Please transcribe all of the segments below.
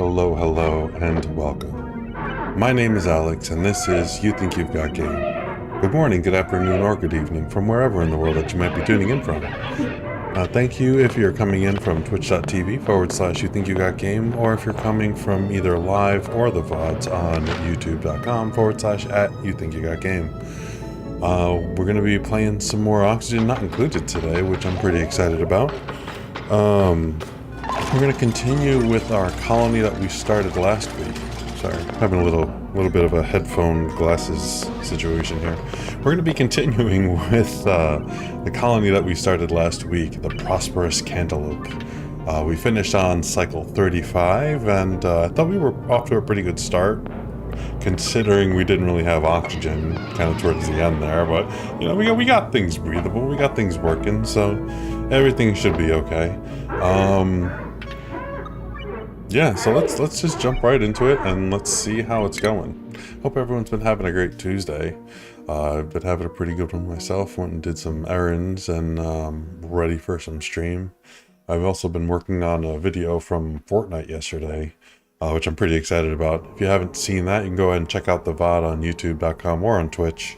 Hello, hello, and welcome. My name is Alex, and this is You Think You've Got Game. Good morning, good afternoon, or good evening from wherever in the world that you might be tuning in from. Thank you if you're coming in from twitch.tv/YouThinkYouGotGame, or if you're coming from either live or the VODs on youtube.com/@YouThinkYouGotGame. We're going to be playing some more Oxygen Not Included today, which I'm pretty excited about. We're going to continue with our colony that we started last week. Sorry, having a little bit of a headphone glasses situation here. We're going to be continuing with the colony that we started last week, the Prosperous Cantaloupe. We finished on cycle 35, and I thought we were off to a pretty good start, considering we didn't really have oxygen kind of towards the end there. But you know, we got things breathable, we got things working, so everything should be okay. Yeah, so let's just jump right into it and let's see how it's going. Hope everyone's been having a great Tuesday. I've been having a pretty good one myself. Went and did some errands and ready for some stream. I've also been working on a video from Fortnite yesterday, which I'm pretty excited about. If you haven't seen that, you can go ahead and check out the VOD on youtube.com or on Twitch.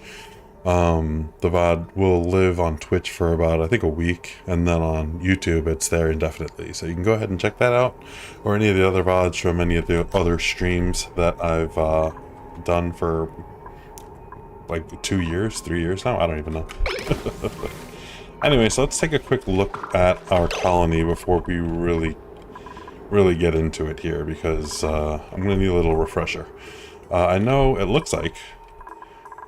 The VOD will live on Twitch for about, I think, a week, and then on YouTube it's there indefinitely. So you can go ahead and check that out, or any of the other VODs from any of the other streams that I've done for like 2 years, 3 years now. I don't even know. Anyway, so let's take a quick look at our colony before we really get into it here, because I'm gonna need a little refresher. I know it looks like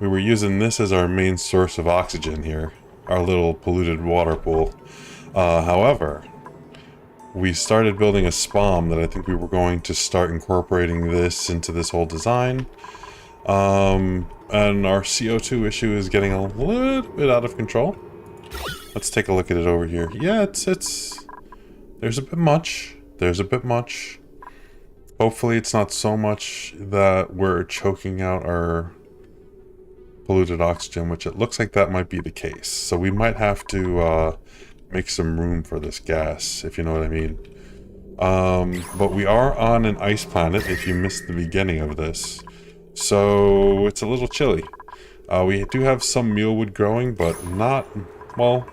we were using this as our main source of oxygen here, our little polluted water pool. However, we started building a SPOM that I think we were going to start incorporating this into this whole design. And our CO2 issue is getting a little bit out of control. Let's take a look at it over here. Yeah, it's there's a bit much. There's a bit much. Hopefully it's not so much that we're choking out our polluted oxygen, which it looks like that might be the case. So we might have to make some room for this gas, if you know what I mean. But we are on an ice planet, if you missed the beginning of this. So it's a little chilly. We do have some mealwood growing, but not, well,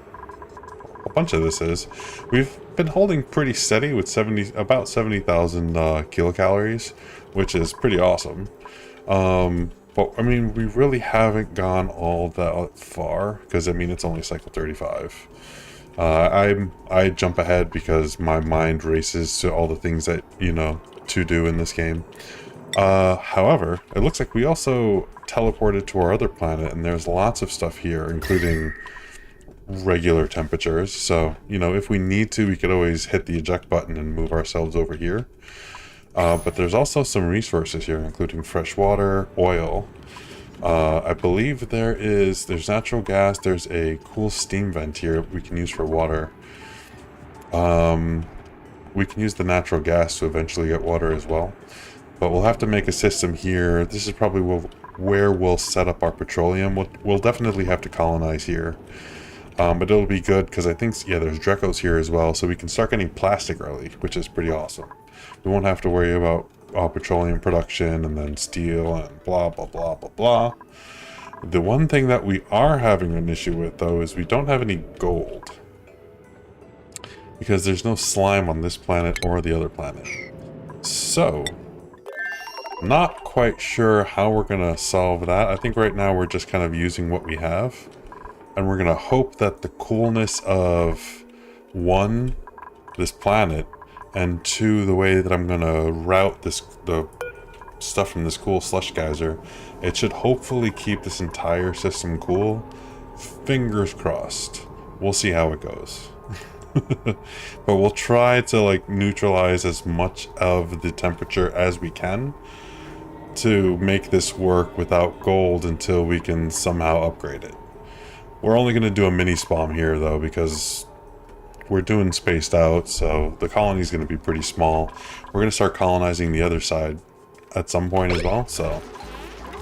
a bunch of this is. We've been holding pretty steady with about 70,000 kilocalories, which is pretty awesome. But, I mean, we really haven't gone all that far, because, I mean, it's only cycle 35. I jump ahead because my mind races to all the things that, you know, to do in this game. However, it looks like we also teleported to our other planet, and there's lots of stuff here, including regular temperatures. So, you know, if we need to, we could always hit the eject button and move ourselves over here. But there's also some resources here, including fresh water, oil. I believe there's natural gas. There's a cool steam vent here we can use for water. We can use the natural gas to eventually get water as well. But we'll have to make a system here. This is probably where we'll set up our petroleum. We'll definitely have to colonize here. But it'll be good because I think, yeah, there's Drecos here as well. So we can start getting plastic early, which is pretty awesome. We won't have to worry about petroleum production and then steel and blah, blah, blah, blah, blah. The one thing that we are having an issue with, though, is we don't have any gold. Because there's no slime on this planet or the other planet. So, not quite sure how we're going to solve that. I think right now we're just kind of using what we have. And we're going to hope that the coolness of, one, this planet, and two, the way that I'm going to route the stuff from this cool slush geyser, it should hopefully keep this entire system cool. Fingers crossed. We'll see how it goes. But we'll try to, like, neutralize as much of the temperature as we can to make this work without gold until we can somehow upgrade it. We're only going to do a mini spawn here, though, because we're doing spaced out, so the colony is going to be pretty small. We're going to start colonizing the other side at some point as well. So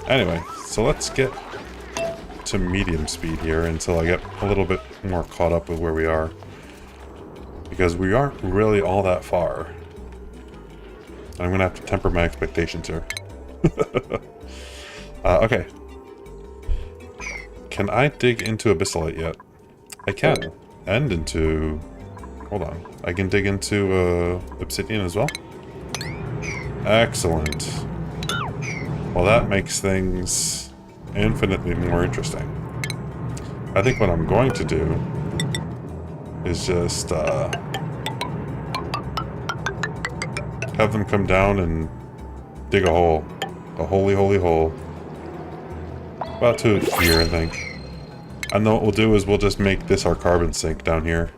anyway, so let's get to medium speed here until I get a little bit more caught up with where we are, because we aren't really all that far. I'm gonna have to temper my expectations here. Okay. Can I dig into abyssalite yet? I can. And into... Hold on. I can dig into obsidian as well? Excellent. Well, that makes things infinitely more interesting. I think what I'm going to do is just have them come down and dig a hole. A holy, holy hole. About to here, I think. And then what we'll do is we'll just make this our carbon sink down here.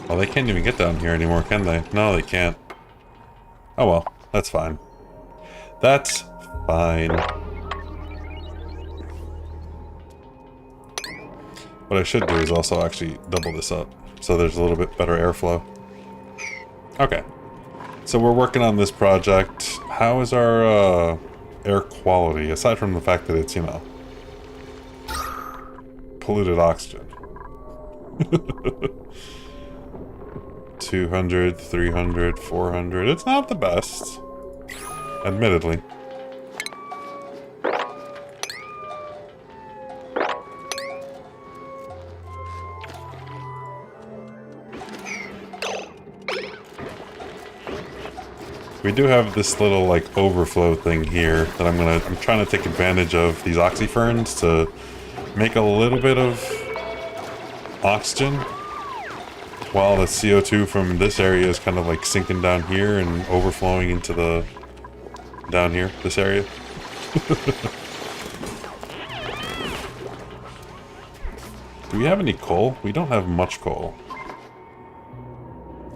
Well, they can't even get down here anymore, can they? No, they can't. Oh well, that's fine. That's fine. What I should do is also actually double this up, so there's a little bit better airflow. Okay. So we're working on this project. How is our air quality, aside from the fact that it's, you know, polluted oxygen? 200, 300, 400. It's not the best, admittedly. We do have this little like overflow thing here that I'm trying to take advantage of these oxyferns to make a little bit of oxygen while the CO2 from this area is kind of like sinking down here and overflowing into the down here, this area. Do we have any coal? We don't have much coal.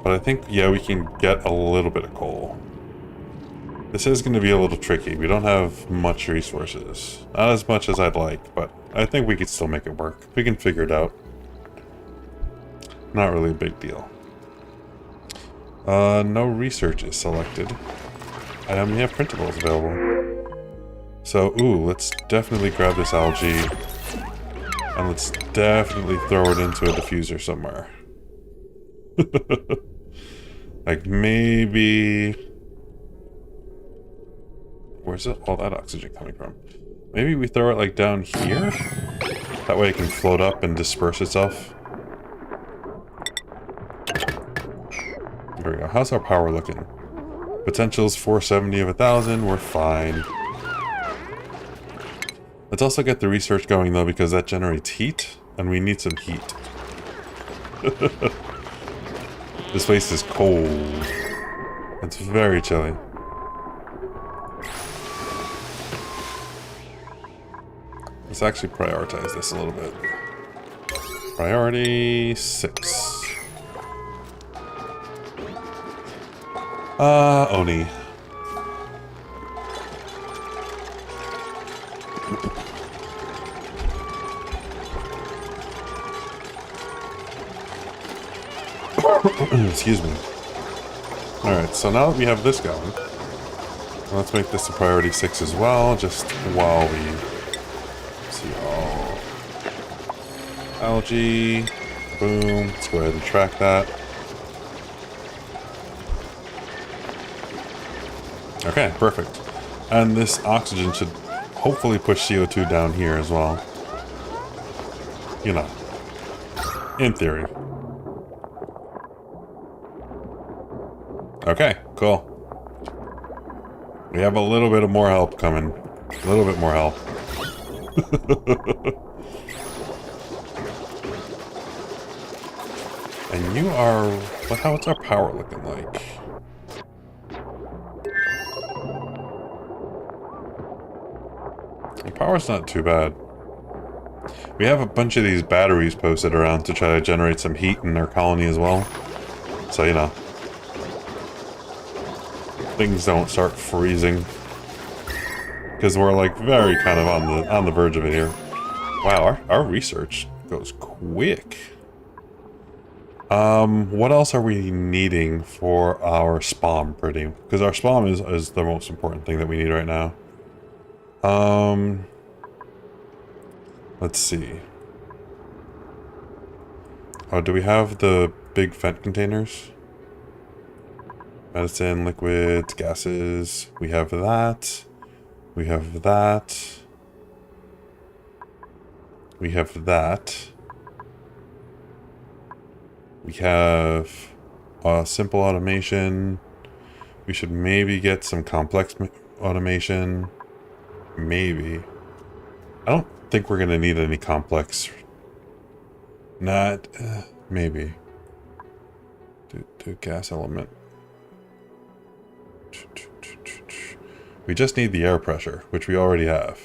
But I think, yeah, we can get a little bit of coal. This is going to be a little tricky. We don't have much resources. Not as much as I'd like, but I think we could still make it work. We can figure it out. Not really a big deal. No research is selected. We have printables available. So, ooh, let's definitely grab this algae. And let's definitely throw it into a diffuser somewhere. Like, maybe... Where's all that oxygen coming from? Maybe we throw it, like, down here? That way it can float up and disperse itself. There we go. How's our power looking? Potential's 470 of 1,000. We're fine. Let's also get the research going, though, because that generates heat, and we need some heat. This place is cold. It's very chilly. Let's actually prioritize this a little bit. Priority 6. ONI. Excuse me. Alright, so now that we have this going, let's make this a priority 6 as well, just while we see all algae. Boom. Let's go ahead and track that. Okay, perfect. And this oxygen should hopefully push CO2 down here as well. You know, in theory. Okay, cool. We have a little bit of more help coming. A little bit more help. And you are... What's our power looking like? The power's not too bad. We have a bunch of these batteries posted around to try to generate some heat in our colony as well. So, you know, things don't start freezing. Because we're like very kind of on the verge of it here. Wow, our research goes quick. What else are we needing for our spawn, pretty? Because our spawn is the most important thing that we need right now. Let's see. Oh, do we have the big vent containers? Medicine, liquids, gases. We have that. We have that. We have that. We have simple automation. We should maybe get some complex automation. Maybe. I don't think we're gonna need any complex. Not, maybe. Do gas element. We just need the air pressure, which we already have.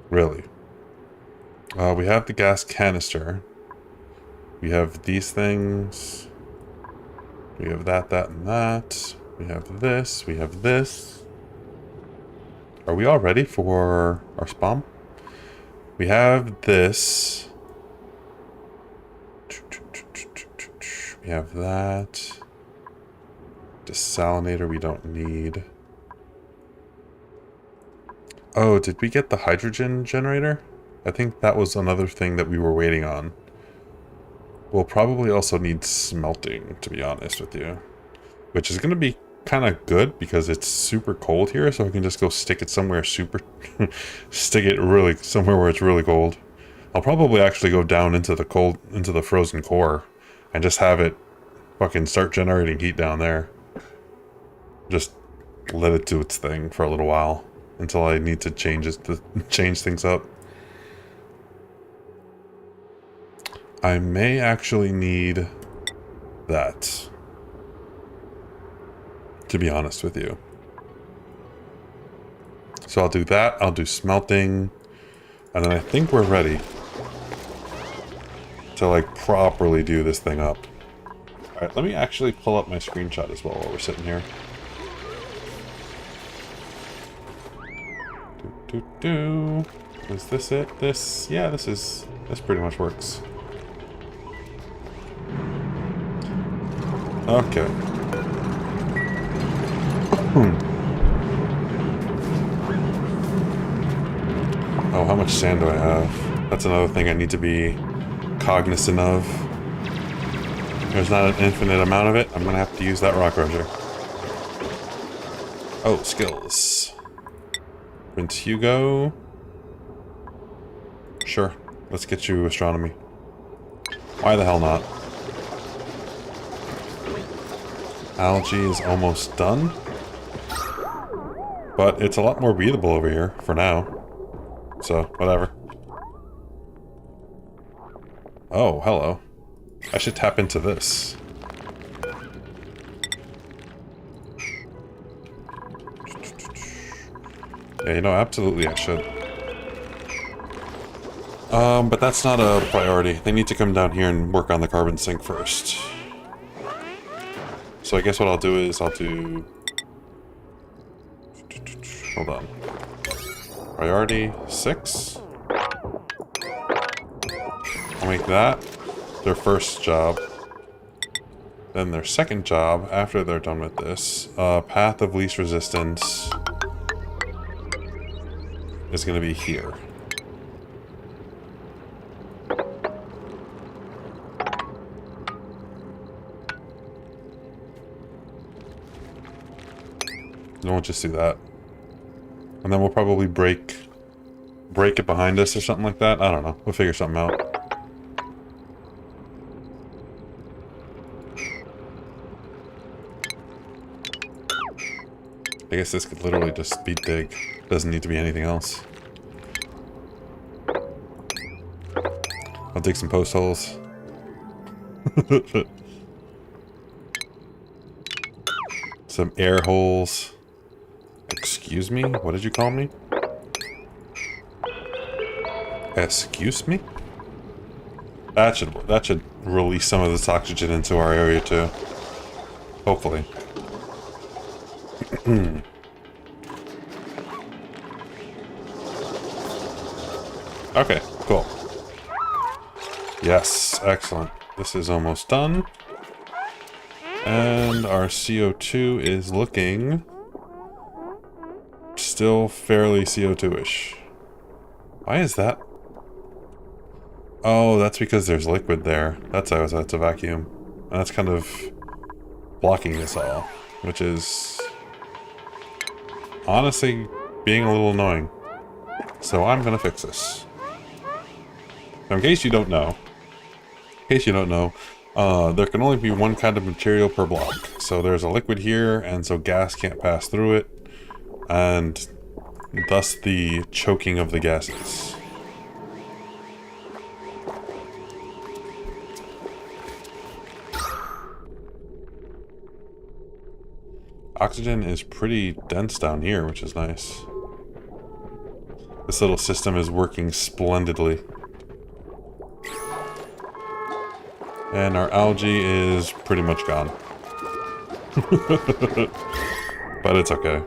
Really. We have the gas canister. We have these things. We have that, and that. We have this. We have this. Are we all ready for our spawn? We have this. We have that. Desalinator we don't need. Oh, did we get the hydrogen generator? I think that was another thing that we were waiting on. We'll probably also need smelting, to be honest with you. Which is going to be kind of good because it's super cold here, so I can just go stick it somewhere super... stick it really somewhere where it's really cold. I'll probably actually go down into the frozen core and just have it fucking start generating heat down there. Just let it do its thing for a little while until I need to change things up. I may actually need that, to be honest with you. So I'll do that, I'll do smelting, and then I think we're ready to like properly do this thing up. Alright, let me actually pull up my screenshot as well while we're sitting here. Is this it? Yeah, this pretty much works. Okay. Oh, how much sand do I have? That's another thing I need to be cognizant of. There's not an infinite amount of it. I'm gonna have to use that rock crusher. Oh, skills. Prince Hugo. Sure. Let's get you astronomy. Why the hell not? Algae is almost done. But it's a lot more breathable over here for now. So, whatever. Oh, hello. I should tap into this. Yeah, you know, absolutely I should. But that's not a priority. They need to come down here and work on the carbon sink first. So I guess what I'll do is I'll do... Hold on. Priority 6. I'll make that their first job. Then their second job, after they're done with this, path of least resistance is going to be here. And we'll just do that. And then we'll probably break it behind us or something like that. I don't know. We'll figure something out. I guess this could literally just be dig. Doesn't need to be anything else. I'll dig some post holes. Some air holes. Excuse me? What did you call me? Excuse me? That should release some of this oxygen into our area too. Hopefully. Okay, cool. Yes, excellent. This is almost done. And our CO2 is looking still fairly CO2-ish. Why is that? Oh, that's because there's liquid there. That's how it's a vacuum. And that's kind of blocking this all, which is honestly being a little annoying. So I'm gonna fix this. Now, in case you don't know, there can only be one kind of material per block. So there's a liquid here, and so gas can't pass through it, and thus the choking of the gases. Oxygen is pretty dense down here, which is nice. This little system is working splendidly. And our algae is pretty much gone. But it's okay.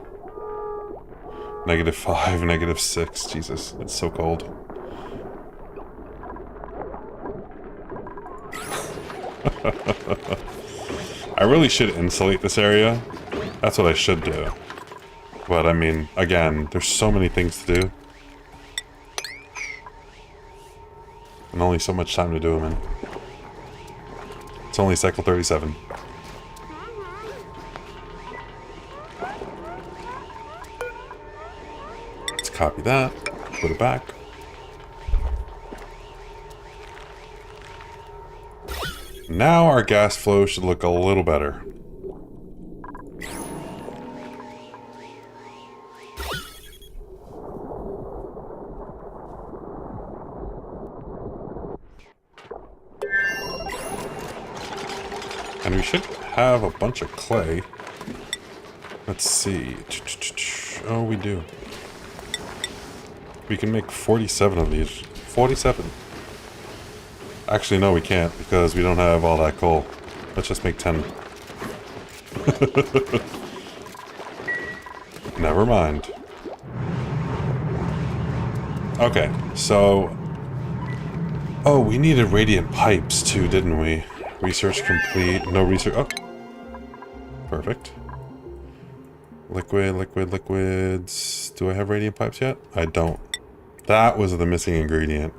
-5, -6. Jesus, it's so cold. I really should insulate this area. That's what I should do. But I mean, again, there's so many things to do. And only so much time to do them in. It's only cycle 37. Let's copy that, put it back. Now our gas flow should look a little better. And we should have a bunch of clay. Let's see. Oh, we do. We can make 47 of these. 47. Actually, no, we can't, because we don't have all that coal. Let's just make 10. Never mind. Okay, so... Oh, we needed radiant pipes too, didn't we? Research complete. No research. Oh. Perfect. Liquids. Do I have radiant pipes yet? I don't. That was the missing ingredient.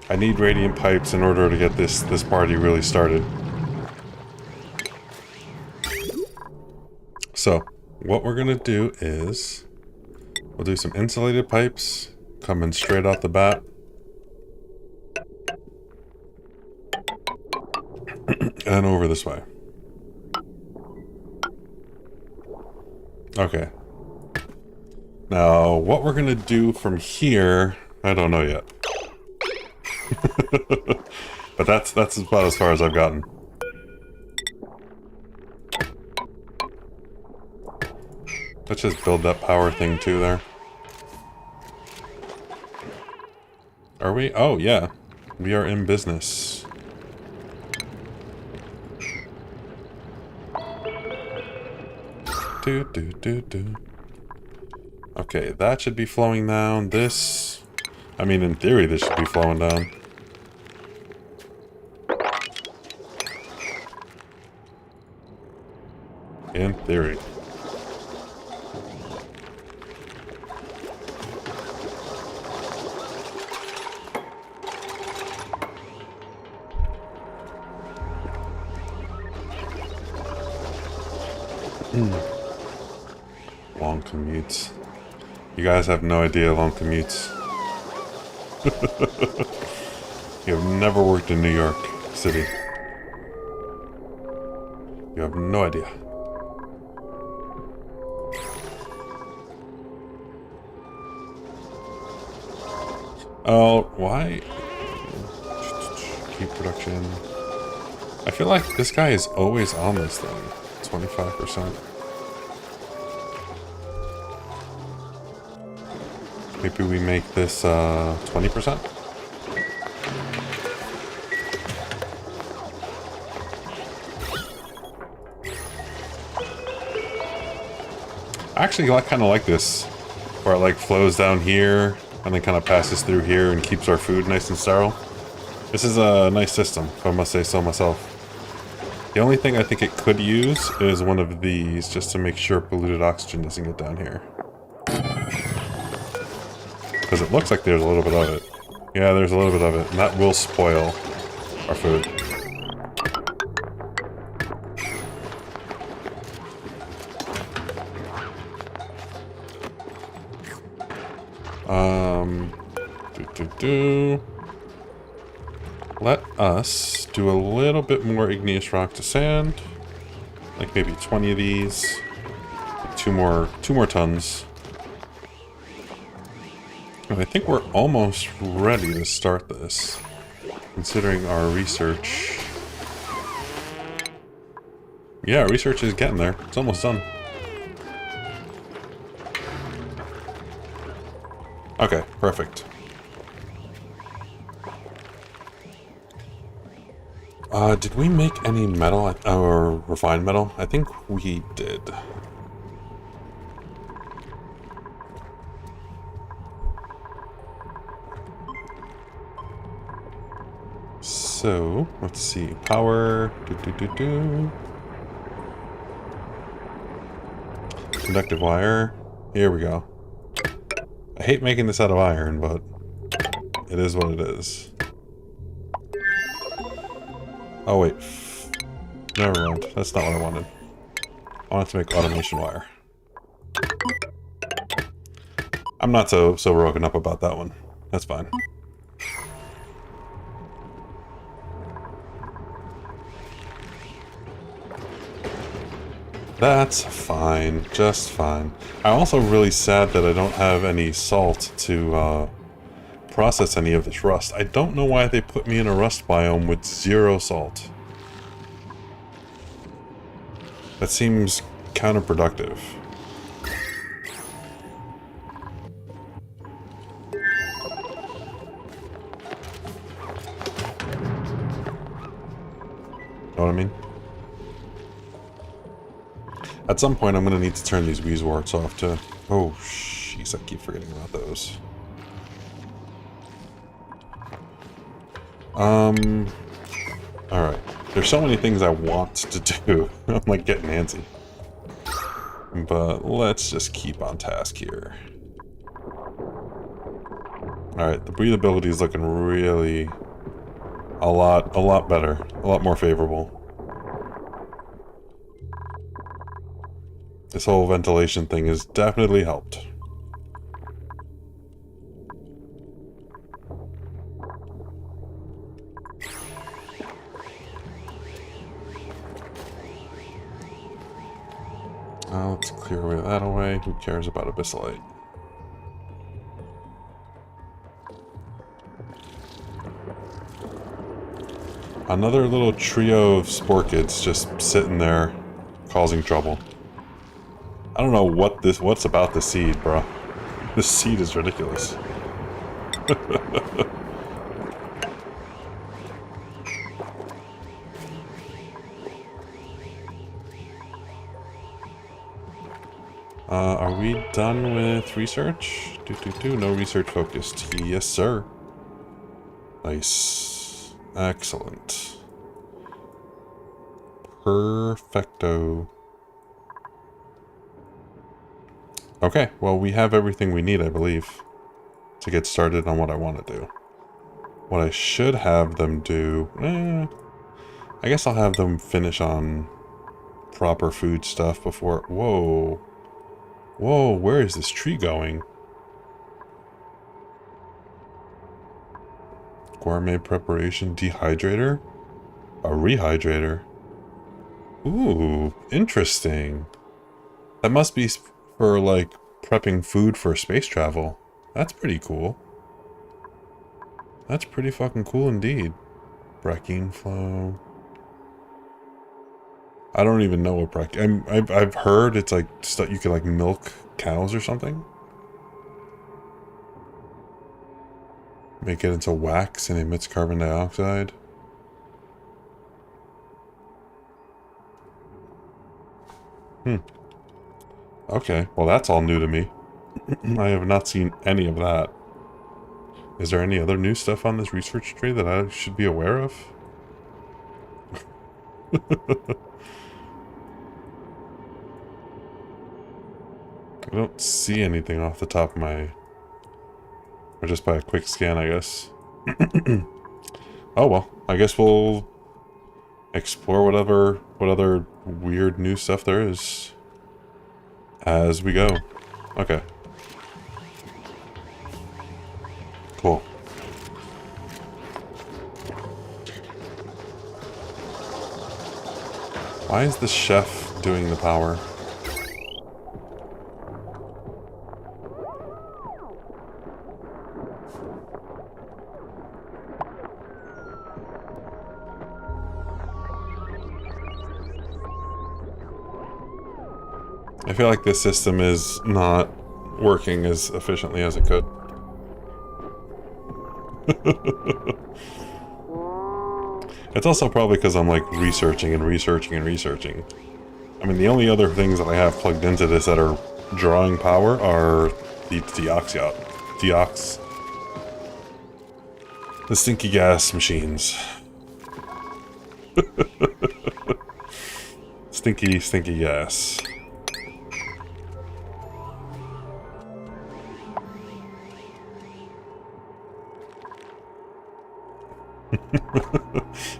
I need radiant pipes in order to get this party really started. So, what we're gonna do is we'll do some insulated pipes coming straight off the bat. And over this way. Okay. Now, what we're gonna do from here, I don't know yet. But that's about as far as I've gotten. Let's just build that power thing too there. Are we? Oh, yeah. We are in business. Okay, that should be flowing down. This... I mean, in theory, this should be flowing down. In theory. Long commutes. You guys have no idea long commutes. You have never worked in New York City. You have no idea. Oh, why? Keep production. I feel like this guy is always on this thing. 25%. Maybe we make this 20%? Actually, I kind of like this, where it like flows down here and then kind of passes through here and keeps our food nice and sterile. This is a nice system, if I must say so myself. The only thing I think it could use is one of these, just to make sure polluted oxygen doesn't get down here. Because it looks like there's a little bit of it. Yeah, there's a little bit of it, and that will spoil our food. Let us do a little bit more igneous rock to sand. Like maybe 20 of these. Two more tons. And I think we're almost ready to start this, considering our research. Yeah, research is getting there. It's almost done. Okay, perfect. Did we make any metal or refined metal? I think we did. So, let's see. Power. Conductive wire. Here we go. I hate making this out of iron, but it is what it is. Oh wait, never mind. That's not what I wanted. I wanted to make automation wire. I'm not so broken up about that one. That's fine. That's fine, just fine. I'm also really sad that I don't have any salt to process any of this rust. I don't know why they put me in a rust biome with 0 salt. That seems counterproductive. Know what I mean? At some point I'm going to need to turn these wheezeworts off to... Oh, jeez, I keep forgetting about those. Alright. There's so many things I want to do. I'm like getting antsy. But let's just keep on task here. Alright, the breathability is looking really... a lot better. A lot more favorable. This whole ventilation thing has definitely helped. Let's clear away that away. Who cares about abyssalite? Another little trio of sporkids just sitting there causing trouble. I don't know what's about the seed, bro. This seed is ridiculous. Are we done with research? No research focused. Yes, sir. Nice. Excellent. Perfecto. Okay, well, we have everything we need, I believe, to get started on what I want to do. What I should have them do... I guess I'll have them finish on proper food stuff before... Whoa. Whoa, where is this tree going? Gourmet preparation dehydrator? A rehydrator? Ooh, interesting. That must be for, like, prepping food for space travel. That's pretty cool. That's pretty fucking cool indeed. Braking flow. I don't even know what I've heard it's like stuff you can like milk cows or something. Make it into wax and emits carbon dioxide. Okay, well that's all new to me. I have not seen any of that. Is there any other new stuff on this research tree that I should be aware of? I don't see anything off the top of my... Or just by a quick scan, I guess. Oh well, I guess we'll explore what other weird new stuff there is as we go. Okay. Cool. Why is the chef doing the power? I feel like this system is not working as efficiently as it could. It's also probably because I'm like researching and researching and researching. I mean, the only other things that I have plugged into this that are drawing power are the the stinky gas machines. Stinky gas.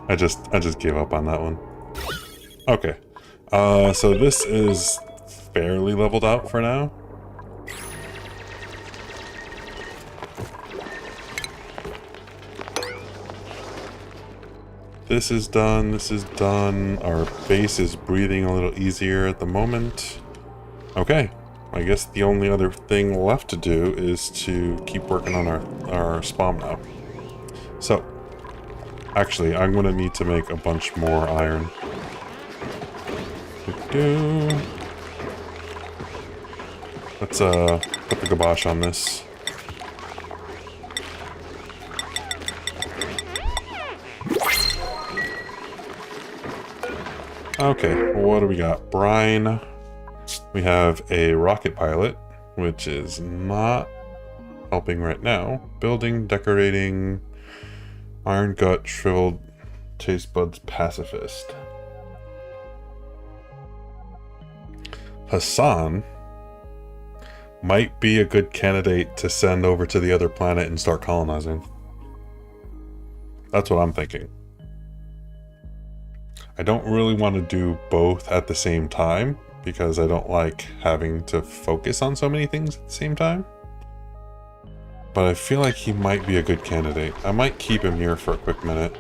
I just gave up on that one. Okay. So this is fairly leveled out for now. This is done, this is done. Our base is breathing a little easier at the moment. Okay. I guess the only other thing left to do is to keep working on our spawn now. So, actually, I'm going to need to make a bunch more iron. Let's put the kibosh on this. Okay, what do we got? Brine. We have a rocket pilot, which is not helping right now. Building, decorating, iron gut, shriveled taste buds, pacifist. Hassan might be a good candidate to send over to the other planet and start colonizing. That's what I'm thinking. I don't really want to do both at the same time because I don't like having to focus on so many things at the same time. But I feel like he might be a good candidate. I might keep him here for a quick minute.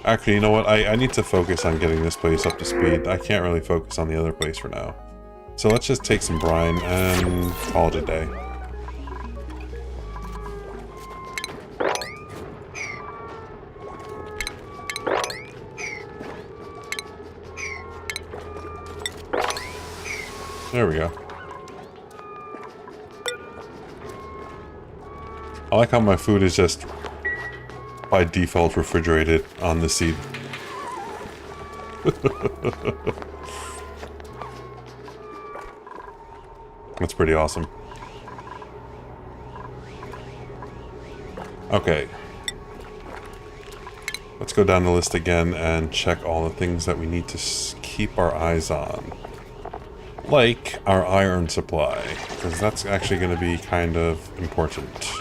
Actually, you know what? I need to focus on getting this place up to speed. I can't really focus on the other place for now. So let's just take some brine and call it a day. There we go. I like how my food is just by default refrigerated on the seed. That's pretty awesome. Okay. Let's go down the list again and check all the things that we need to keep our eyes on. Like our iron supply, because that's actually going to be kind of important.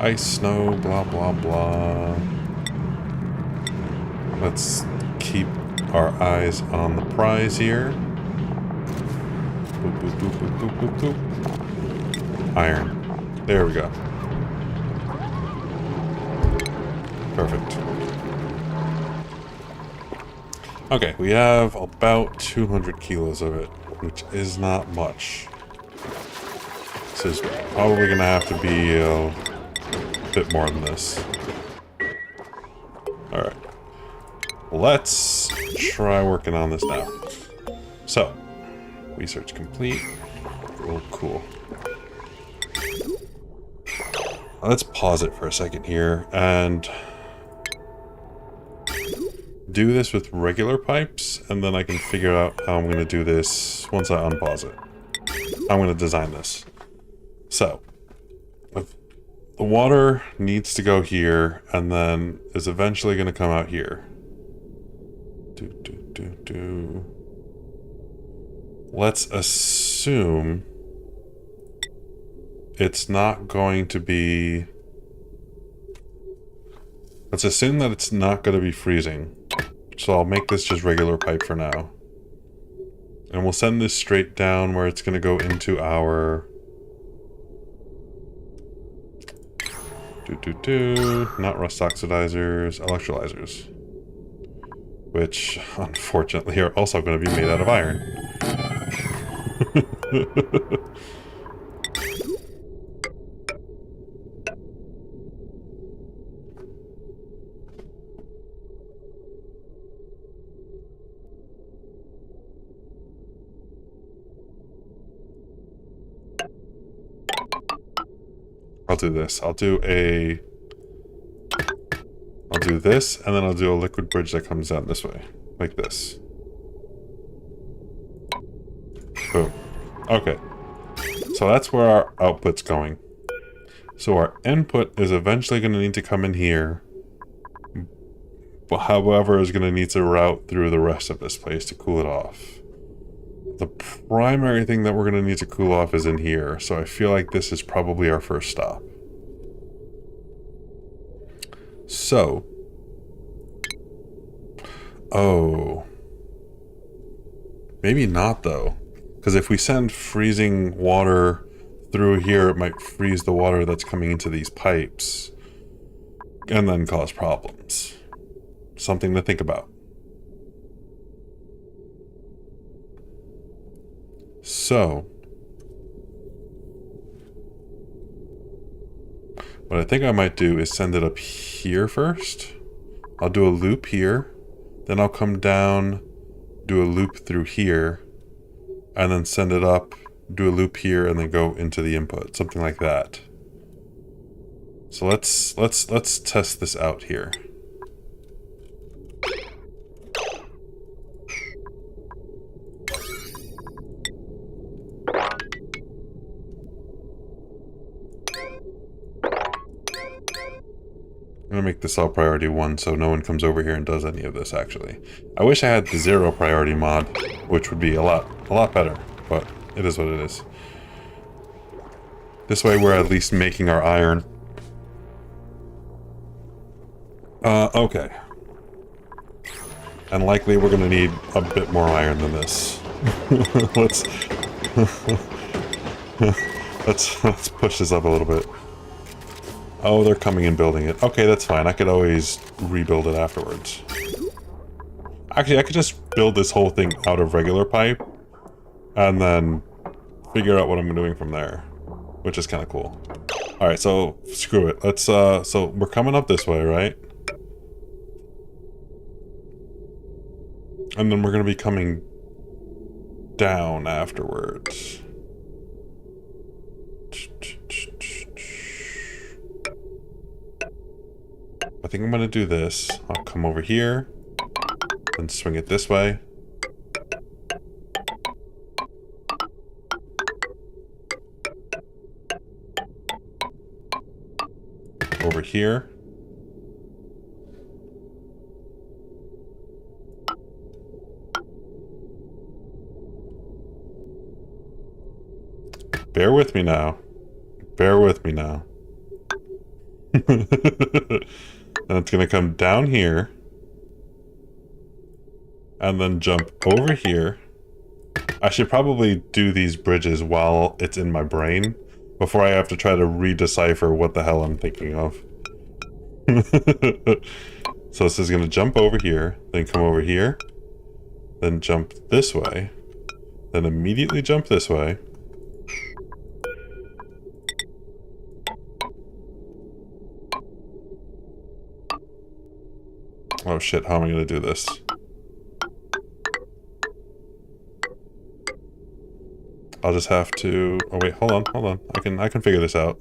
Ice, snow, blah, blah, blah. Let's keep our eyes on the prize here. Boop, boop, boop, boop, boop, boop, boop. Iron. There we go. Perfect. Okay, we have about 200 kilos of it, which is not much. This is probably going to have to be a bit more than this. Alright. Let's try working on this now. So, research complete. Oh, cool. Let's pause it for a second here and do this with regular pipes, and then I can figure out how I'm going to do this once I unpause it. I'm going to design this. So, the water needs to go here, and then is eventually going to come out here. Let's assume it's not going to be... Let's assume that it's not going to be freezing. So I'll make this just regular pipe for now. And we'll send this straight down where it's going to go into our... Not rust oxidizers, electrolyzers. Which, unfortunately, are also going to be made out of iron. I'll do this. I'll do this, and then I'll do a liquid bridge that comes down this way. Like this. Boom. Okay. So that's where our output's going. So our input is eventually going to need to come in here. But however, is going to need to route through the rest of this place to cool it off. The primary thing that we're going to need to cool off is in here. So I feel like this is probably our first stop. So... Oh. Maybe not, though. Because if we send freezing water through here, it might freeze the water that's coming into these pipes. And then cause problems. Something to think about. So... What I think I might do is send it up here first. I'll do a loop here. Then I'll come down, do a loop through here, and then send it up, do a loop here, and then go into the input. Something like that. So let's test this out here. I'm gonna make this all priority 1 so no one comes over here and does any of this, actually. I wish I had the 0 priority mod, which would be a lot better, but it is what it is. This way we're at least making our iron. Okay. And likely we're gonna need a bit more iron than this. let's push this up a little bit. Oh, they're coming and building it. Okay, that's fine. I could always rebuild it afterwards. Actually, I could just build this whole thing out of regular pipe and then figure out what I'm doing from there, which is kind of cool. All right, so screw it. Let's, so we're coming up this way, right? And then we're going to be coming down afterwards. I think I'm going to do this. I'll come over here and swing it this way. Over here. Bear with me now. Bear with me now. And it's going to come down here. And then jump over here. I should probably do these bridges while it's in my brain, before I have to try to redecipher what the hell I'm thinking of. So this is going to jump over here, then come over here, then jump this way, then immediately jump this way. Oh shit, how am I going to do this? I'll just have to... Oh wait, hold on. I can figure this out.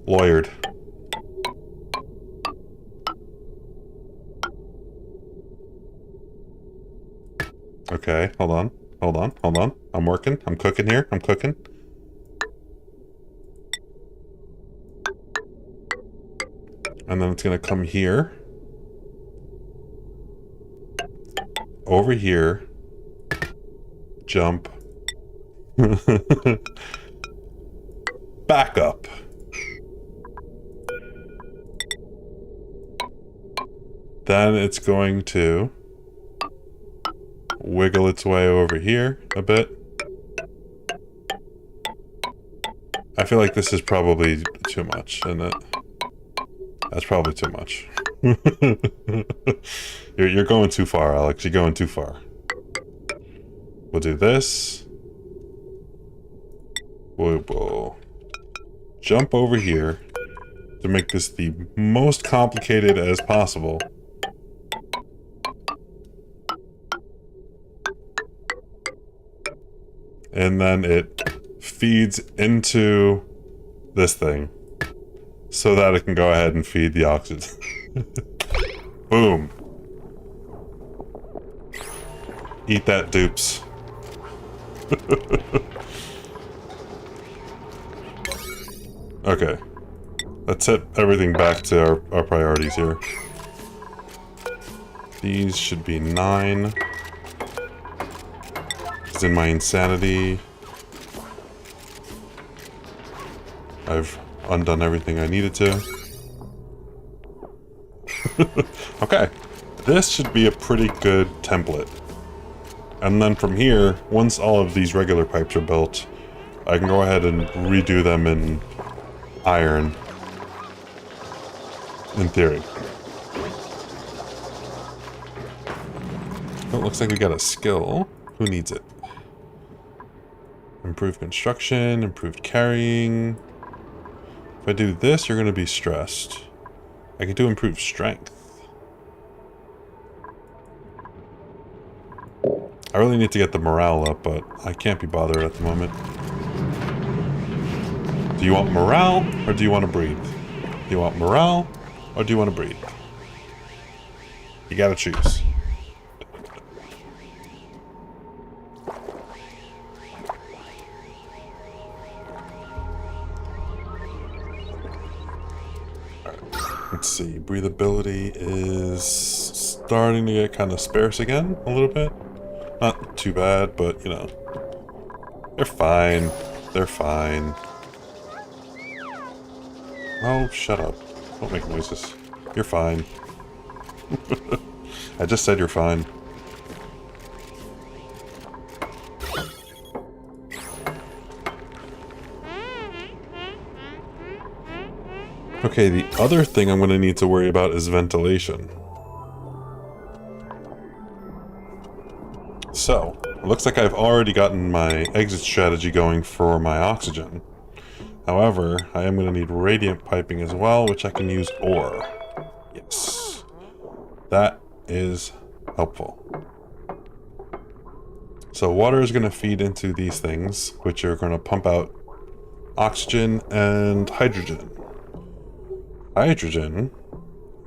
Lawyered. Okay, hold on. Hold on, hold on. I'm working. I'm cooking here. I'm cooking. And then it's gonna come here. Over here. Jump. Back up. Then it's going to wiggle its way over here a bit. I feel like this is probably too much, isn't it? That's probably too much. You're going too far, Alex. You're going too far. We'll do this. We'll jump over here to make this the most complicated as possible. And then it feeds into this thing so that it can go ahead and feed the oxygen. Boom. Eat that, Dupes. Okay. Let's set everything back to our priorities here. These should be 9. It's in my insanity. I've undone everything I needed to. Okay. This should be a pretty good template. And then from here, once all of these regular pipes are built, I can go ahead and redo them in iron. In theory. Oh, it looks like we got a skill. Who needs it? Improved construction, improved carrying. If I do this, you're going to be stressed. I can do improved strength. I really need to get the morale up, but I can't be bothered at the moment. Do you want morale, or do you want to breathe? Do you want morale, or do you want to breathe? You gotta choose. Alright, let's see. Breathability is starting to get kind of sparse again, a little bit. Not too bad, but, you know. They're fine. They're fine. Oh, shut up. Don't make noises. You're fine. I just said you're fine. Okay, the other thing I'm going to need to worry about is ventilation. So, it looks like I've already gotten my exit strategy going for my oxygen. However, I am going to need radiant piping as well, which I can use ore. Yes. That is helpful. So water is going to feed into these things, which are going to pump out oxygen and hydrogen. Hydrogen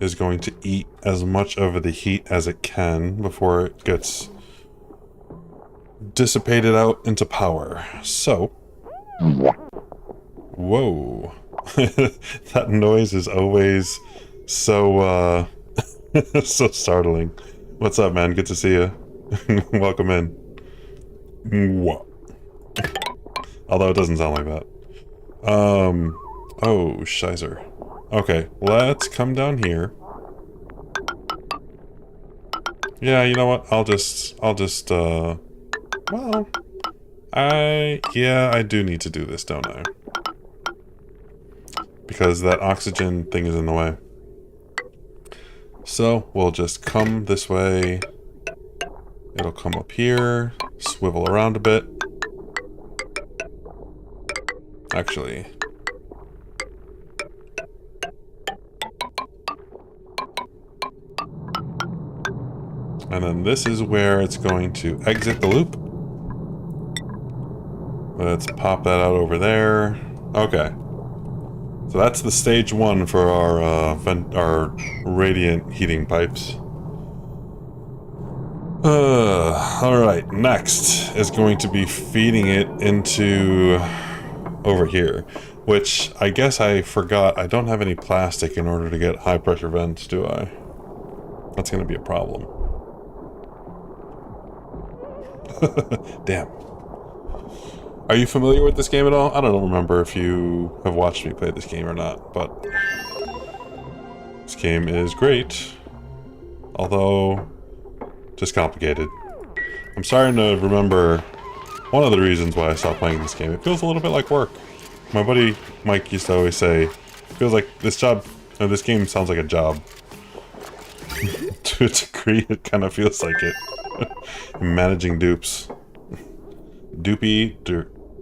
is going to eat as much of the heat as it can before it gets dissipated out into power. So... Whoa. That noise is always so, so startling. What's up, man? Good to see you. Welcome in. Whoa. Although it doesn't sound like that. Oh, shizer. Okay, let's come down here. Yeah, you know what? I'll just, well, I do need to do this, don't I? Because that oxygen thing is in the way. So, we'll just come this way. It'll come up here, swivel around a bit. Actually... And then this is where it's going to exit the loop. Let's pop that out over there. Okay. So that's the stage 1 for our radiant heating pipes. Alright, next is going to be feeding it into over here, which I guess I forgot I don't have any plastic in order to get high pressure vents, do I? That's going to be a problem. Damn. Are you familiar with this game at all? I don't remember if you have watched me play this game or not, but this game is great, although just complicated. I'm starting to remember one of the reasons why I stopped playing this game. It feels a little bit like work. My buddy Mike used to always say, it feels like this game sounds like a job. To a degree, it kind of feels like it. Managing dupes. Dupes.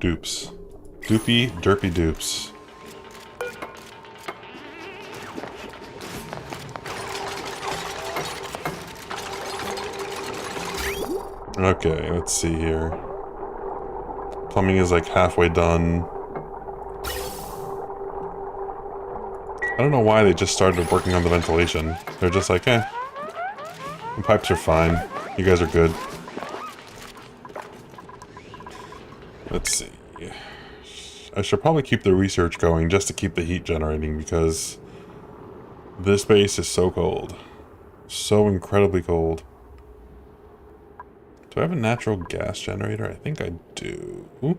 Dupey, Durpy dupes. Okay, let's see here. Plumbing is like halfway done. I don't know why they just started working on the ventilation. They're just like, the pipes are fine. You guys are good. Let's see. I should probably keep the research going just to keep the heat generating because this base is so cold. So incredibly cold. Do I have a natural gas generator? I think I do. Ooh.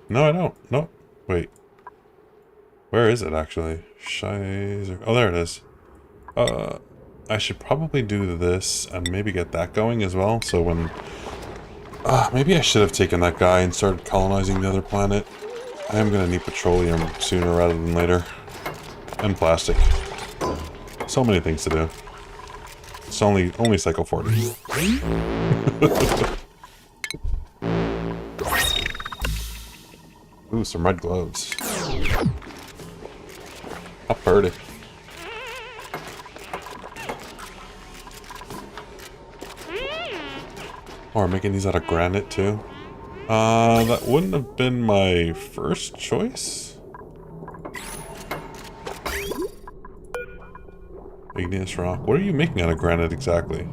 No, I don't. No. Wait. Where is it actually? Shizer. Oh, there it is. I should probably do this and maybe get that going as well. So when... maybe I should have taken that guy and started colonizing the other planet. I am going to need petroleum sooner rather than later. And plastic. So many things to do. It's only cycle 40. Ooh, some red gloves. How pretty. Oh, we're making these out of granite too? That wouldn't have been my first choice. Igneous rock. What are you making out of granite exactly?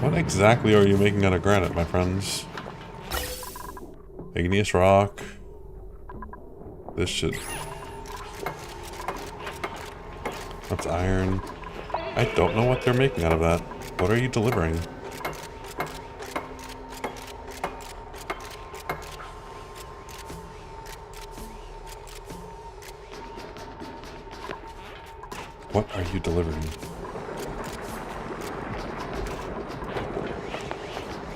What exactly are you making out of granite, my friends? Igneous rock. This should... That's iron. I don't know what they're making out of that. What are you delivering? What are you delivering?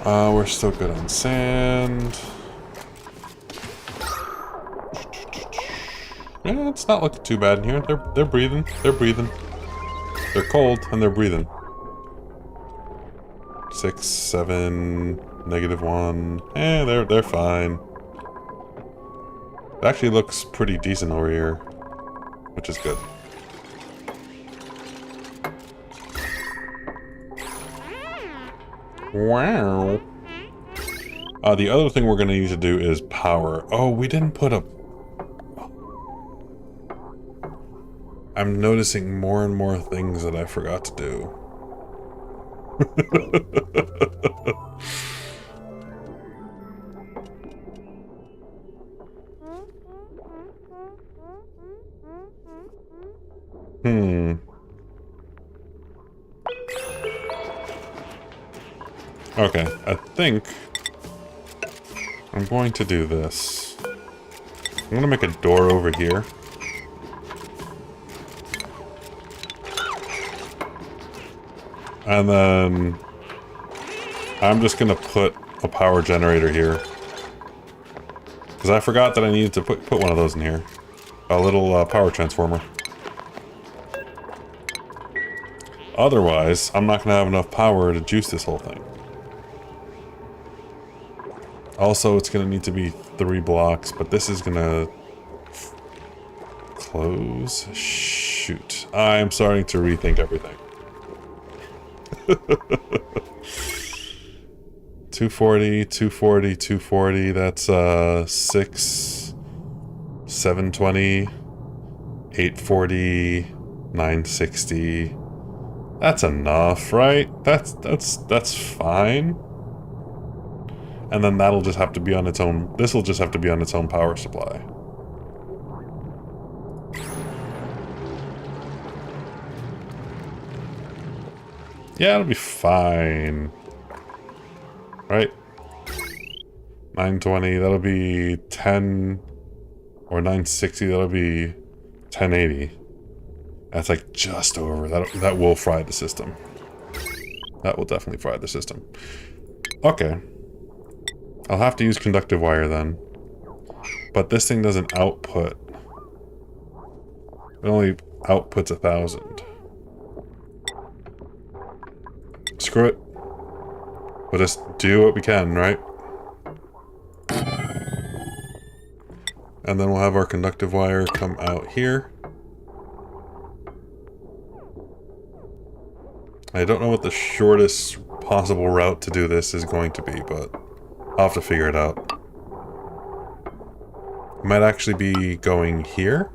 We're still good on sand. Yeah, it's not looking too bad in here. They're breathing. They're breathing. They're cold and they're breathing. 6, 7, -1. They're fine. It actually looks pretty decent over here, which is good. Wow. The other thing we're gonna need to do is power. Oh, we didn't put a... I'm noticing more and more things that I forgot to do. Okay, I think I'm going to do this. I'm gonna make a door over here. And then I'm just gonna put a power generator here. Because I forgot that I needed to put one of those in here. A little power transformer. Otherwise, I'm not gonna have enough power to juice this whole thing. Also, it's gonna need to be 3 blocks, but this is gonna close. Shoot. I'm starting to rethink everything. 240, 240, 240. That's 6, 720, 840, 960. That's enough, right? That's fine. And then that'll just have to be on its own. This will just have to be on its own power supply. Yeah, it'll be fine. Right? 920, that'll be 10, or 960, that'll be 1080. That's like just over. That will fry the system. That will definitely fry the system. Okay. I'll have to use conductive wire then. But this thing doesn't output. It only outputs 1,000. Screw it. We'll just do what we can, right? And then we'll have our conductive wire come out here. I don't know what the shortest possible route to do this is going to be, but I'll have to figure it out. It might actually be going here.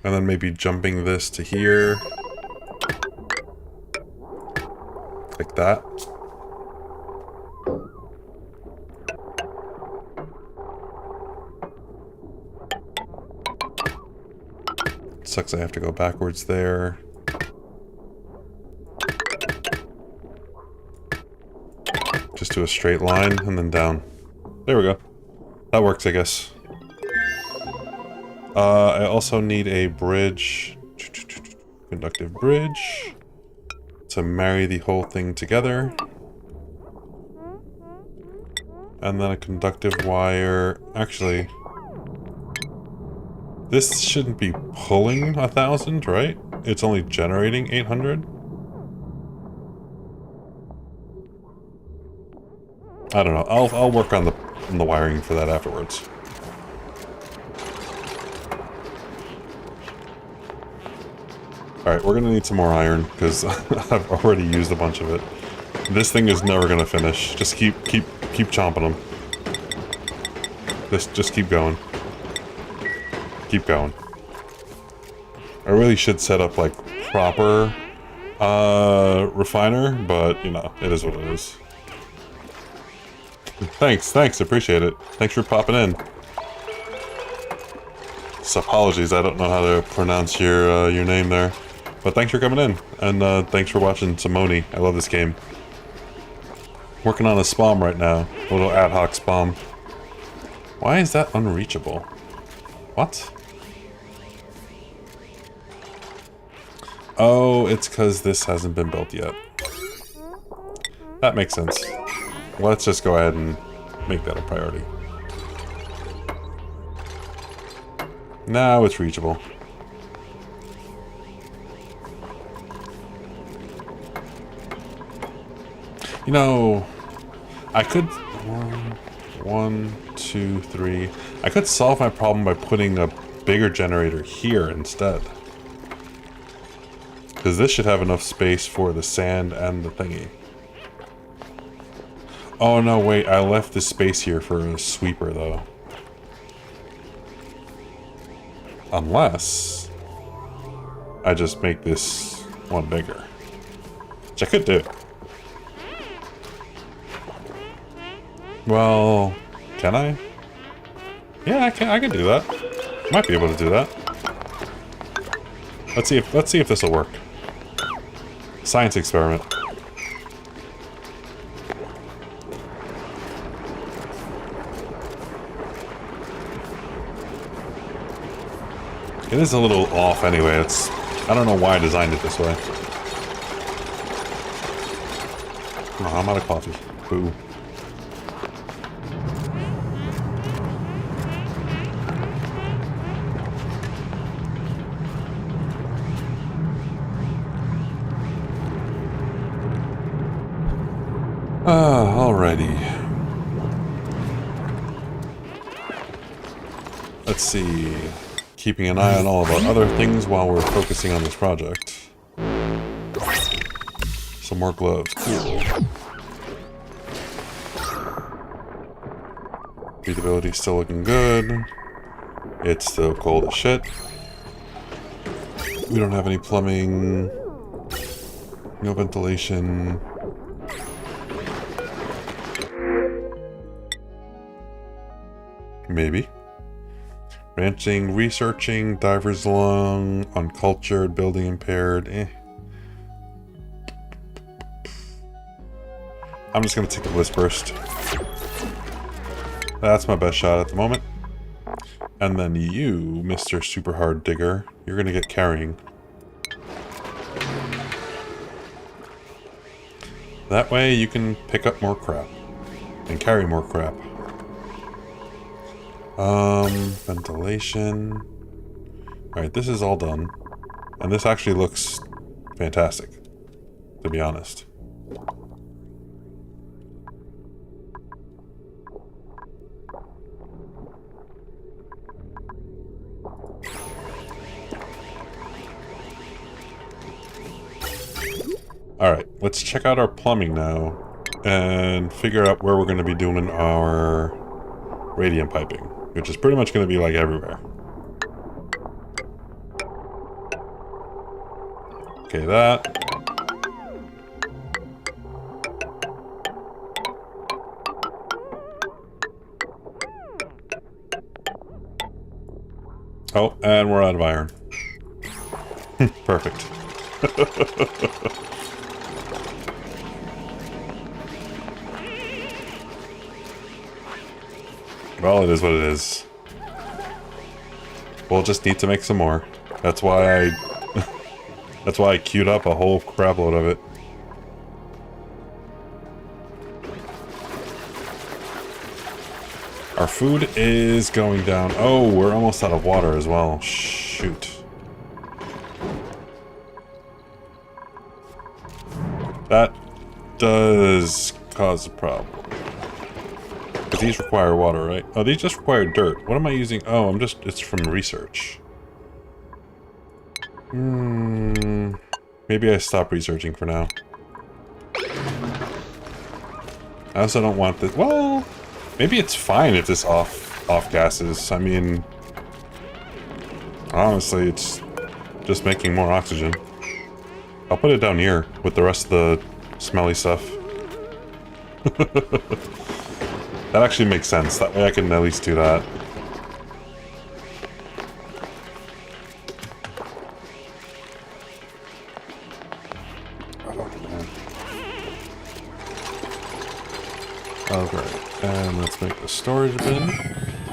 And then maybe jumping this to here. Like that. Sucks I have to go backwards there. Just do a straight line and then down. There we go. That works, I guess. I also need a bridge, conductive bridge, to marry the whole thing together. And then a conductive wire. Actually, this shouldn't be pulling 1,000, right? It's only generating 800. I don't know. I'll work on the wiring for that afterwards. Alright, we're gonna need some more iron, because I've already used a bunch of it. This thing is never gonna finish. Just keep chomping them. Just keep going. Keep going. I really should set up, like, proper refiner, but, you know, it is what it is. Thanks, appreciate it. Thanks for popping in. So apologies, I don't know how to pronounce your name there. But thanks for coming in, and thanks for watching some ONI. I love this game. Working on a spam right now. A little ad hoc spam. Why is that unreachable? What? Oh, it's because this hasn't been built yet. That makes sense. Let's just go ahead and make that a priority. Now it's reachable. You know, I could... 1, 2, 3... I could solve my problem by putting a bigger generator here instead. Because this should have enough space for the sand and the thingy. Oh no, wait, I left this space here for a sweeper though. Unless I just make this one bigger. Which I could do. Well, can I? Yeah, I can do that. Might be able to do that. Let's see if this will work. Science experiment. It is a little off anyway. I don't know why I designed it this way. Oh, I'm out of coffee. Boo. Alrighty. Let's see. keeping an eye on all of our other things while we're focusing on this project. Some more gloves. Cool. Breathability still looking good. It's still cold as shit. We don't have any plumbing. No ventilation. Maybe. Ranching, researching, diver's lung, uncultured, building impaired. I'm just gonna take the bliss burst. That's my best shot at the moment. And then you, Mr. Super Hard Digger, you're gonna get carrying. That way you can pick up more crap. And carry more crap. Ventilation. Alright, this is all done. And this actually looks fantastic, to be honest. Alright, let's check out our plumbing now and figure out where we're going to be doing our radiant piping, which is pretty much going to be like everywhere. Okay, that. Oh, and we're out of iron. Perfect. Well, it is what it is. We'll just need to make some more. That's why I queued up a whole crapload of it. Our food is going down. Oh, we're almost out of water as well. Shoot. That does cause a problem. Because these require water, right? Oh, these just require dirt. What am I using? Oh, it's from research. Maybe I stop researching for now. I also don't want this. Well, maybe it's fine if this off gases. I mean, honestly, it's just making more oxygen. I'll put it down here with the rest of the smelly stuff. That actually makes sense. That way I can at least do that. Oh, man. Okay, and let's make the storage bin.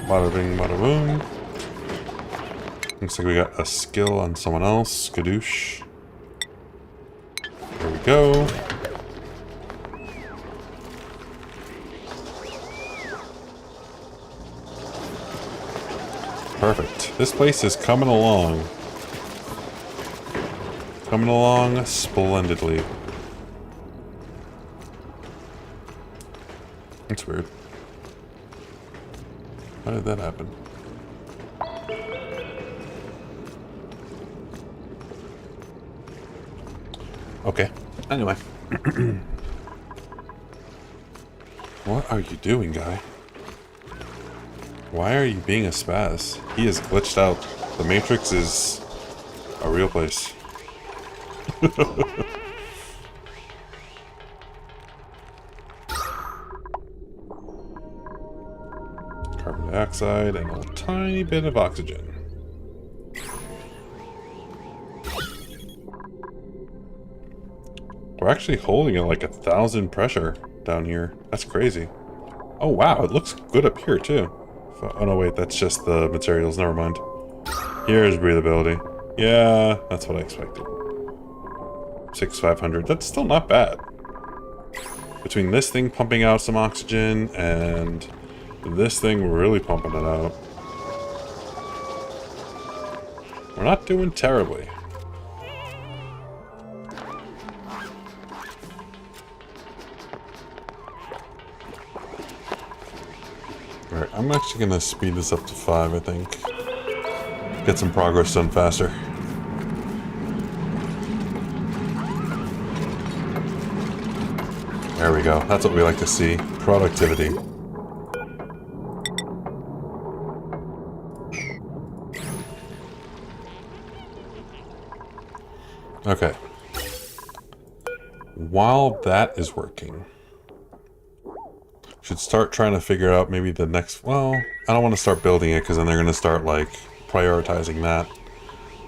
Bada bing, bada boom. Looks like we got a skill on someone else. Skadoosh. There we go. Perfect. This place is coming along. Coming along splendidly. That's weird. How did that happen? Okay. Anyway. What are you doing, guy? Why are you being a spaz? He is glitched out. The Matrix is a real place. Carbon dioxide and a tiny bit of oxygen. We're actually holding at like 1,000 pressure down here. That's crazy. Oh wow, it looks good up here too. Oh no, wait, that's just the materials. Never mind. Here's breathability. Yeah, that's what I expected. 6,500. That's still not bad. Between this thing pumping out some oxygen and this thing really pumping it out, we're not doing terribly. Alright, I'm actually gonna speed this up to 5, I think. get some progress done faster. There we go. That's what we like to see. Productivity. Okay. While that is working, should start trying to figure out maybe the next... Well, I don't want to start building it because then they're going to start, like, prioritizing that.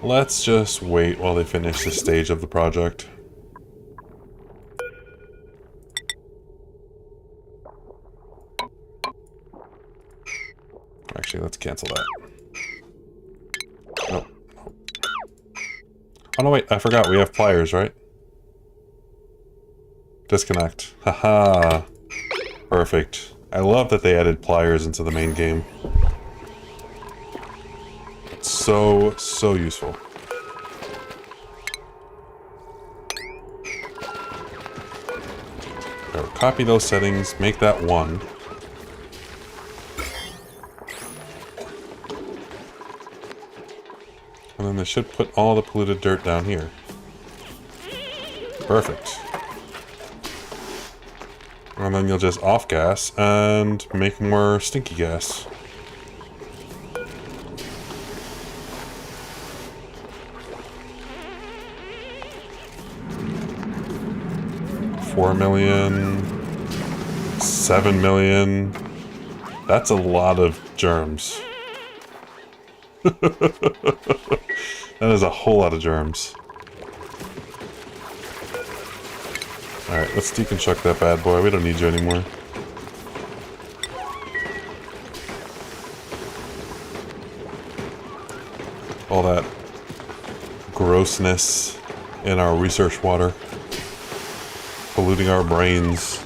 Let's just wait while they finish this stage of the project. Actually, let's cancel that. Nope. Oh no, wait, I forgot. We have pliers, right? Disconnect. Haha. Perfect. I love that they added pliers into the main game. It's so, so useful. So, copy those settings, make that 1. And then they should put all the polluted dirt down here. Perfect. And then you'll just off gas and make more stinky gas. $4 million, $7 million. That's a lot of germs. That is a whole lot of germs. Alright, let's deconstruct that bad boy. We don't need you anymore. All that grossness in our research water, polluting our brains.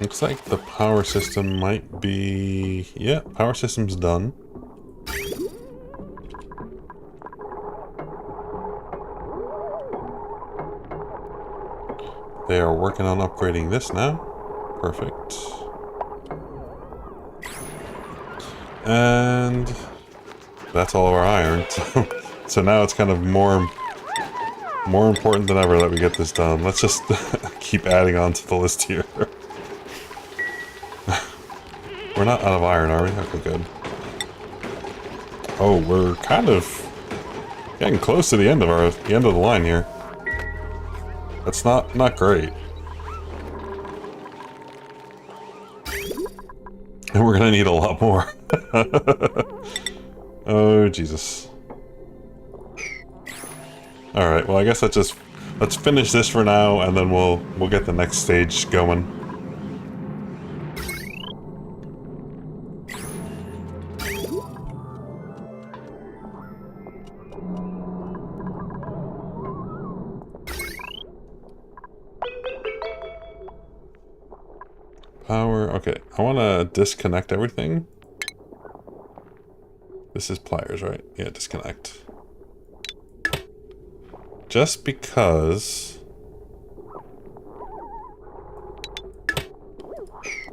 Looks like the power system might be... Yeah, power system's done. They are working on upgrading this now. Perfect. And that's all of our iron. So now it's kind of more important than ever that we get this done. Let's just keep adding on to the list here. We're not out of iron, are we? Okay, good. Oh, we're kind of getting close to the end of the line here. That's not great. And we're gonna need a lot more. Oh, Jesus. Alright, well I guess let's finish this for now and then we'll get the next stage going. Power, okay. I want to disconnect everything. This is pliers, right? Yeah, disconnect. Just because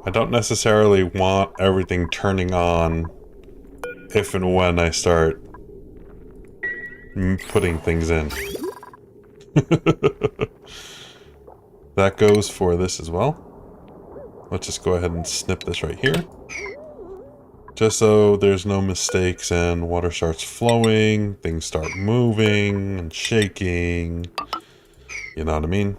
I don't necessarily want everything turning on if and when I start putting things in. That goes for this as well. Let's just go ahead and snip this right here. Just so there's no mistakes and water starts flowing, things start moving and shaking. You know what I mean?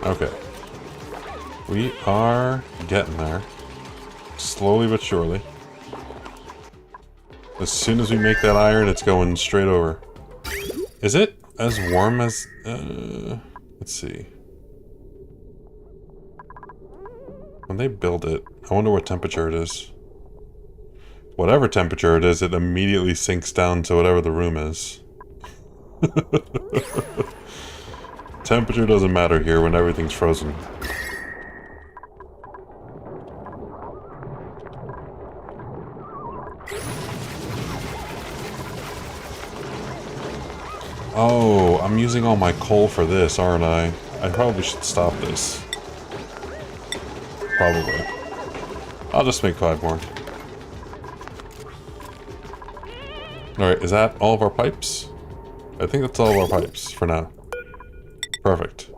Okay. We are getting there. Slowly but surely. As soon as we make that iron, it's going straight over. Is it as warm as... let's see. When they build it, I wonder what temperature it is. Whatever temperature it is, it immediately sinks down to whatever the room is. Temperature doesn't matter here when everything's frozen. Oh, I'm using all my coal for this, aren't I? I probably should stop this. Probably. I'll just make 5 more. Alright, is that all of our pipes? I think that's all of our pipes for now. Perfect.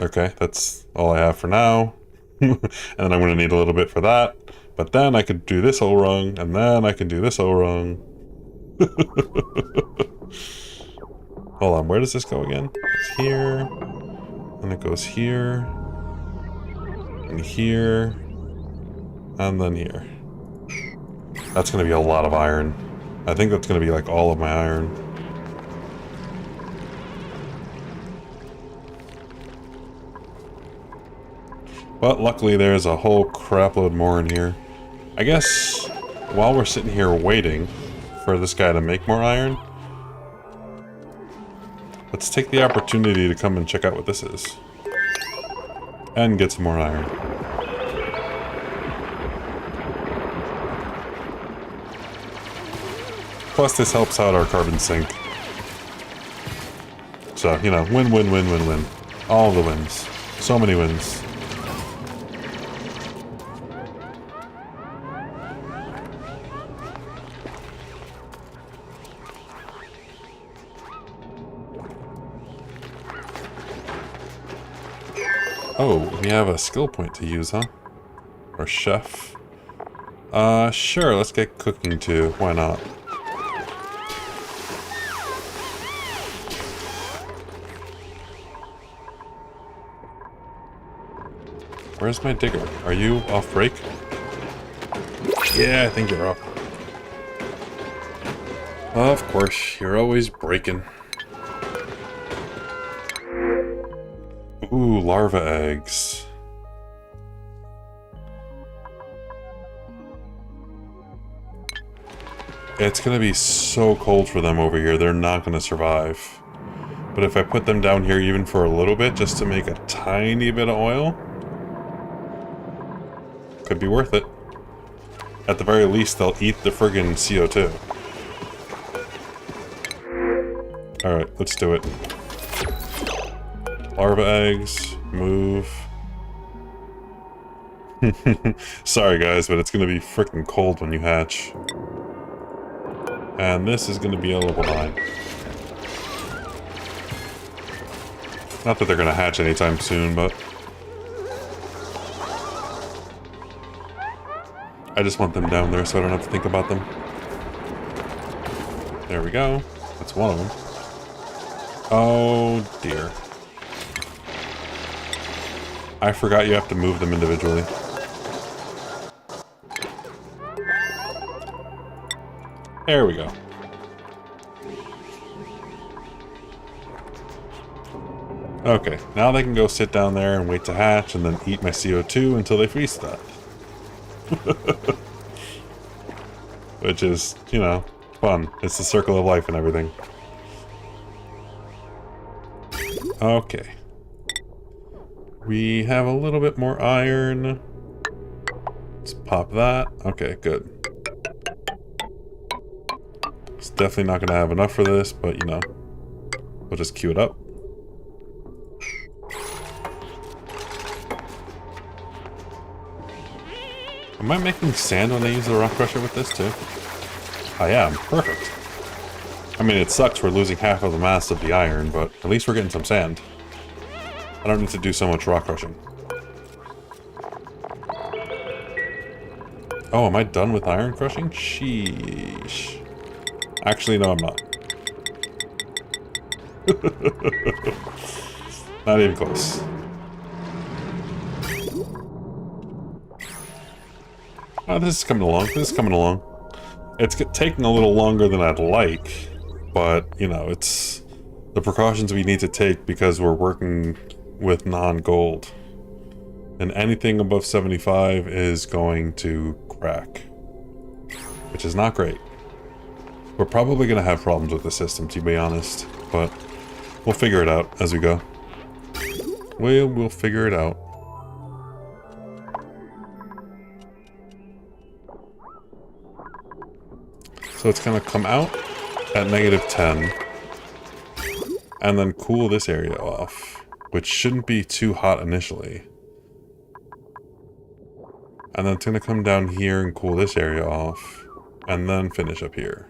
Okay, that's all I have for now. And then I'm going to need a little bit for that. But then I could do this all wrong, and then I can do this all wrong. Hold on, where does this go again? It's here, and it goes here, and here, and then here. That's going to be a lot of iron. I think that's going to be like all of my iron. But luckily there's a whole crapload more in here. I guess while we're sitting here waiting for this guy to make more iron, let's take the opportunity to come and check out what this is. And get some more iron. Plus this helps out our carbon sink. So, you know, win, win, win, win, win. All the wins. So many wins. Oh, we have a skill point to use, huh? Or chef. Sure, let's get cooking too. Why not? Where's my digger? Are you off break? Yeah, I think you're up. Of course, you're always breaking. Ooh, larva eggs. It's gonna be so cold for them over here, they're not gonna survive. But if I put them down here even for a little bit, just to make a tiny bit of oil, could be worth it. At the very least, they'll eat the friggin' CO2. Alright, let's do it. Larva eggs, move. Sorry guys, but it's gonna be freaking cold when you hatch. And this is gonna be a level 9. Not that they're gonna hatch anytime soon, but... I just want them down there so I don't have to think about them. There we go. That's one of them. Oh dear. I forgot you have to move them individually. There we go. Okay, now they can go sit down there and wait to hatch and then eat my CO2 until they freeze to death. Which is, you know, fun. It's the circle of life and everything. Okay. We have a little bit more iron. Let's pop that. Okay, good. It's definitely not going to have enough for this, but you know, we'll just queue it up. Am I making sand when I use the rock crusher with this too? I am. Perfect. I mean, it sucks we're losing half of the mass of the iron, but at least we're getting some sand. I don't need to do so much rock crushing. Oh, am I done with iron crushing? Sheesh. Actually, no, I'm not. Not even close. Oh, this is coming along. This is coming along. It's taking a little longer than I'd like, but, you know, it's the precautions we need to take because we're working with non-gold. And anything above 75 is going to crack, which is not great. We're probably going to have problems with the system, to be honest, but we'll figure it out as we go. We'll figure it out. So it's going to come out at -10 and then cool this area off, which shouldn't be too hot initially. And then it's going to come down here and cool this area off and then finish up here.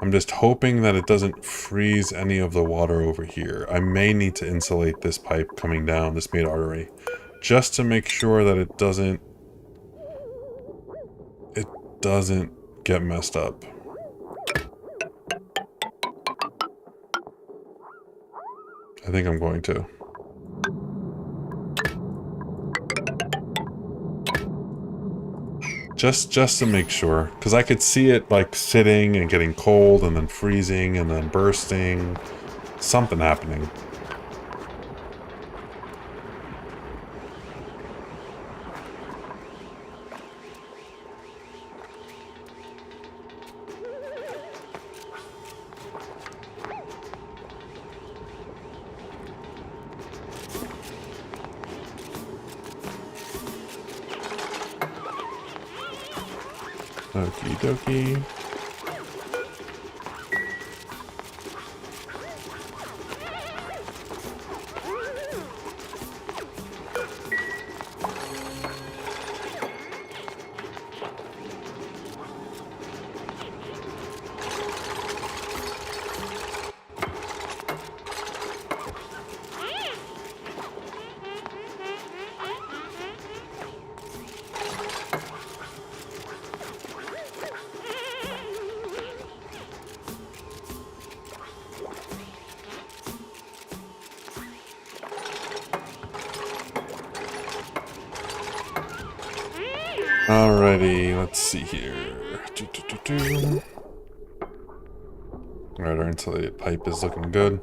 I'm just hoping that it doesn't freeze any of the water over here. I may need to insulate this pipe coming down, this main artery, just to make sure that it doesn't get messed up. I think I'm going to. Just to make sure, because I could see it like sitting and getting cold and then freezing and then bursting. Something happening. Okie dokie. Alrighty, let's see here. Alright, our insulated pipe is looking good.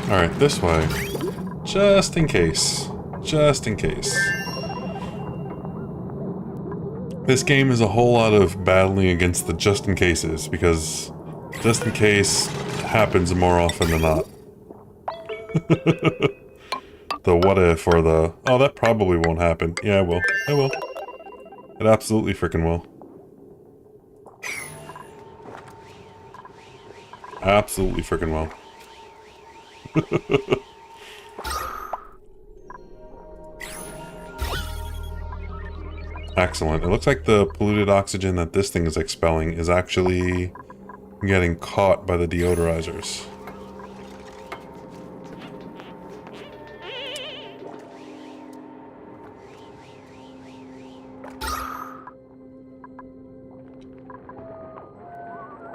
Alright, this way. Just in case. Just in case. This game is a whole lot of battling against the just in cases, because just in case happens more often than not. The what if or the, oh, that probably won't happen. Yeah, it will. It will. It absolutely freaking will. Absolutely freaking will. Excellent. It looks like the polluted oxygen that this thing is expelling is actually getting caught by the deodorizers.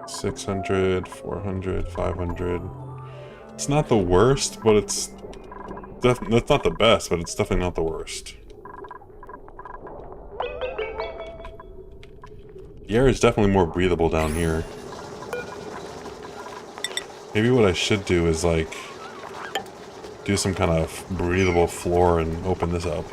$600, $400, $500. It's not the worst, but it's not the best, but it's definitely not the worst. The air is definitely more breathable down here. Maybe what I should do is, like, do some kind of breathable floor and open this up.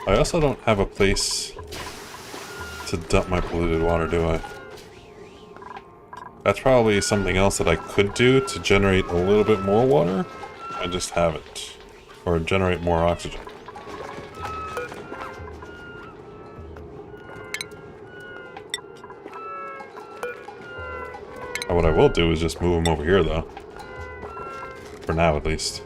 I also don't have a place to dump my polluted water, do I? That's probably something else that I could do to generate a little bit more water. I just haven't. Or generate more oxygen. What I will do is just move them over here, though. For now, at least.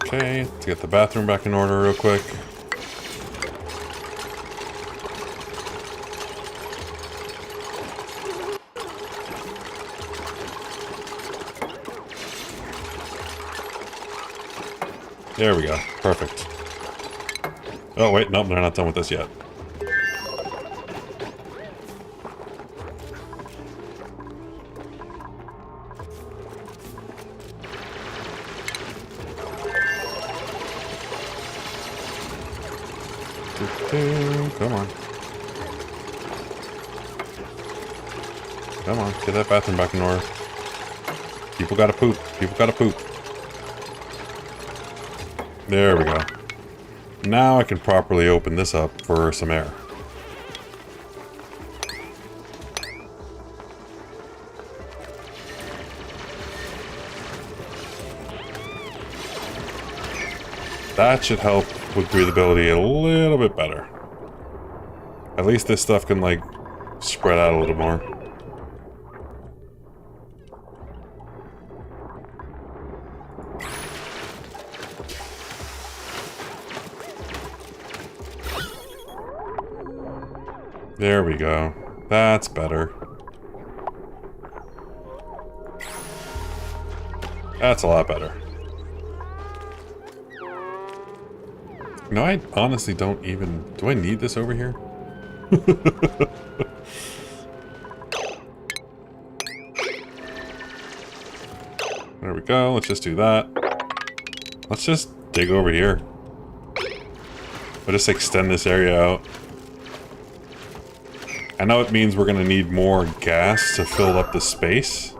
Okay, let's get the bathroom back in order real quick. There we go. Perfect. Oh, wait. Nope, they're not done with this yet. Come on. Come on. Get that bathroom back in order. People gotta poop. People gotta poop. There we go. Now I can properly open this up for some air. That should help with breathability a little bit better. At least this stuff can, like, spread out a little more. There we go. That's better. That's a lot better. No, I honestly don't even... Do I need this over here? There we go. Let's just do that. Let's just dig over here. We'll just extend this area out. I know it means we're going to need more gas to fill up the space.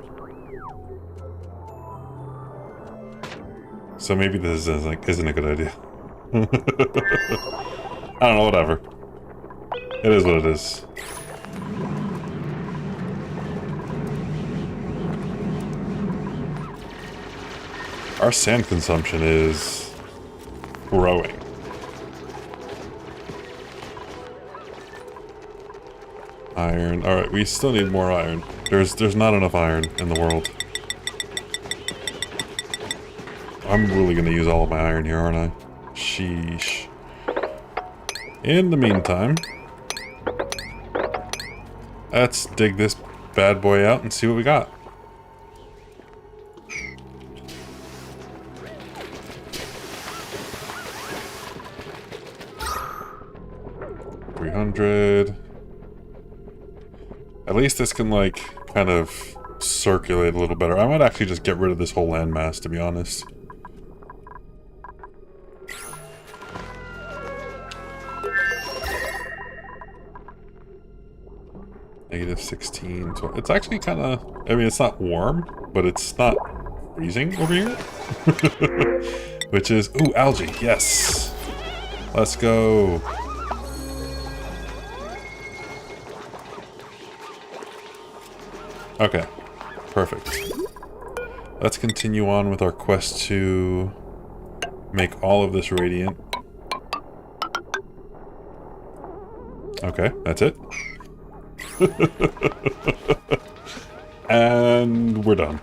So maybe this isn't a good idea. I don't know, whatever. It is what it is. Our sand consumption is growing. Iron. Alright, we still need more iron. There's not enough iron in the world. I'm really gonna use all of my iron here, aren't I? Sheesh. In the meantime, let's dig this bad boy out and see what we got. $300. At least this can, like, kind of circulate a little better. I might actually just get rid of this whole landmass, to be honest. -16. So it's actually kind of... I mean, it's not warm, but it's not freezing over here. Which is... Ooh, algae. Yes! Let's go. Okay. Perfect. Let's continue on with our quest to make all of this radiant. Okay, that's it. And we're done.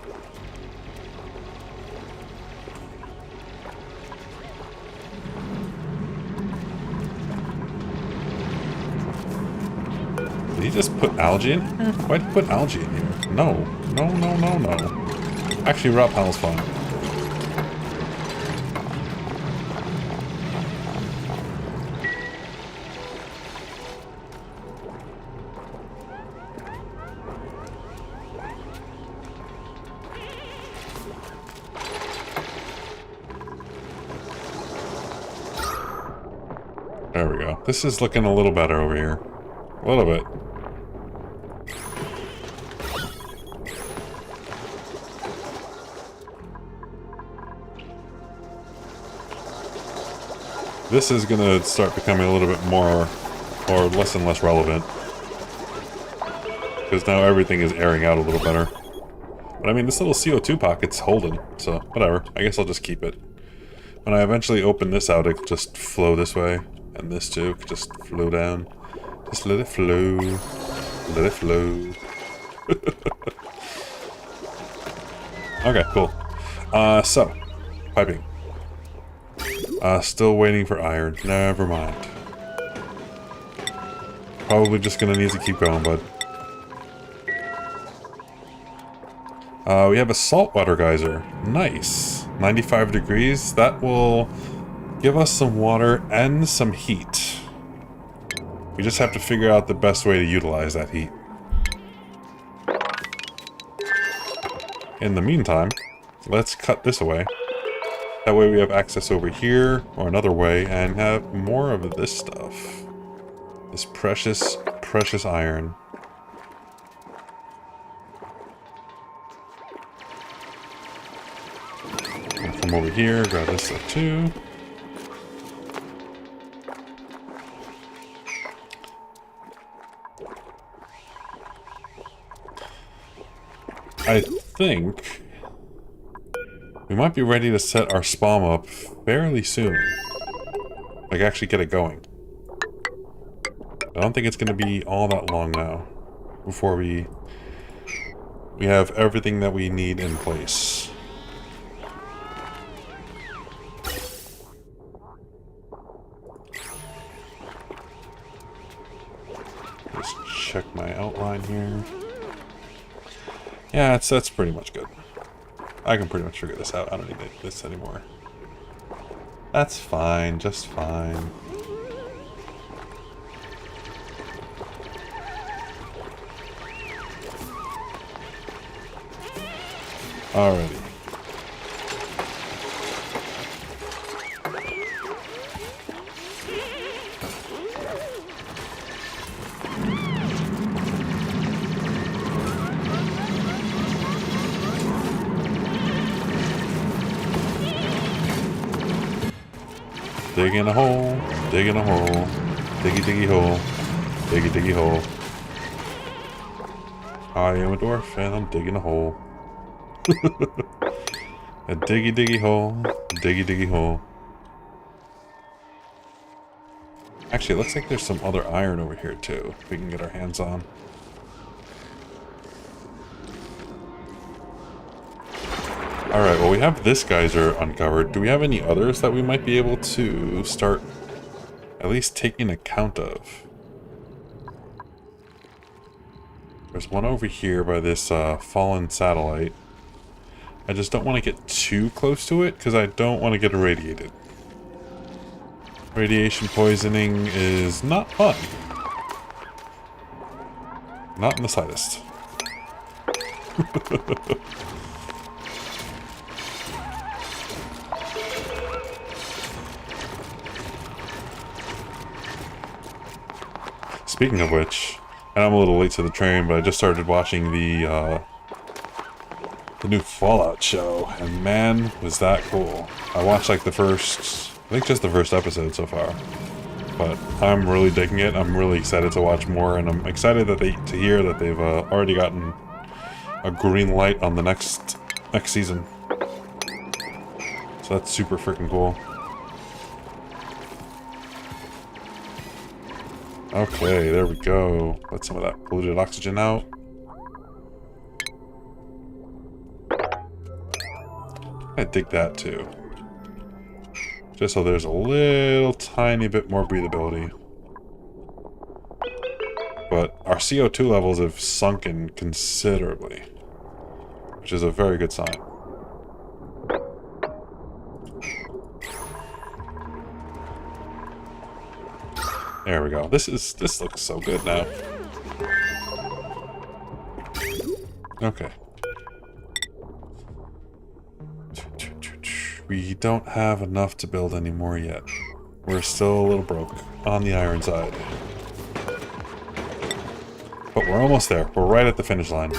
Did he just put algae in here? Why'd he put algae in here? No. No, no, no, no. Actually, raw panel's fine. There we go. This is looking a little better over here. A little bit. This is gonna start becoming a little bit more, or less and less relevant. Because now everything is airing out a little better. But I mean, this little CO2 pocket's holding, so whatever. I guess I'll just keep it. When I eventually open this out, it'll just flow this way. And this too, could just flow down. Just let it flow. Let it flow. Okay, cool. So, piping. Still waiting for iron. Never mind. Probably just gonna need to keep going, bud. We have a saltwater geyser. Nice. 95 degrees. That will give us some water and some heat. We just have to figure out the best way to utilize that heat. In the meantime, let's cut this away. That way we have access over here, or another way, and have more of this stuff. This precious, precious iron. And from over here, grab this stuff too. I think we might be ready to set our spawn up fairly soon. Like, actually get it going. I don't think it's going to be all that long now before we have everything that we need in place. Just check my outline here. Yeah, that's pretty much good. I can pretty much figure this out. I don't need this anymore. That's fine, just fine. Alrighty. Digging a hole, digging a hole, diggy diggy hole, diggy diggy hole. I am a dwarf and I'm digging a hole. A diggy diggy hole, diggy diggy hole. Actually, it looks like there's some other iron over here too, we can get our hands on. Alright, well we have this geyser uncovered. Do we have any others that we might be able to start at least taking account of? There's one over here by this fallen satellite. I just don't want to get too close to it because I don't want to get irradiated. Radiation poisoning is not fun. Not in the slightest. Speaking of which, and I'm a little late to the train, but I just started watching the new Fallout show, and man, was that cool. I watched like the first, I think just the first episode so far, but I'm really digging it. I'm really excited to watch more, and I'm excited that to hear that they've already gotten a green light on the next season. So that's super freaking cool. Okay, there we go. Let some of that polluted oxygen out. I dig that too. Just so there's a little tiny bit more breathability. But our CO2 levels have sunken considerably, which is a very good sign. There we go. This looks so good now. Okay. We don't have enough to build any more yet. We're still a little broke on the iron side. But we're almost there. We're right at the finish line.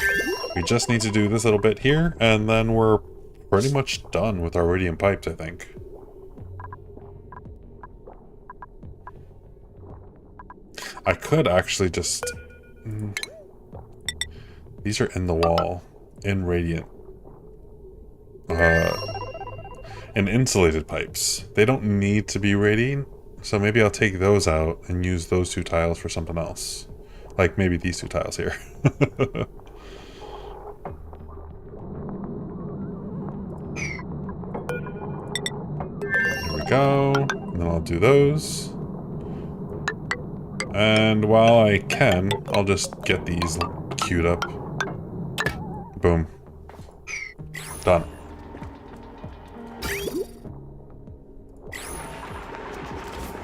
We just need to do this little bit here, and then we're pretty much done with our radiant pipes, I think. I could actually just... These are in the wall. In radiant. And insulated pipes. They don't need to be radiant, so maybe I'll take those out and use those 2 tiles for something else. Like maybe these 2 tiles here. There we go. And then I'll do those. And while I can, I'll just get these queued up. Boom. Done.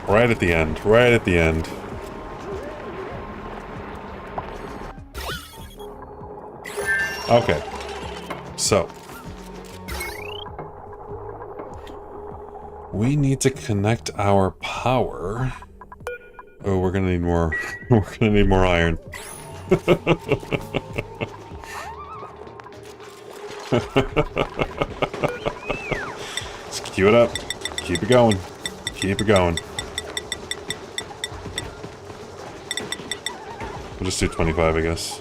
Right at the end. Right at the end. Okay. So. We need to connect our power. Oh, we're gonna need more. We're gonna need more iron. Let's queue it up. Keep it going. Keep it going. We'll just do 25, I guess.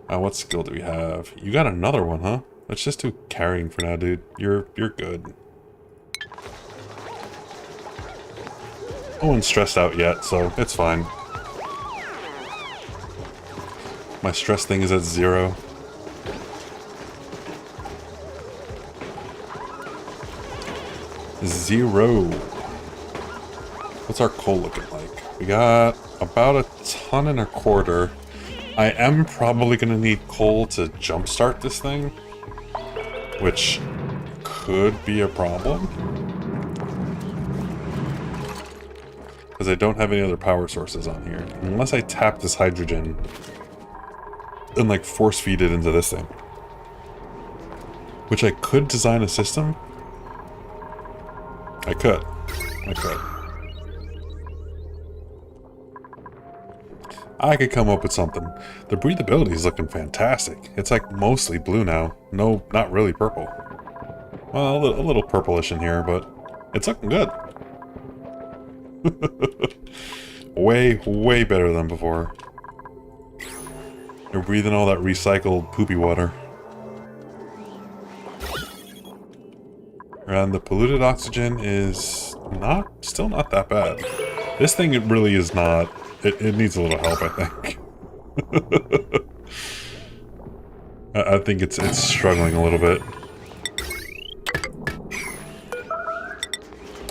What skill do we have? You got another one, huh? Let's just do carrying for now, dude. You're good. No one's stressed out yet, so it's fine. My stress thing is at 0. What's our coal looking like? We got about 1.25 tons. I am probably gonna need coal to jumpstart this thing, which could be a problem. Because I don't have any other power sources on here. Unless I tap this hydrogen and like force feed it into this thing. Which I could design a system. I could. I could come up with something. The breathability is looking fantastic. It's like mostly blue now. No, not really purple. Well, a little purplish in here, but it's looking good. Way better than before. You're breathing all that recycled poopy water. And the polluted oxygen is still not that bad. This thing, it really is not. It needs a little help, I think. I think it's struggling a little bit.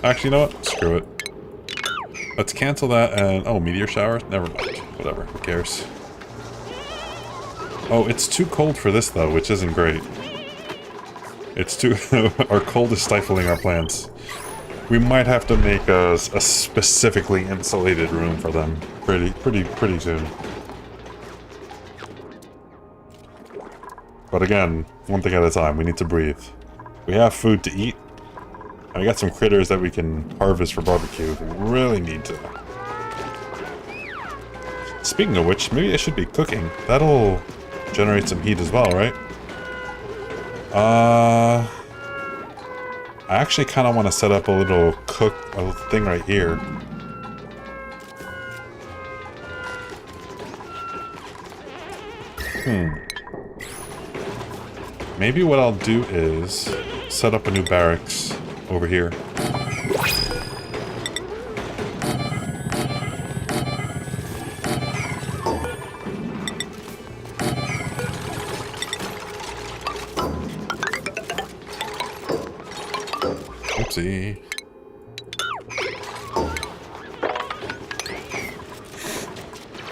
Actually, you know what? Screw it. Let's cancel that and... Oh, meteor shower? Never mind. Whatever. Who cares? Oh, it's too cold for this, though, which isn't great. It's too... Our cold is stifling our plants. We might have to make a specifically insulated room for them pretty soon. But again, one thing at a time. We need to breathe. We have food to eat. And we got some critters that we can harvest for barbecue. We really need to. Speaking of which, maybe I should be cooking. That'll generate some heat as well, right? I actually kind of want to set up a little thing right here. Maybe what I'll do is set up a new barracks over here. Oopsie.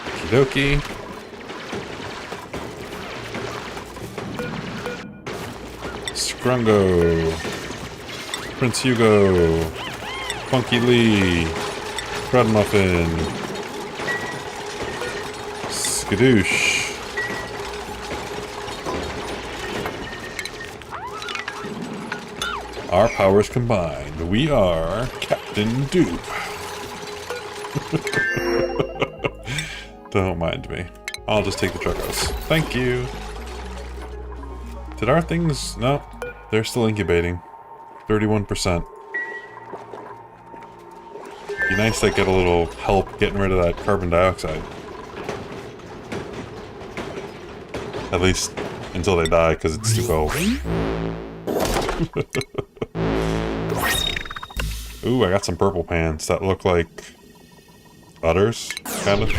Okie dokie. Scrungo. Prince Hugo. Funky Lee. Bread Muffin. Skadoosh. Our powers combined. We are Captain Dupe. Don't mind me. I'll just take the truckers. Thank you. Did our things... No. They're still incubating. 31%. Be nice to get a little help getting rid of that carbon dioxide. At least until they die, because it's too cold. Ooh, I got some purple pants that look like udders, kind of.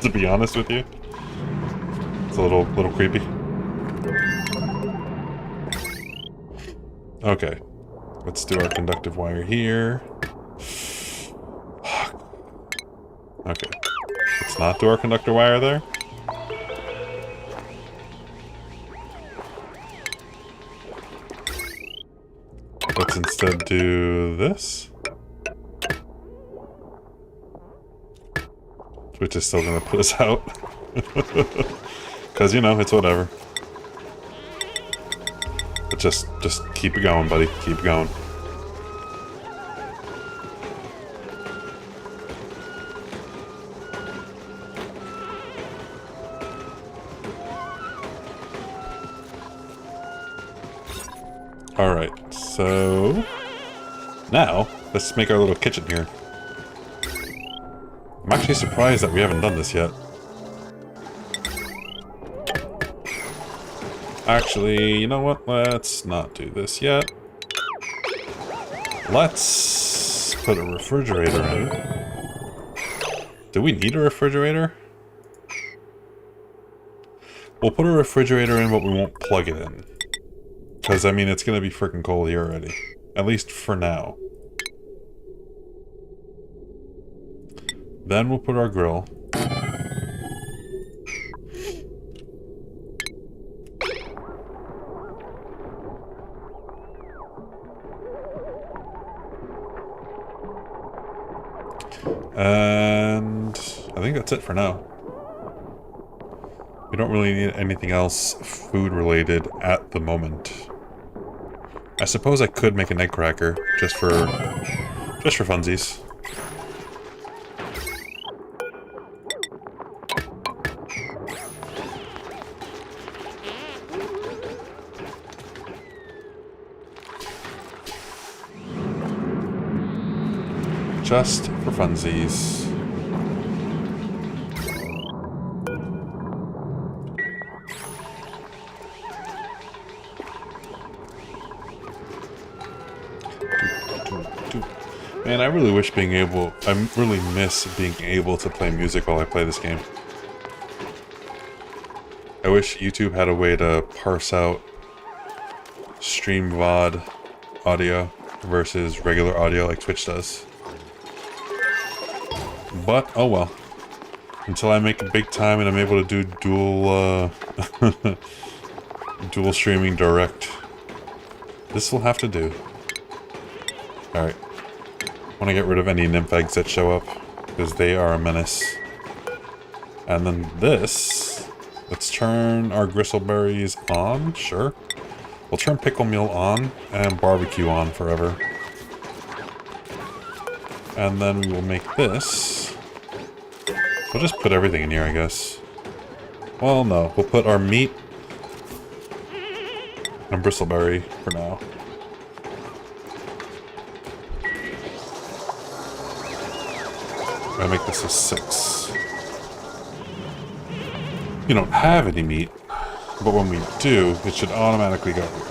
To be honest with you. It's a little creepy. Okay. Let's do our conductive wire here. Okay. Let's not do our conductor wire there. Let's instead do this. Which is still gonna put us out. Because, you know, it's whatever. But just keep it going, buddy. Keep it going. Alright, so... now, let's make our little kitchen here. I'm actually surprised that we haven't done this yet. Actually, you know what? Let's not do this yet. Let's put a refrigerator in. Do we need a refrigerator? We'll put a refrigerator in, but we won't plug it in. Because, I mean, it's going to be freaking cold here already. At least for now. Then we'll put our grill. And I think that's it for now. We don't really need anything else food related at the moment. I suppose I could make an egg cracker just for funsies. Just for funsies. Man, I really wish being able... I really miss being able to play music while I play this game. I wish YouTube had a way to parse out stream VOD audio versus regular audio like Twitch does. But, oh well. Until I make it big time and I'm able to do dual, dual streaming direct. This will have to do. Alright. I want to get rid of any nymph eggs that show up, because they are a menace. And then this... let's turn our gristleberries on, sure. We'll turn pickle meal on, and barbecue on forever. And then we will make this... we'll just put everything in here, I guess. Well, no. We'll put our meat and bristleberry for now. I'm gonna make this a 6. You don't have any meat, but when we do, it should automatically go here.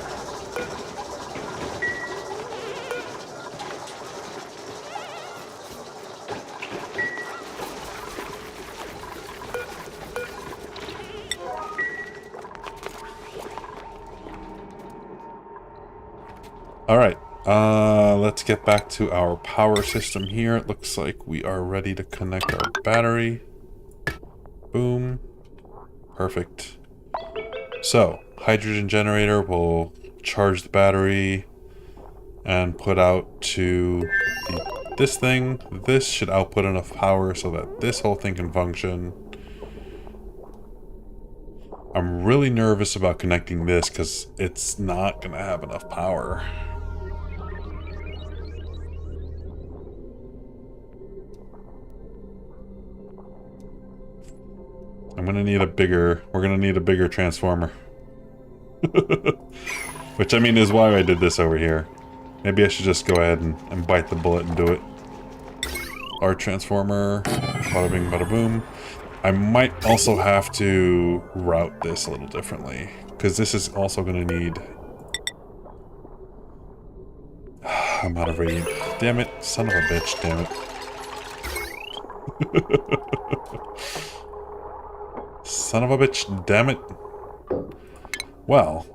Alright, let's get back to our power system here. It looks like we are ready to connect our battery. Boom. Perfect. So, hydrogen generator will charge the battery and put out to this thing. This should output enough power so that this whole thing can function. I'm really nervous about connecting this because it's not going to have enough power. I'm gonna need a bigger, we're gonna need a bigger transformer. Which, I mean, is why I did this over here. Maybe I should just go ahead and bite the bullet and do it. Our transformer, bada bing, bada boom. I might also have to route this a little differently, because this is also going to need... I'm out of radiant. Damn it, son of a bitch, damn it. Son of a bitch, damn it. Well.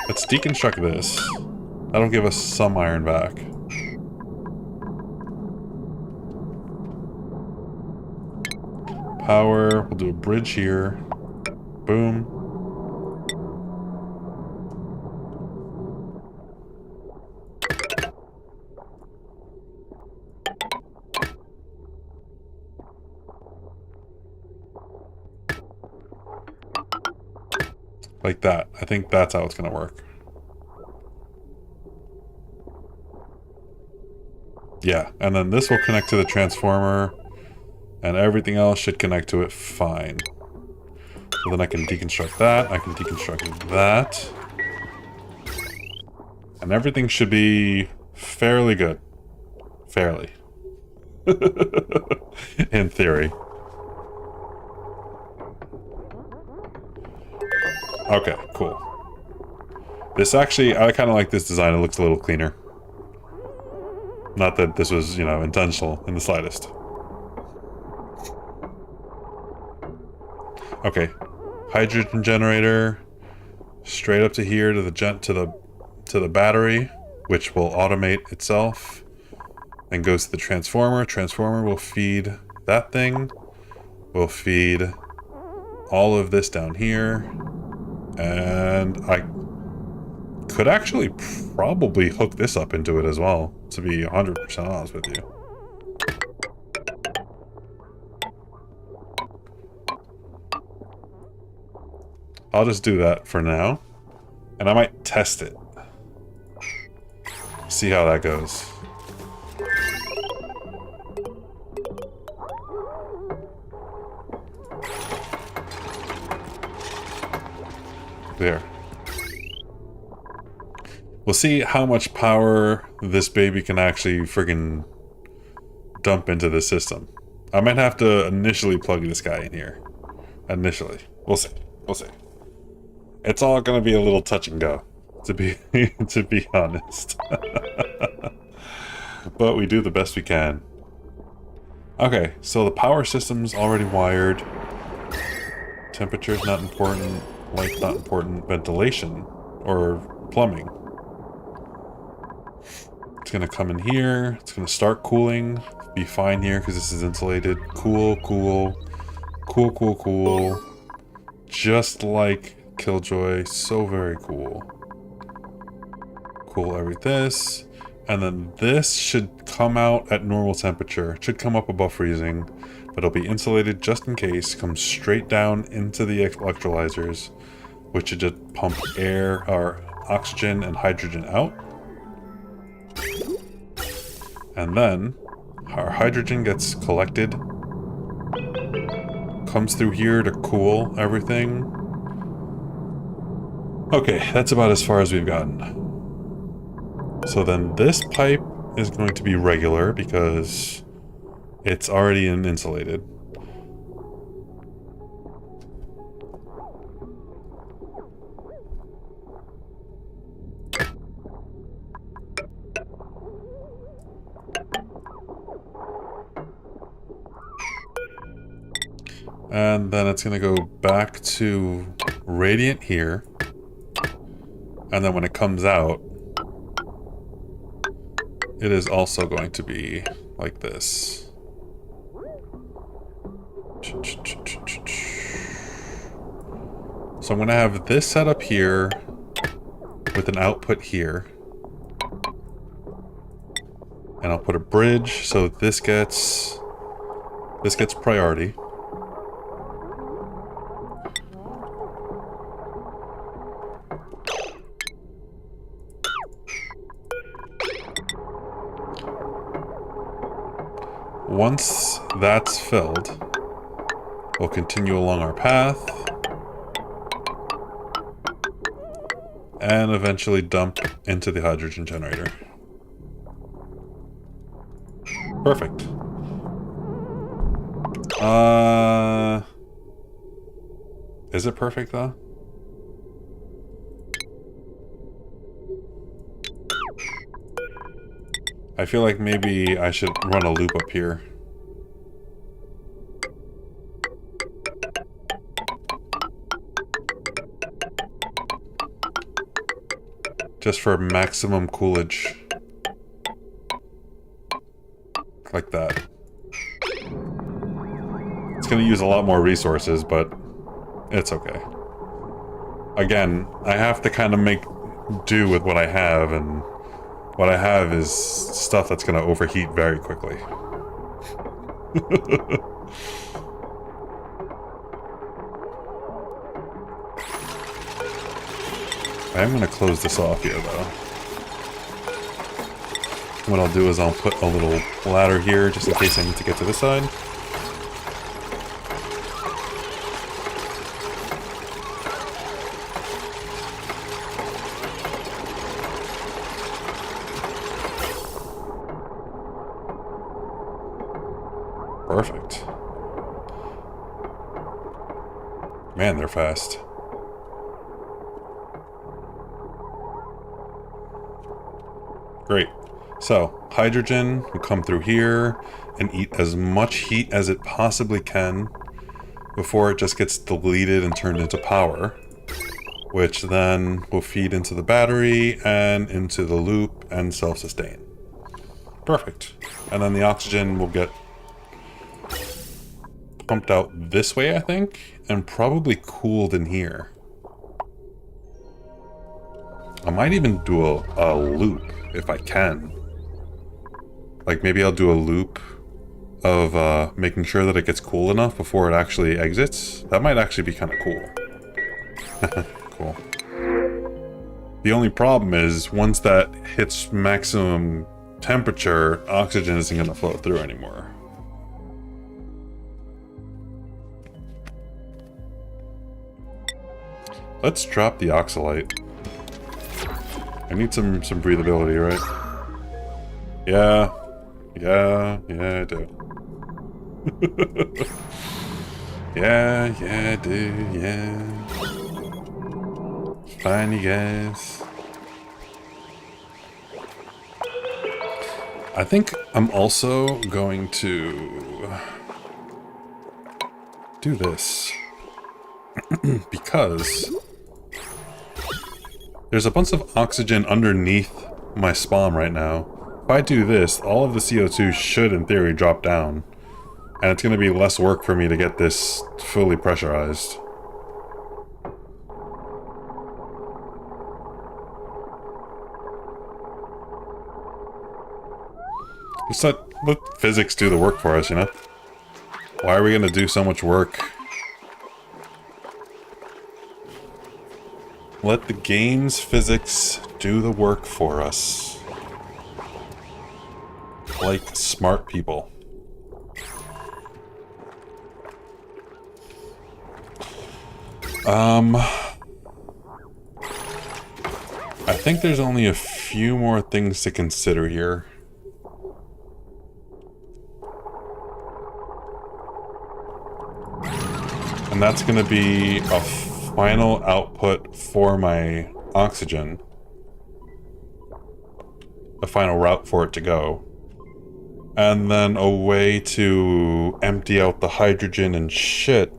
Let's deconstruct this. That'll give us some iron back. Power, we'll do a bridge here. Boom. Like that. I think that's how it's gonna work. Yeah, and then this will connect to the transformer, and everything else should connect to it fine. So then I can deconstruct that, I can deconstruct that. And everything should be fairly good. Fairly. In theory. Okay, cool. This actually, I kind of like this design, it looks a little cleaner. Not that this was, you know, intentional in the slightest. Okay, hydrogen generator, straight up to here to the battery, which will automate itself, and goes to the transformer. Transformer will feed that thing, will feed all of this down here, and I could actually probably hook this up into it as well, to be 100% honest with you. I'll just do that for now, and I might test it. See how that goes. There. We'll see how much power this baby can actually friggin' dump into the system. I might have to initially plug this guy in here. Initially. We'll see. We'll see. It's all gonna be a little touch and go, to be to be honest. But we do the best we can. Okay, so the power system's already wired. Temperature's not important. Light's not important. Ventilation or plumbing. It's gonna come in here. It's gonna start cooling. Be fine here because this is insulated. Cool, cool, cool, cool, cool. Just like Killjoy. So very cool. Cool this. And then this should come out at normal temperature. It should come up above freezing, but it'll be insulated just in case. Comes straight down into the electrolyzers, which should just pump air or oxygen and hydrogen out. And then our hydrogen gets collected, comes through here to cool everything. Okay, that's about as far as we've gotten. So then this pipe is going to be regular because it's already insulated. And then it's going to go back to radiant here. And then when it comes out, it is also going to be like this. So I'm going to have this set up here with an output here. And I'll put a bridge so this gets priority. Once that's filled, we'll continue along our path and eventually dump into the hydrogen generator. Perfect. Is it perfect though? I feel like maybe I should run a loop up here. Just for maximum coolage. Like that. It's gonna use a lot more resources, but it's okay. Again, I have to kind of make do with what I have, and what I have is stuff that's gonna overheat very quickly. I am gonna close this off here, though. What I'll do is I'll put a little ladder here, just in case I need to get to this side. Perfect. Man, they're fast. Great. So, hydrogen will come through here and eat as much heat as it possibly can before it just gets deleted and turned into power, which then will feed into the battery and into the loop and self-sustain. Perfect. And then the oxygen will get pumped out this way, I think, and probably cooled in here. I might even do a loop if I can. Like, maybe I'll do a loop of making sure that it gets cool enough before it actually exits. That might actually be kind of cool. Cool. The only problem is, once that hits maximum temperature, oxygen isn't going to flow through anymore. Let's drop the oxalite. I need some breathability, right? Yeah. Yeah, I do. Yeah, I do, yeah. Fine, you guys. I think I'm also going to do this. Because there's a bunch of oxygen underneath my spawn right now. If I do this, all of the CO2 should, in theory, drop down. And it's going to be less work for me to get this fully pressurized. Just let physics do the work for us, you know? Why are we going to do so much work? Let the game's physics do the work for us. Like smart people. I think there's only a few more things to consider here. And that's going to be a final output for my oxygen. A final route for it to go. And then a way to empty out the hydrogen and shit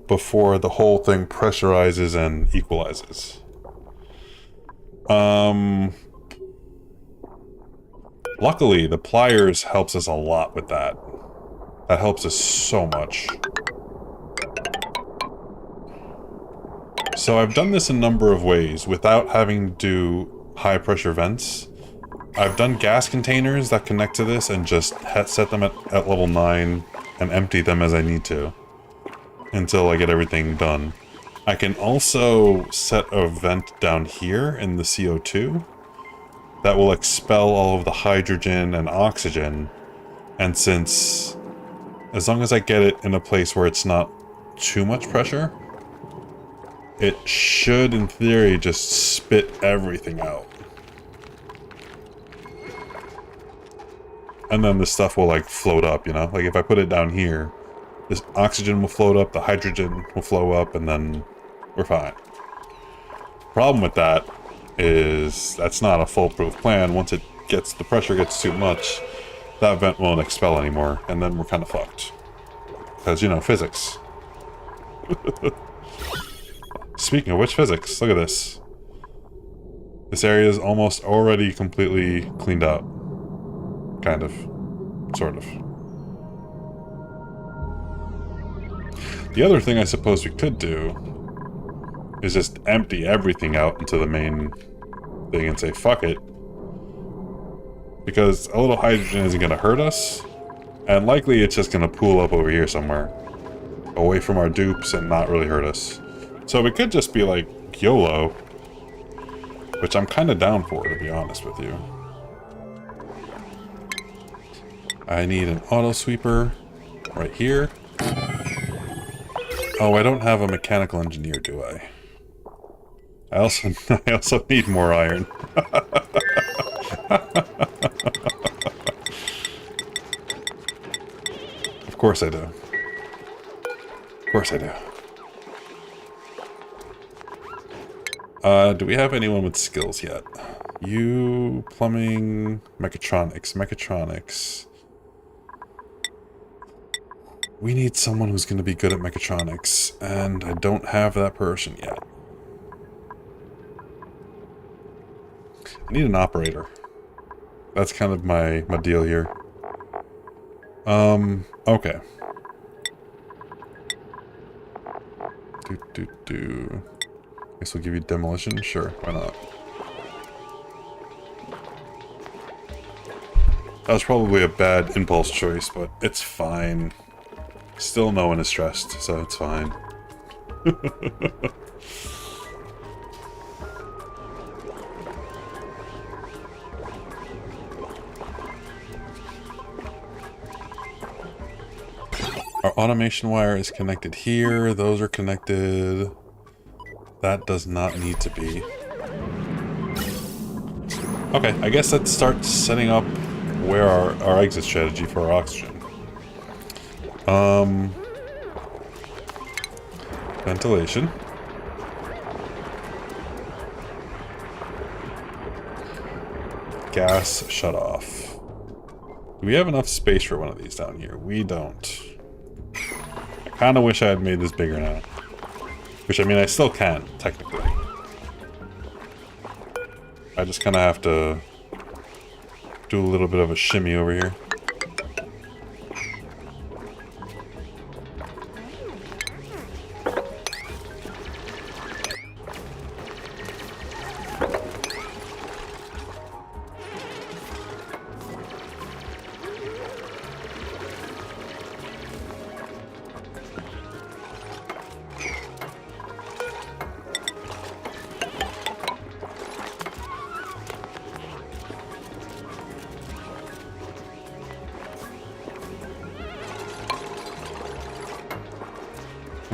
before the whole thing pressurizes and equalizes. Luckily, the pliers helps us a lot with that. That helps us so much. So I've done this a number of ways without having to do high pressure vents. I've done gas containers that connect to this and just set them at level 9 and empty them as I need to until I get everything done. I can also set a vent down here in the CO2 that will expel all of the hydrogen and oxygen, and as long as I get it in a place where it's not too much pressure, it should, in theory, just spit everything out. and then this stuff will like float up, you know? Like if I put it down here, this oxygen will float up, the hydrogen will flow up, and then we're fine. Problem with that is that's not a foolproof plan. Once the pressure gets too much, that vent won't expel anymore, and then we're kind of fucked. Because, you know, physics. Speaking of which, physics, look at this. This area is almost already completely cleaned out. Kind of. Sort of. The other thing I suppose we could do is just empty everything out into the main thing and say, fuck it. Because a little hydrogen isn't going to hurt us, and likely it's just going to pool up over here somewhere, away from our dupes and not really hurt us. So we could just be like, YOLO, which I'm kind of down for, to be honest with you. I need an auto sweeper right here. Oh, I don't have a mechanical engineer, do I? I also need more iron. Of course I do. Of course I do. Do we have anyone with skills yet? You, plumbing, mechatronics. We need someone who's going to be good at mechatronics, and I don't have that person yet. I need an operator. That's kind of my deal here. Okay. Guess we'll give you demolition? Sure, why not? That was probably a bad impulse choice, but it's fine. Still no one is stressed, so it's fine. Our automation wire is connected here. Those are connected. That does not need to be. Okay, I guess let's start setting up where our exit strategy for our oxygen. Ventilation. Gas shut off. Do we have enough space for one of these down here? We don't. I kind of wish I had made this bigger now. Which, I mean, I still can, technically. I just kind of have to do a little bit of a shimmy over here.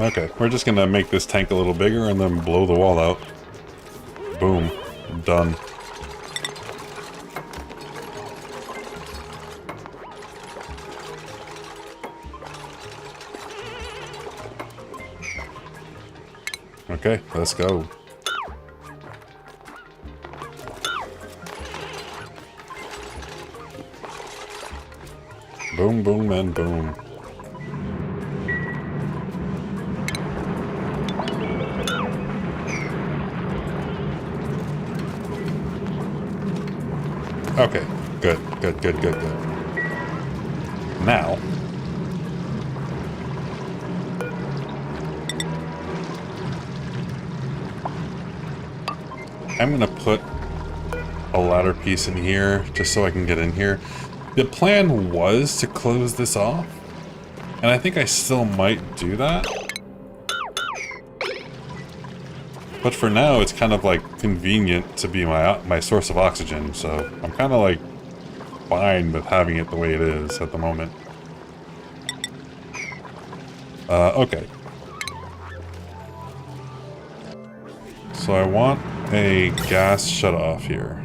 Okay, we're just gonna make this tank a little bigger and then blow the wall out. Boom. Done. Okay, let's go. Boom, boom, and boom. Okay, good. Now, I'm gonna put a ladder piece in here just so I can get in here. The plan was to close this off, and I think I still might do that. But for now, it's kind of like convenient to be my source of oxygen, so I'm kind of like fine with having it the way it is at the moment. Okay. So I want a gas shut off here.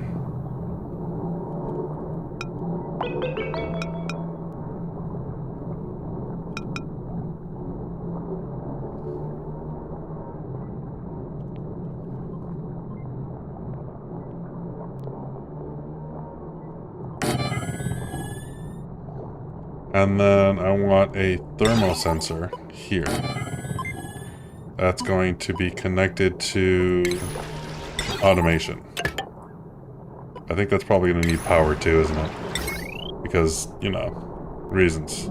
And then I want a thermal sensor here. That's going to be connected to automation. I think that's probably going to need power too, isn't it? Because, you know, reasons.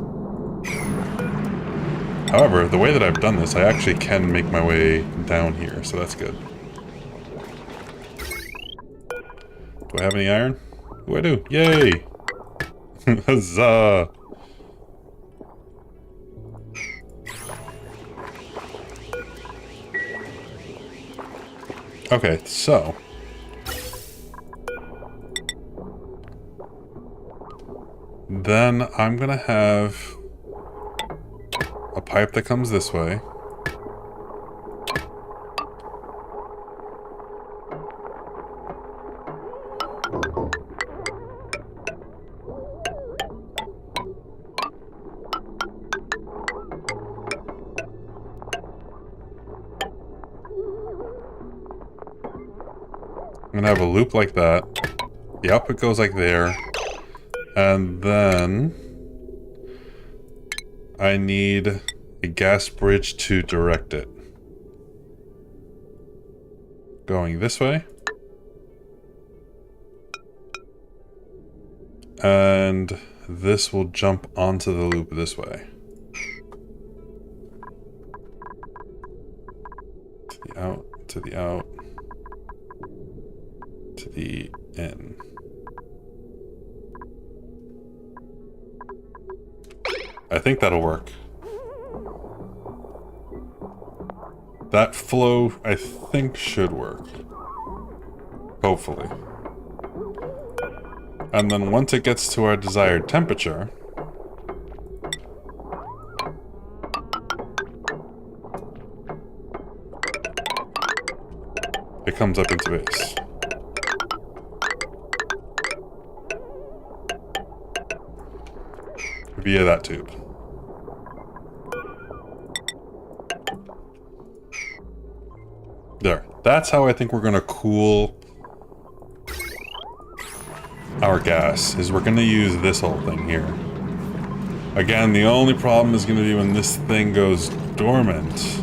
However, the way that I've done this, I actually can make my way down here, so that's good. Do I have any iron? Oh, I do. Yay! Huzzah! Okay, so... then I'm gonna have a pipe that comes this way. I'm gonna have a loop like that. The output goes like there. And then I need a gas bridge to direct it. Going this way. And this will jump onto the loop this way. To the out, to the out, to the in. I think that'll work. That flow, I think, should work. Hopefully. And then once it gets to our desired temperature, it comes up into base. Via that tube. There. That's how I think we're gonna cool our gas, is we're gonna use this whole thing here. Again, the only problem is gonna be when this thing goes dormant.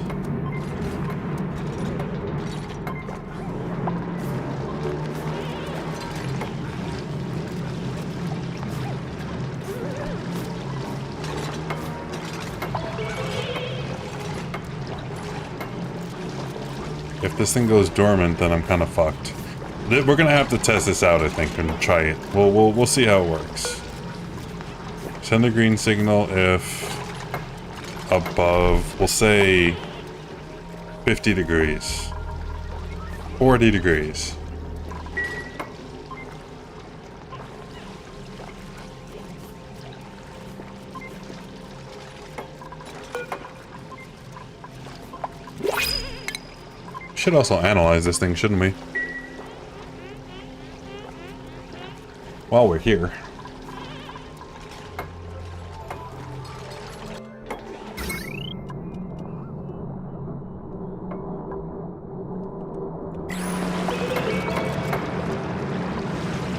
If this thing goes dormant, then I'm kind of fucked. We're gonna have to test this out, I think, and try it. We'll see how it works. Send a green signal if above, we'll say 50 degrees. 40 degrees. Should also analyze this thing, shouldn't we? While we're here.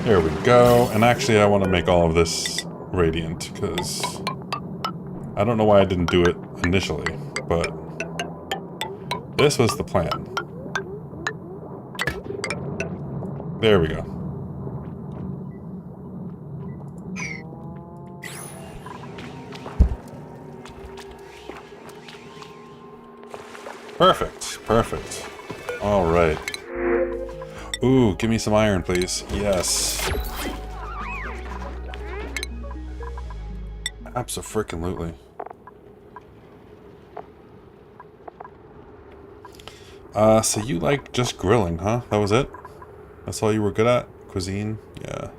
There we go. And actually, I want to make all of this radiant, because I don't know why I didn't do it initially, but this was the plan. There we go. Perfect, perfect. All right. Ooh, give me some iron, please. Yes. Abso-freaking-lutely. So you like just grilling, huh? That was it? That's all you were good at? Cuisine? Yeah.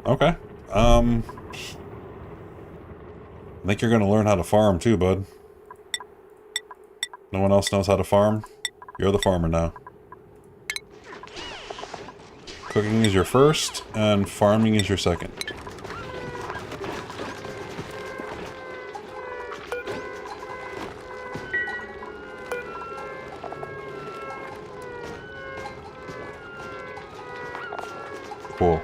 Okay. I think you're gonna learn how to farm too, bud. No one else knows how to farm? You're the farmer now. Cooking is your first, and farming is your second. Cool.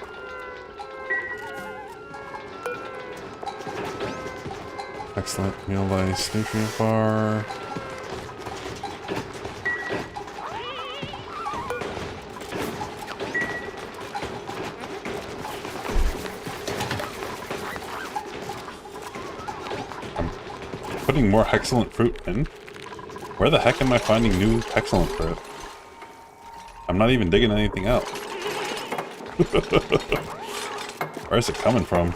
Excellent. Meal ice, nutrient bar. Putting more excellent fruit in? Where the heck am I finding new excellent fruit? I'm not even digging anything out. Where is it coming from?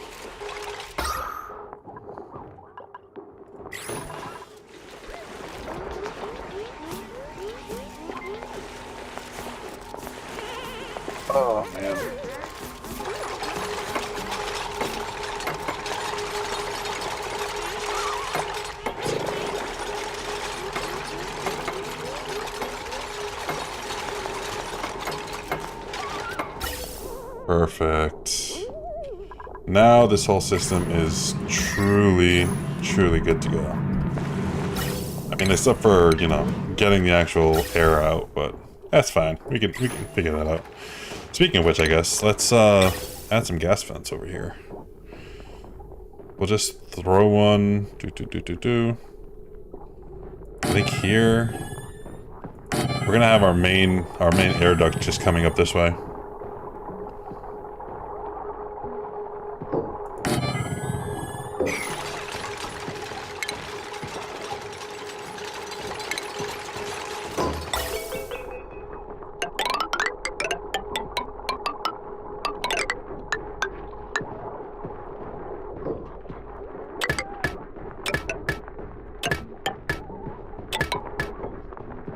Oh, man. Perfect. Now this whole system is truly good to go. I mean, except for, you know, getting the actual air out, but that's fine. We can figure that out. Speaking of which, I guess, let's add some gas vents over here. We'll just throw one. I think here we're gonna have our main air duct just coming up this way.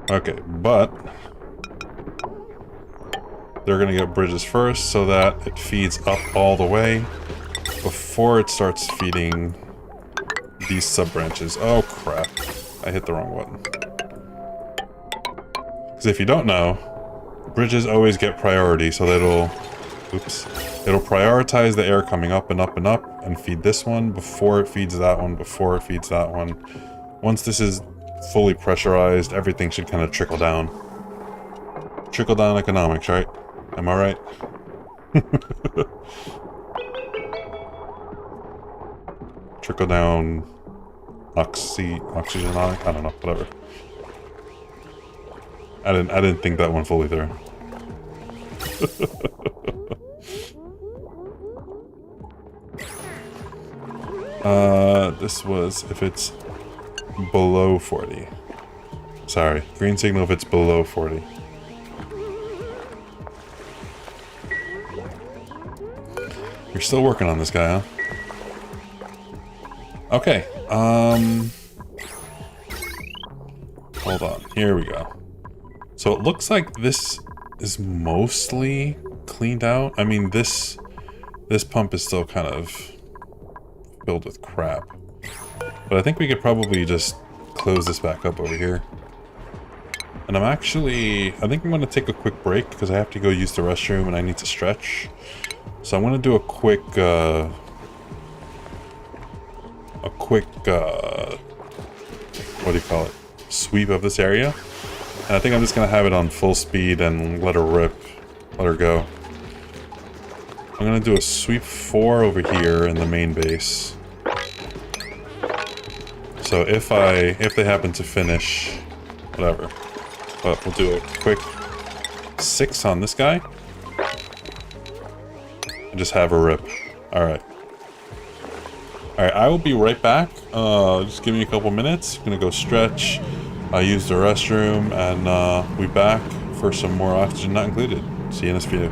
Okay, but they're gonna get bridges first so that it feeds up all the way before it starts feeding these sub-branches. Oh crap, I hit the wrong button. Because if you don't know, bridges always get priority, so that it'll prioritize the air coming up and up and up and feed this one before it feeds that one, before it feeds that one. Once this is fully pressurized, everything should kind of trickle down. Trickle down economics, right? Am I right? Trickle down oxygenic? I don't know, whatever. I didn't think that one fully through. This was if it's below 40. Sorry, green signal if it's below 40. You're still working on this guy, huh? Okay, hold on, here we go. So it looks like this is mostly cleaned out. I mean, this pump is still kind of filled with crap. But I think we could probably just close this back up over here. And I think I'm going to take a quick break because I have to go use the restroom and I need to stretch. So I'm going to do a quick, what do you call it? Sweep of this area. And I think I'm just going to have it on full speed and let her rip. Let her go. I'm going to do a sweep 4 over here in the main base. So if they happen to finish, whatever. But we'll do a quick 6 on this guy. And just have her rip. Alright. Alright, I will be right back. Just give me a couple minutes. I'm gonna go stretch, use the restroom, and we'll be back for some more oxygen not included. See you in this video.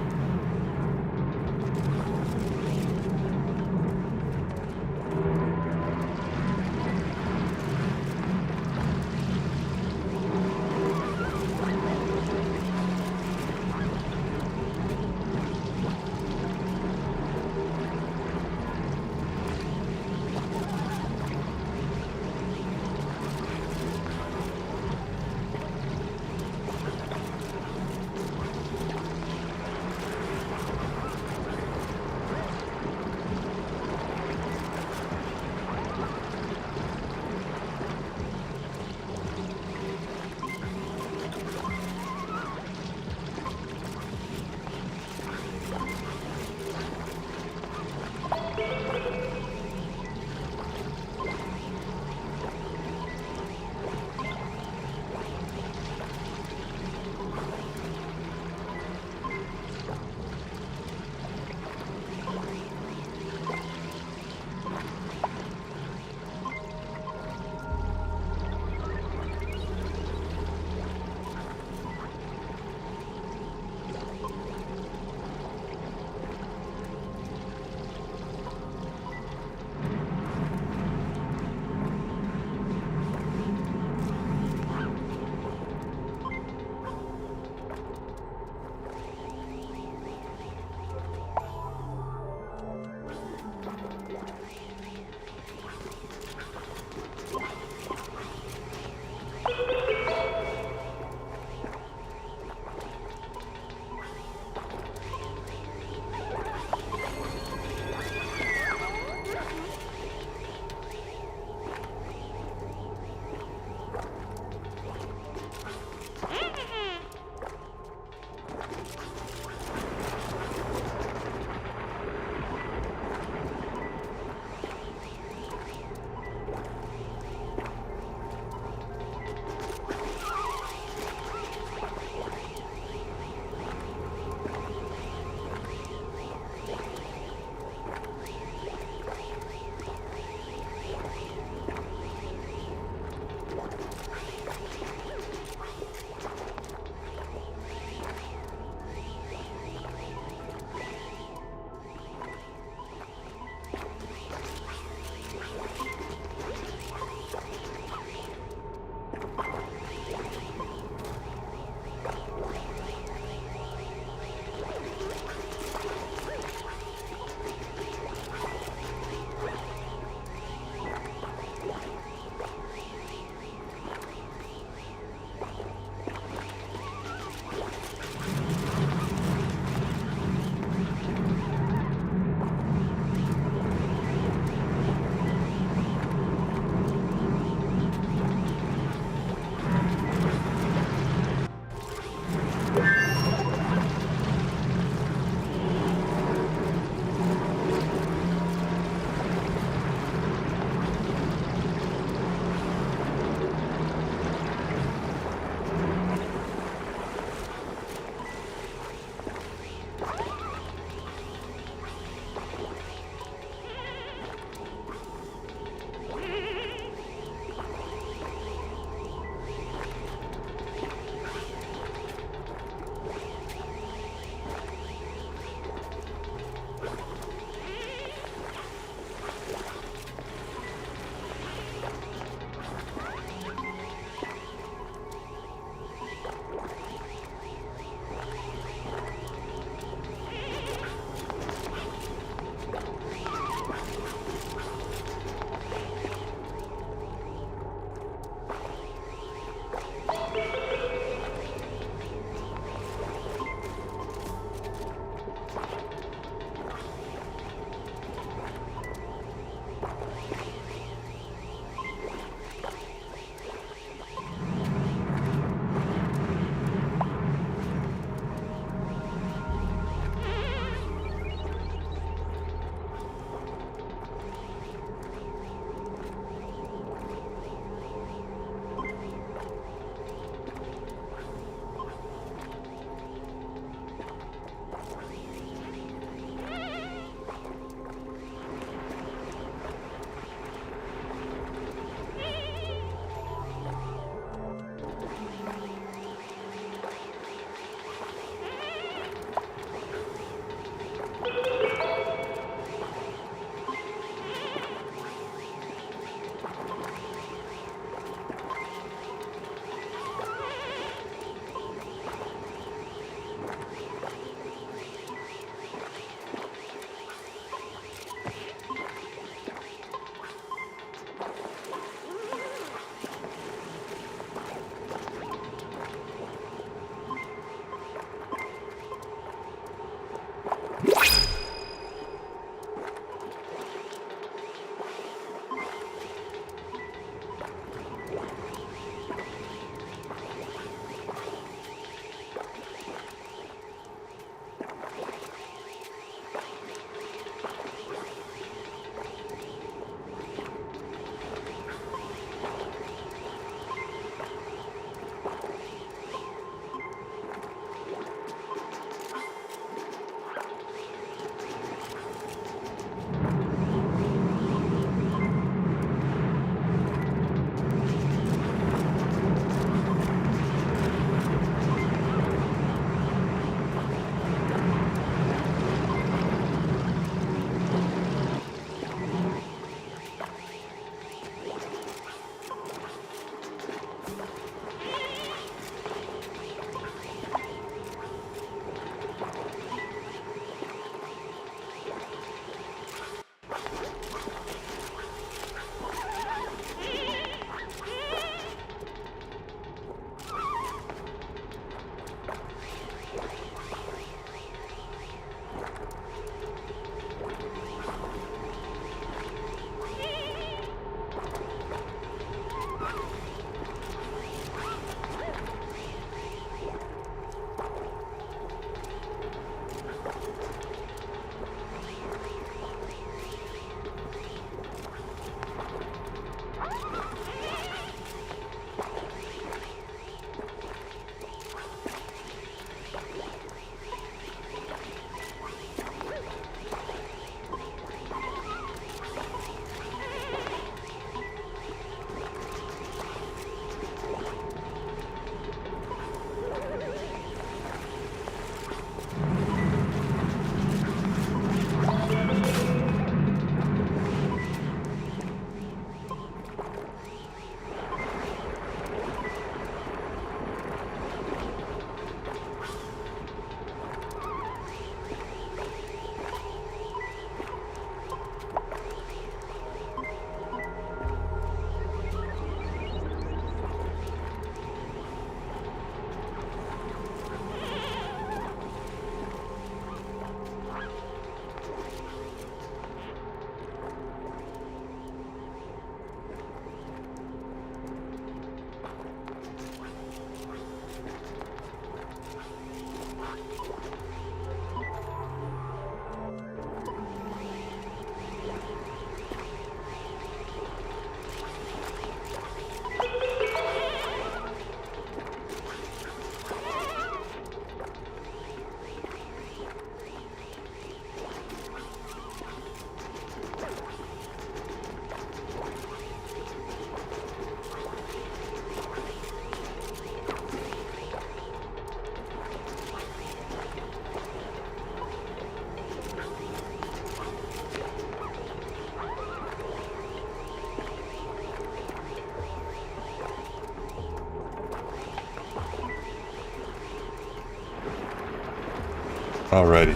Alrighty,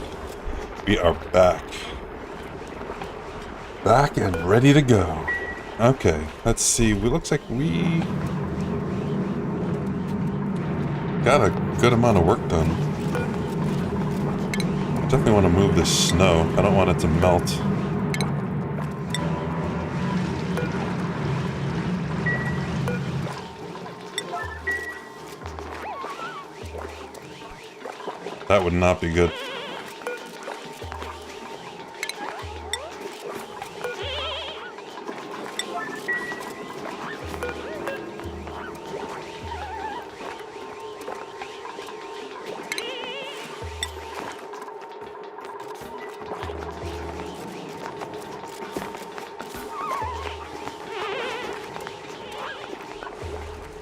we are back. Back and ready to go. Okay, let's see. It looks like we got a good amount of work done. I definitely want to move this snow. I don't want it to melt. That would not be good.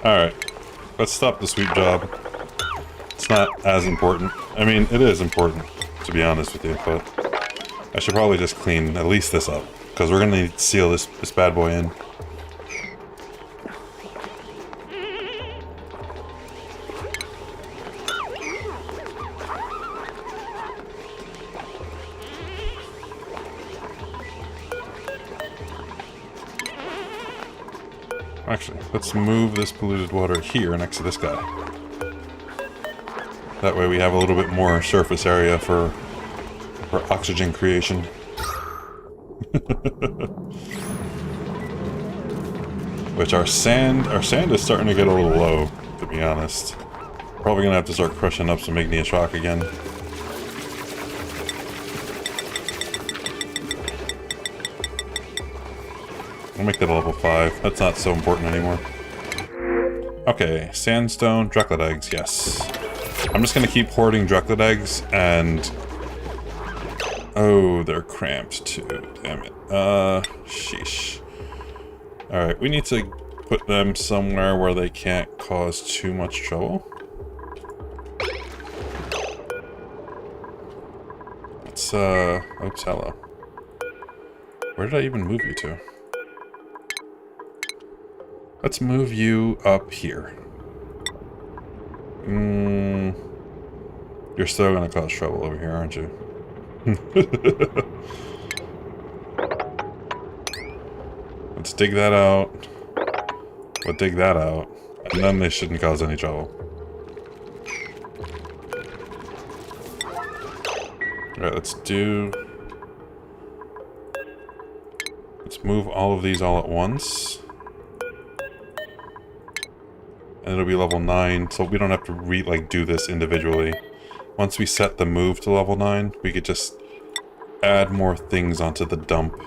Alright, let's stop the sweep job. It's not as important. I mean, it is important, to be honest with you, but I should probably just clean at least this up, because we're going to need to seal this bad boy in. Actually, let's move this polluted water here next to this guy. That way we have a little bit more surface area for for oxygen creation. Which our sand is starting to get a little low, to be honest. Probably gonna have to start crushing up some igneous rock again. I'll make that a level 5. That's not so important anymore. Okay, sandstone, Drucklet eggs, yes. I'm just gonna keep hoarding Drucklet eggs and... Oh, they're cramped too, damn it. Sheesh. Alright, we need to put them somewhere where they can't cause too much trouble. Let's, oops, hello. Where did I even move you to? Let's move you up here. You're still gonna cause trouble over here, aren't you? Let's dig that out. We'll dig that out. And then they shouldn't cause any trouble. Alright, let's move all of these all at once. And it'll be level 9, so we don't have to do this individually. Once we set the move to level 9, we could just add more things onto the dump.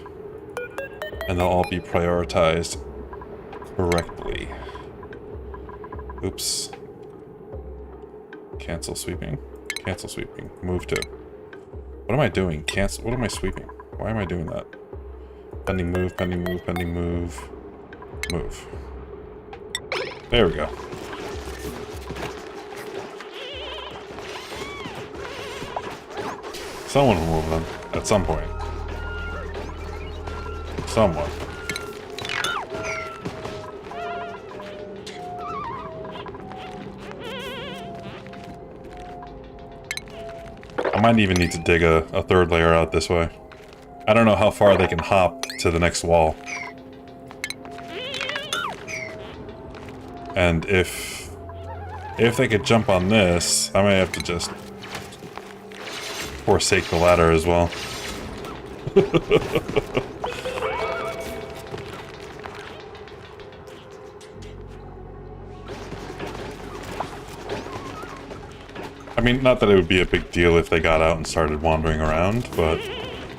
And they'll all be prioritized correctly. Oops. Cancel sweeping. Cancel sweeping. Move to. What am I doing? Cancel. What am I sweeping? Why am I doing that? Pending move, pending move, pending move. Move. There we go. Someone will move them at some point. Someone. I might even need to dig a third layer out this way. I don't know how far they can hop to the next wall. And if they could jump on this, I might have to just forsake the ladder as well. I mean, not that it would be a big deal if they got out and started wandering around, but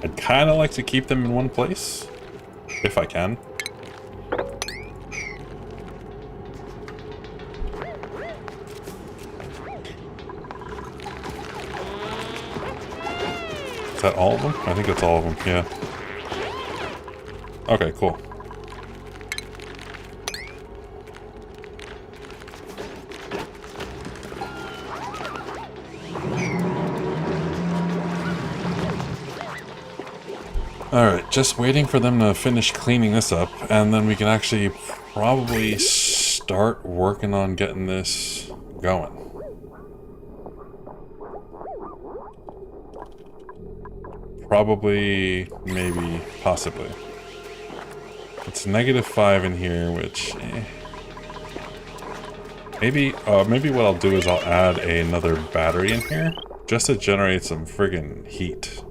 I'd kind of like to keep them in one place, if I can. Is that all of them? I think that's all of them, yeah. Okay, cool. Alright, just waiting for them to finish cleaning this up, and then we can actually probably start working on getting this going. Probably, maybe, possibly. It's -5 in here, which... Maybe what I'll do is I'll add another battery in here, just to generate some friggin' heat.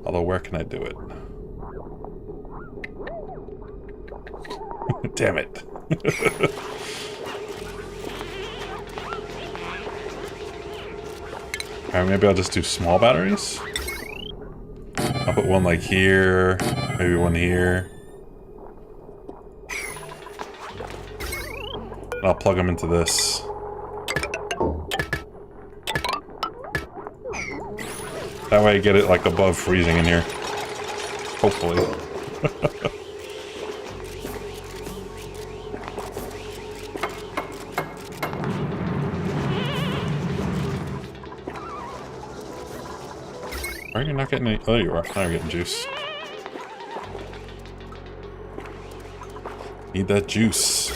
Although, where can I do it? Damn it. Alright, maybe I'll just do small batteries. I'll put one like here, maybe one here. And I'll plug them into this. That way I get it like above freezing in here. Hopefully. Are you not getting any? Oh, you are. Now you're getting juice. Need that juice.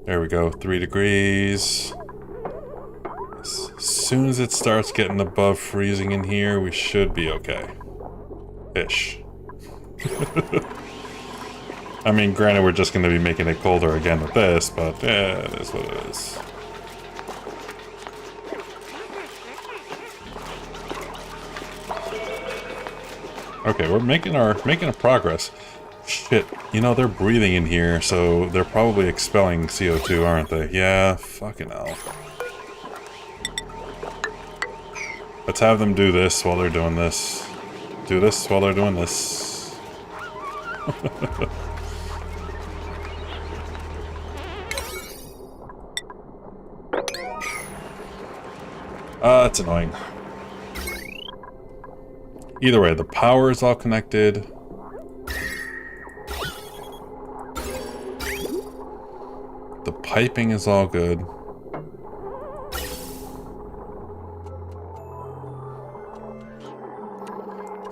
There we go. 3 degrees. As soon as it starts getting above freezing in here, we should be okay. Ish. I mean, granted, we're just going to be making it colder again with this, but yeah, it is what it is. Okay, we're making a progress. Shit, you know, they're breathing in here, so they're probably expelling CO2, aren't they? Yeah, fucking hell. Let's have them do this while they're doing this. Do this while they're doing this. That's annoying. Either way, the power is all connected. The piping is all good.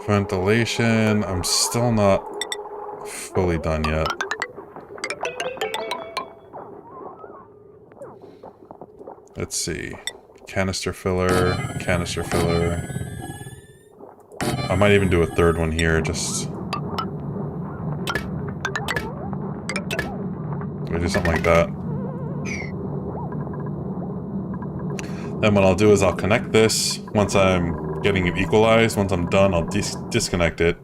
Ventilation, I'm still not fully done yet. Let's see. Canister filler, canister filler. I might even do a third one here, just... Maybe do something like that. Then what I'll do is I'll connect this once I'm getting it equalized. Once I'm done, I'll disconnect it,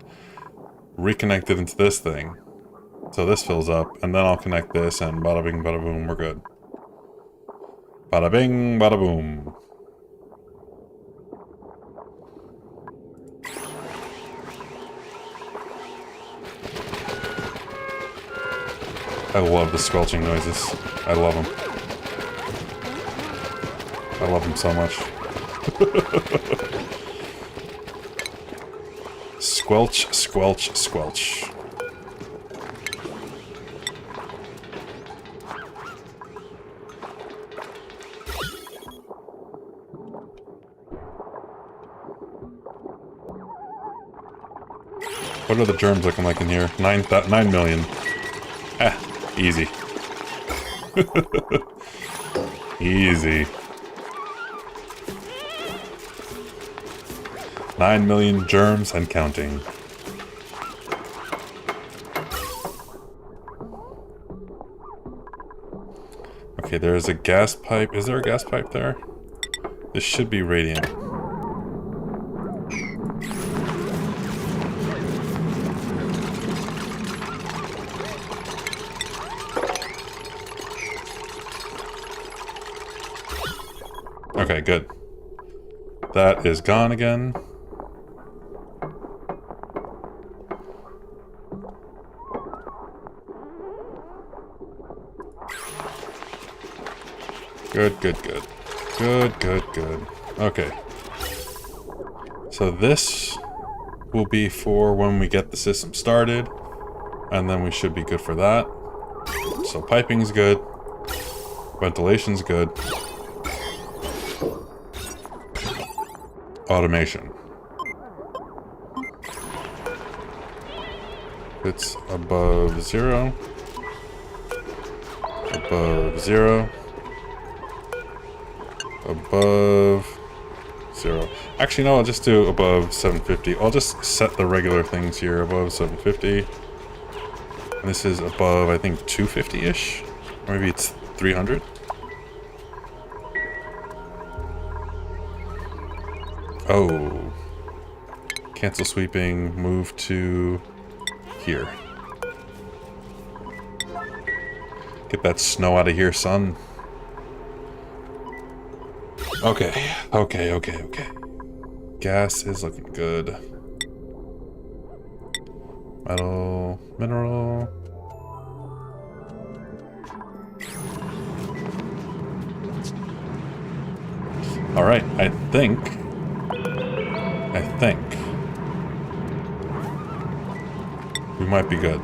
reconnect it into this thing. So this fills up, and then I'll connect this, and bada bing, bada boom, we're good. Bada bing, bada boom. I love the squelching noises. I love them. I love them so much. Squelch, squelch, squelch. What are the germs looking like in here? 9 million. Ah, easy. Easy. 9 million germs and counting. Okay, there is a gas pipe. Is there a gas pipe there? This should be radiant. Okay, good. That is gone again. Good, good, good. Good, good, good. Okay. So this will be for when we get the system started, and then we should be good for that. So piping's good. Ventilation's good. Automation. It's above 0. Above 0. Above 0. Actually, no, I'll just do above 750. I'll just set the regular things here above 750. And this is above, I think, 250-ish? Or maybe it's 300? Oh. Cancel sweeping, move to here. Get that snow out of here, son. Okay, okay, okay, okay. Gas is looking good. Metal, mineral. Alright, I think we might be good.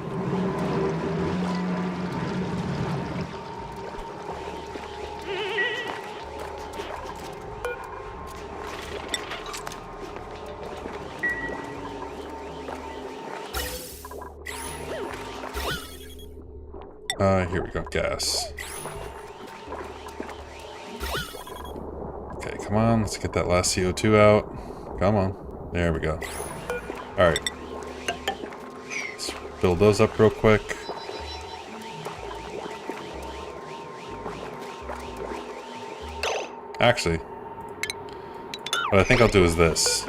Here we go, gas. Okay, come on, let's get that last CO2 out. Come on. There we go. Alright. Let's build those up real quick. Actually, what I think I'll do is this.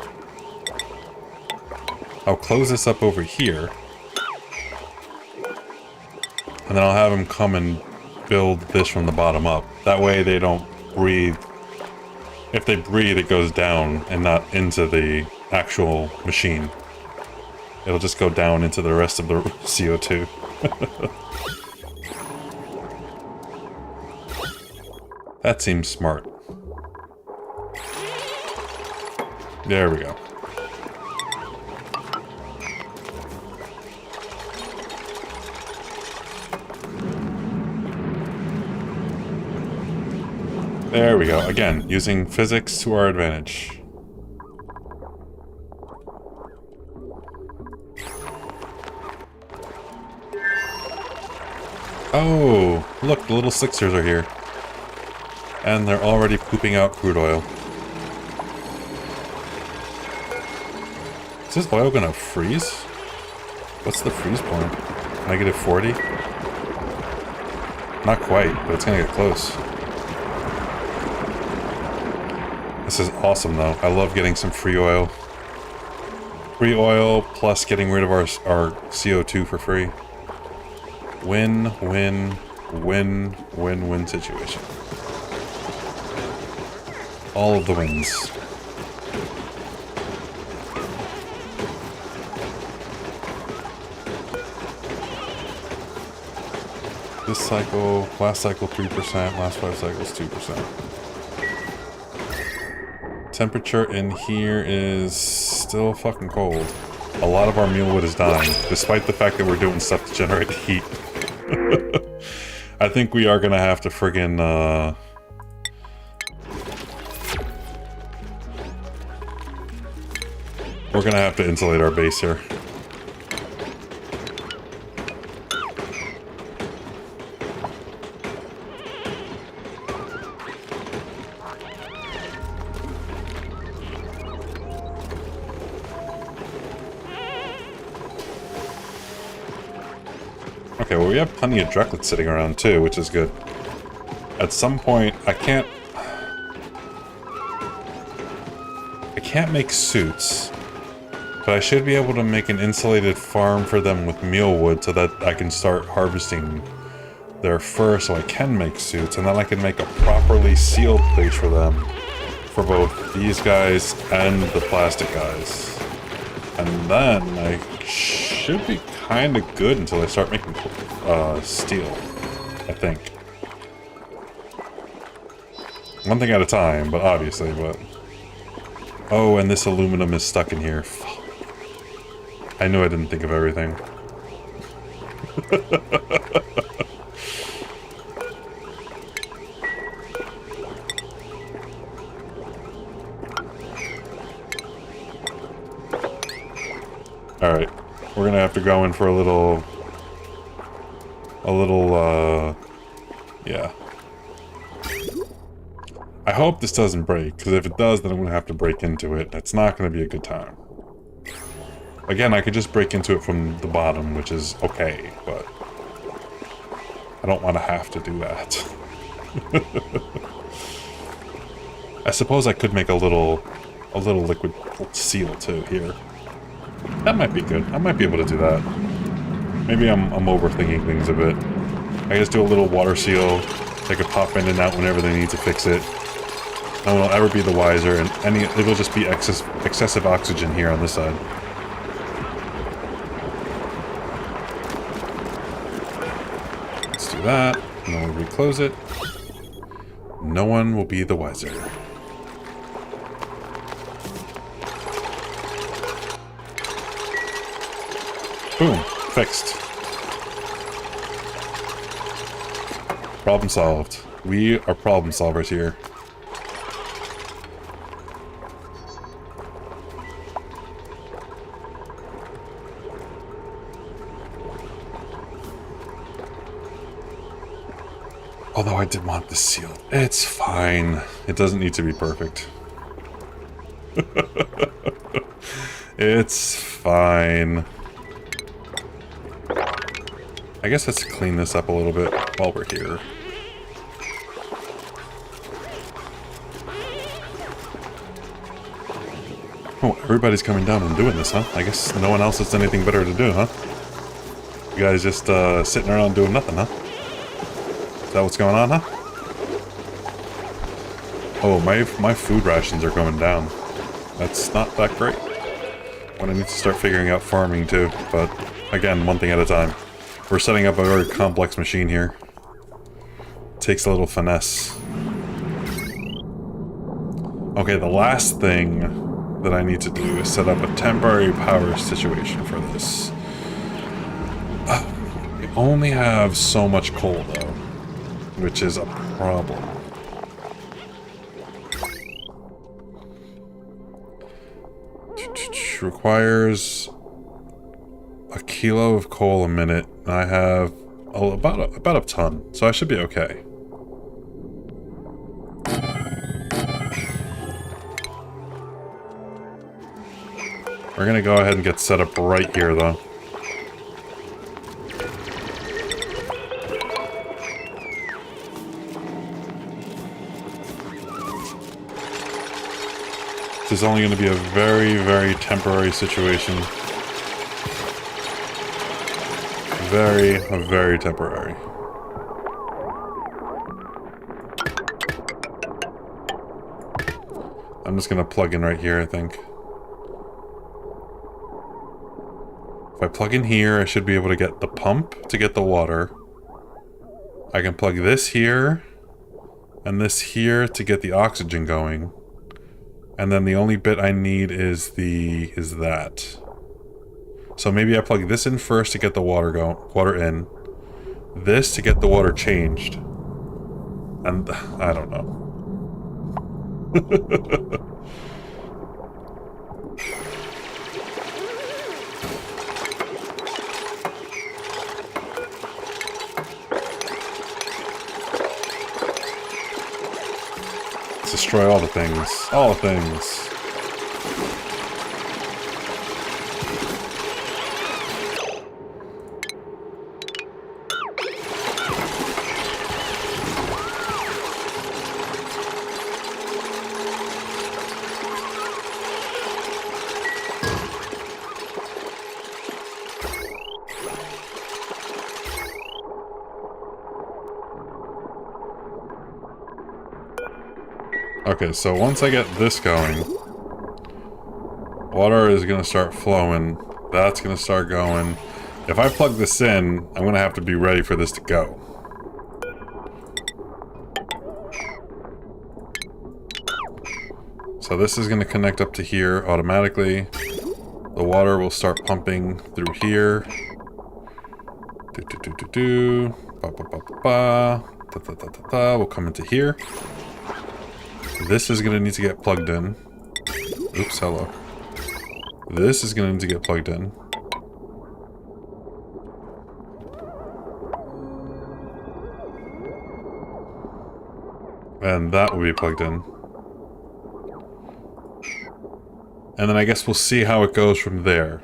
I'll close this up over here. And then I'll have them come and build this from the bottom up. That way they don't breathe. If they breathe, it goes down and not into the actual machine. It'll just go down into the rest of the CO2. That seems smart. There we go. There we go. Again, using physics to our advantage. Oh, look, the little sixers are here. And they're already pooping out crude oil. Is this oil gonna freeze? What's the freeze point? -40? Not quite, but it's gonna get close. This is awesome though. I love getting some free oil. Free oil plus getting rid of our CO2 for free. Win, win, win, win, win situation. All of the wins. This cycle, last cycle 3%, last 5 cycles 2%. Temperature in here is still fucking cold. A lot of our mealwood is dying, despite the fact that we're doing stuff to generate heat. I think we are gonna have to friggin' we're gonna have to insulate our base here. Okay, well we have plenty of Drecklets sitting around too, which is good. At some point, I can't make suits, but I should be able to make an insulated farm for them with mealwood so that I can start harvesting their fur so I can make suits, and then I can make a properly sealed place for them, for both these guys and the plastic guys. And then I should be kind of good until I start making steel, I think. One thing at a time, but obviously, but... Oh, and this aluminum is stuck in here. I knew I didn't think of everything. Alright, we're gonna have to go in for a little, yeah. I hope this doesn't break, because if it does, then I'm gonna have to break into it. That's not gonna be a good time. Again, I could just break into it from the bottom, which is okay, but I don't want to have to do that. I suppose I could make a little liquid seal too here. That might be good. I might be able to do that. Maybe I'm overthinking things a bit. I just do a little water seal. They could pop in and out whenever they need to fix it. No one will ever be the wiser, and it'll just be excessive oxygen here on this side. Let's do that, and then we'll reclose it. No one will be the wiser. Boom. Fixed. Problem solved. We are problem solvers here. Although I did want this sealed. It's fine. It doesn't need to be perfect. It's fine. I guess let's clean this up a little bit while we're here. Oh, everybody's coming down and doing this, huh? I guess no one else has anything better to do, huh? You guys just sitting around doing nothing, huh? Is that what's going on, huh? Oh, my food rations are going down. That's not that great. I'm gonna need to start figuring out farming too, but again, one thing at a time. We're setting up a very complex machine here. Takes a little finesse. Okay, the last thing that I need to do is set up a temporary power situation for this. We only have so much coal though, which is a problem. Requires a kilo of coal a minute. I have about a ton, so I should be okay. We're gonna go ahead and get set up right here, though. This is only going to be a very, very temporary situation. Very temporary. I'm just going to plug in right here, I think. If I plug in here, I should be able to get the pump to get the water. I can plug this here and this here to get the oxygen going. And then the only bit I need is that. So maybe I plug this in first to get the water in. This to get the water changed. And I don't know. Let's destroy all the things. All the things. Okay, so once I get this going, water is going to start flowing. That's going to start going. If I plug this in, I'm going to have to be ready for this to go. So this is going to connect up to here automatically. The water will start pumping through here. We'll come into here. This is going to need to get plugged in. Oops, hello. This is going to need to get plugged in. And that will be plugged in. And then I guess we'll see how it goes from there.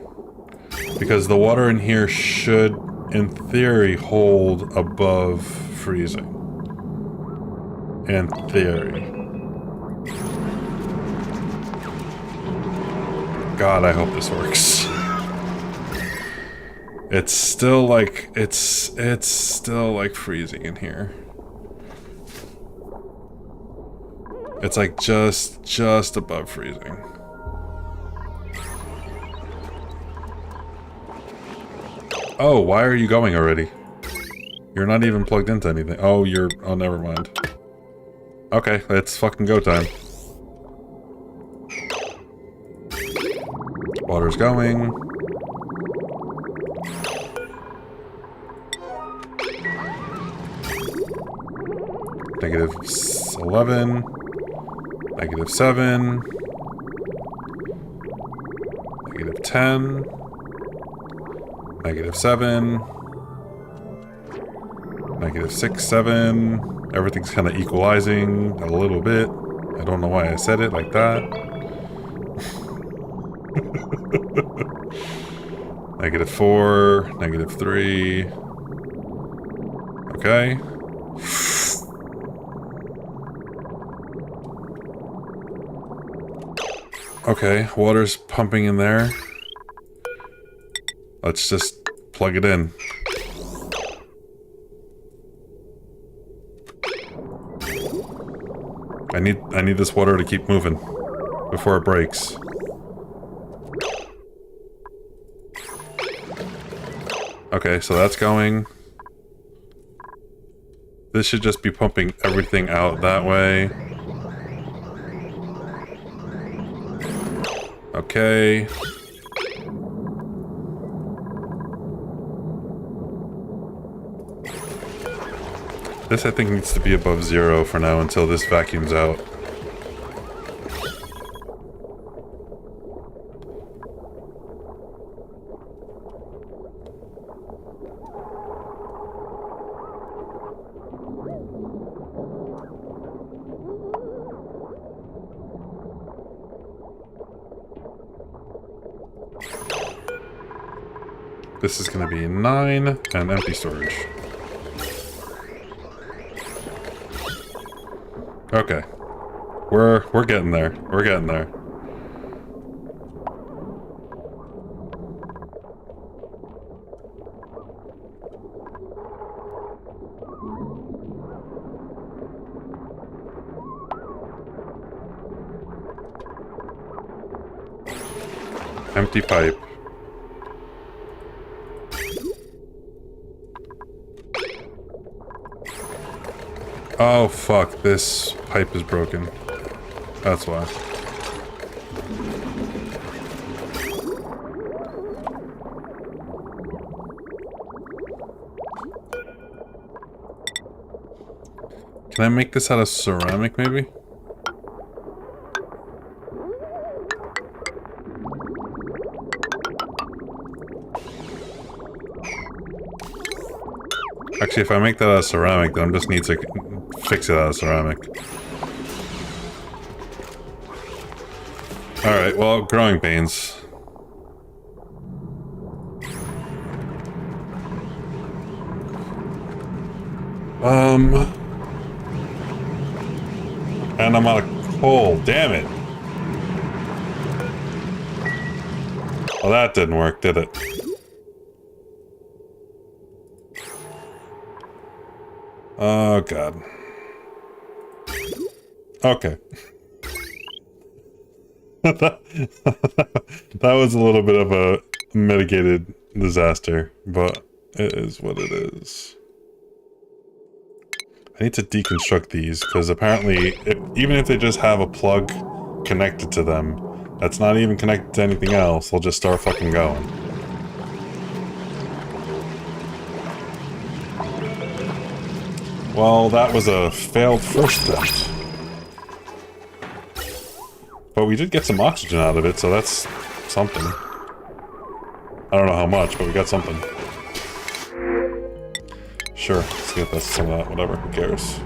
Because the water in here should, in theory, hold above freezing. In theory. God, I hope this works. It's still like, it's still like freezing in here. It's like just above freezing. Oh, why are you going already? You're not even plugged into anything. Oh, oh, never mind. Okay, it's fucking go time. Water's going. Negative 11. Negative 7. Negative 10. Negative 7. Negative 6, 7. Everything's kind of equalizing a little bit. I don't know why I said it like that. Negative 4, negative 3. Okay. Okay, water's pumping in there. Let's just plug it in. I need this water to keep moving before it breaks. Okay, so that's going. This should just be pumping everything out that way. Okay. This, I think, needs to be above 0 for now until this vacuums out. This is going to be 9 and empty storage. Okay. We're getting there. We're getting there. Empty pipe. Oh fuck, this pipe is broken. That's why. Can I make this out of ceramic, maybe? Actually, if I make that out of ceramic, then I just need to fix it out of ceramic. Alright, well, growing pains. And I'm out of coal, damn it. Well, that didn't work, did it? Oh, God. Okay. That was a little bit of a mitigated disaster, but it is what it is. I need to deconstruct these, because apparently, even if they just have a plug connected to them, that's not even connected to anything else, they'll just start fucking going. Well, that was a failed first attempt. But we did get some oxygen out of it, so that's something. I don't know how much, but we got something. Sure, let's get this, some of that, whatever, who cares.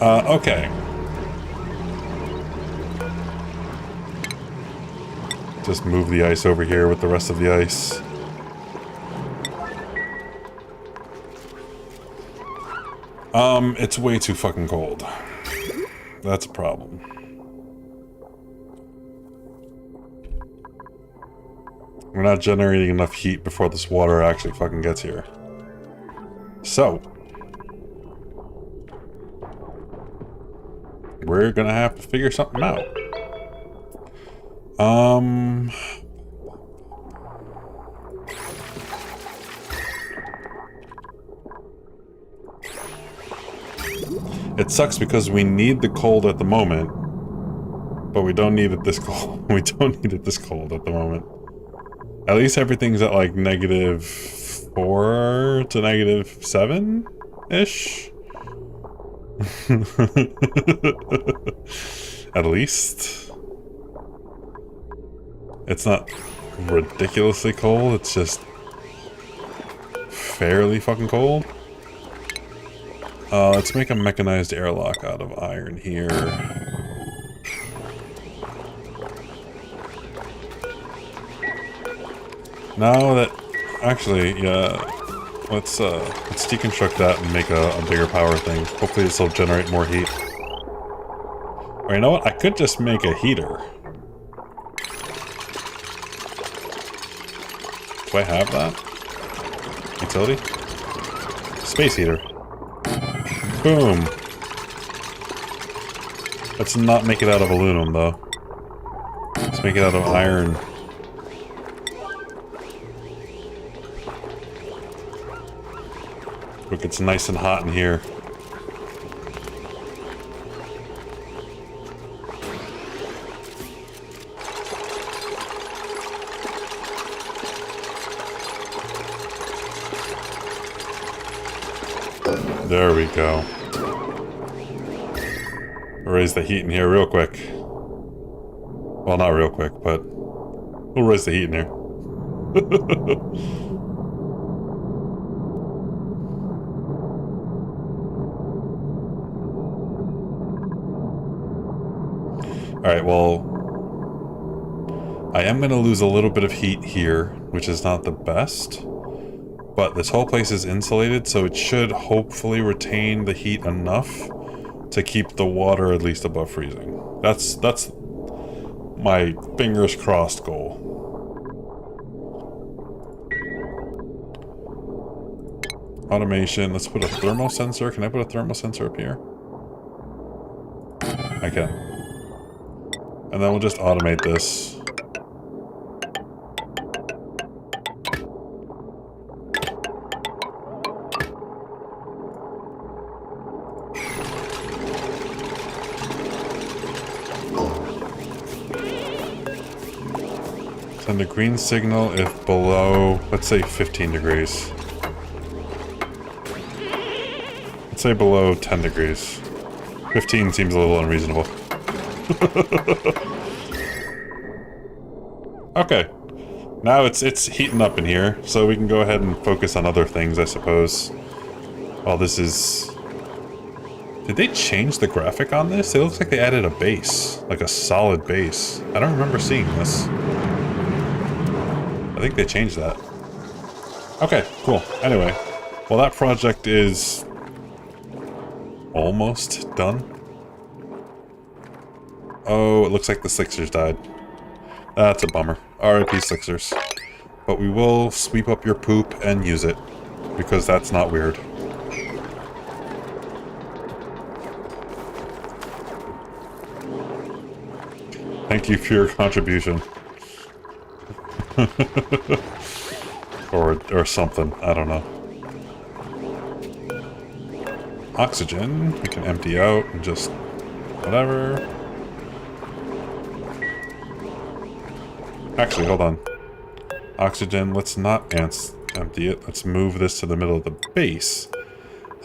Okay. Just move the ice over here with the rest of the ice. It's way too fucking cold. That's a problem. We're not generating enough heat before this water actually fucking gets here. So, we're gonna have to figure something out. It sucks because we need the cold at the moment, but we don't need it this cold. We don't need it this cold at the moment. At least everything's at like -4 to -7-ish. At least. It's not ridiculously cold, it's just fairly fucking cold. Let's make a mechanized airlock out of iron here. Now that... Actually, yeah... Let's deconstruct that and make a bigger power thing. Hopefully this will generate more heat. Or you know what? I could just make a heater. Do I have that? Utility? Space heater. Boom. Let's not make it out of aluminum, though. Let's make it out of iron. Look, it's nice and hot in here. There we go. Raise the heat in here real quick. Well, not real quick, but we'll raise the heat in here. Alright, well, I am going to lose a little bit of heat here, which is not the best. But this whole place is insulated, so it should hopefully retain the heat enough to keep the water at least above freezing. That's my fingers crossed goal. Automation, let's put a thermal sensor. Can I put a thermal sensor up here? I can. And then we'll just automate this. Send a green signal if below, let's say 15 degrees. Let's say below 10 degrees. 15 seems a little unreasonable. Okay. Now it's heating up in here, so we can go ahead and focus on other things, I suppose. Well, this is... Did they change the graphic on this? It looks like they added a base. Like a solid base. I don't remember seeing this. I think they changed that. Okay, cool. Anyway, well, that project is almost done. Oh, it looks like the Sixers died. That's a bummer. R.I.P. Sixers. But we will sweep up your poop and use it, because that's not weird. Thank you for your contribution. or something, I don't know. Oxygen, we can empty out and just whatever. Actually, hold on. Oxygen, let's not empty it. Let's move this to the middle of the base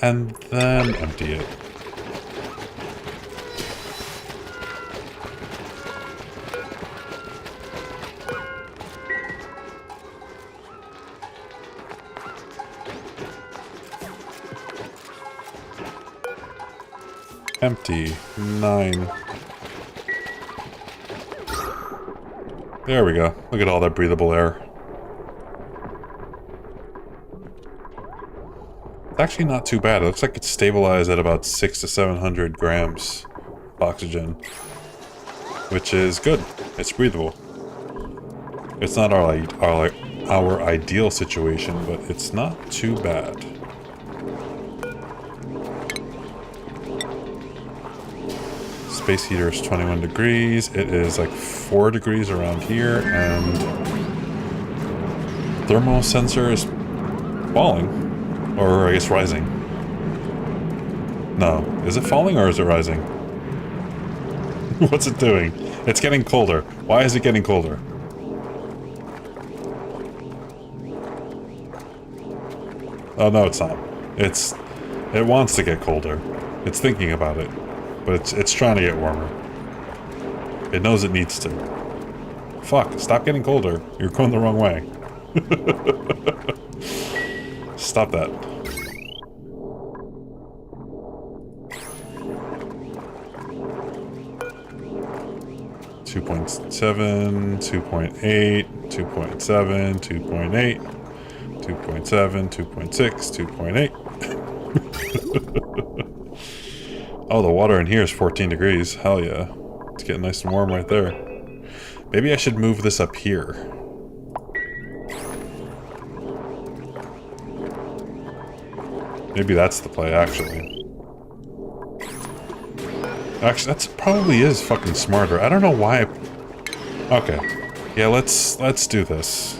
and then empty it. Empty. 9. There we go. Look at all that breathable air. It's actually not too bad. It looks like it's stabilized at about 600 to 700 grams of oxygen, which is good. It's breathable. It's not our ideal situation, but it's not too bad. Space heater is 21 degrees. It is like 4 degrees around here, and thermal sensor is falling, or I guess rising. No, is it falling or is it rising? What's it doing? It's getting colder. Why is it getting colder? Oh no, it's not. It wants to get colder. It's thinking about it. But it's trying to get warmer. It knows it needs to. Fuck, stop getting colder. You're going the wrong way. Stop that. Two 2.7, 2.8, 2.7, 2.8, 2.7, 2.6, 2.8. Oh, the water in here is 14 degrees. Hell yeah. It's getting nice and warm right there. Maybe I should move this up here. Maybe that's the play, actually. Actually, that probably is fucking smarter. I don't know why Okay. Yeah, let's do this.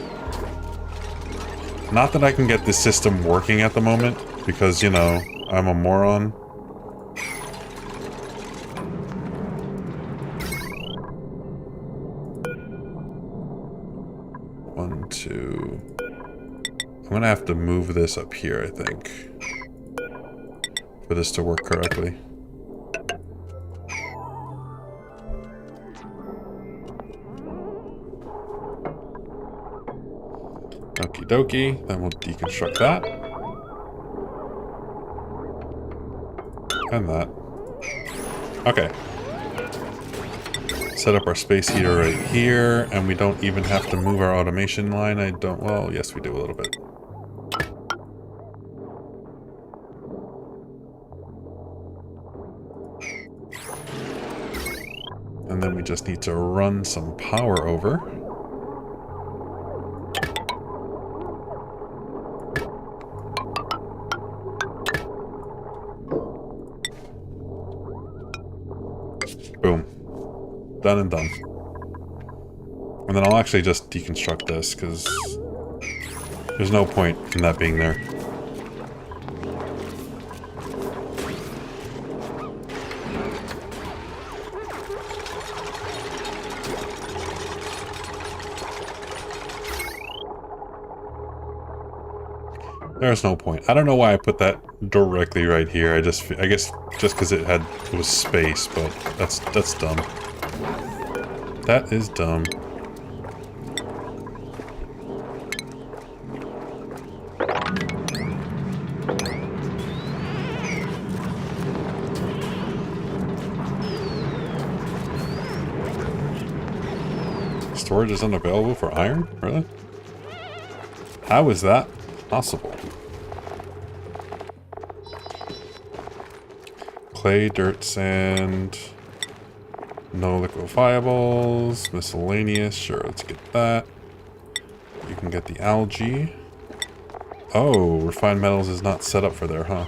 Not that I can get this system working at the moment, because, you know, I'm a moron. One, two... I'm gonna have to move this up here, I think, for this to work correctly. Okie dokie, then we'll deconstruct that. And that. Okay. Set up our space heater right here, and we don't even have to move our automation line. Well, yes we do a little bit. And then we just need to run some power over. Boom. Done and done. And then I'll actually just deconstruct this, because there's no point in that being there. There's no point. I don't know why I put that directly right here. I guess just because it was space, but that's dumb. That is dumb. Storage is unavailable for iron? Really? How is that possible? Clay, dirt, sand, no liquefiables, miscellaneous, sure, let's get that. You can get the algae. Oh, refined metals is not set up for there, huh?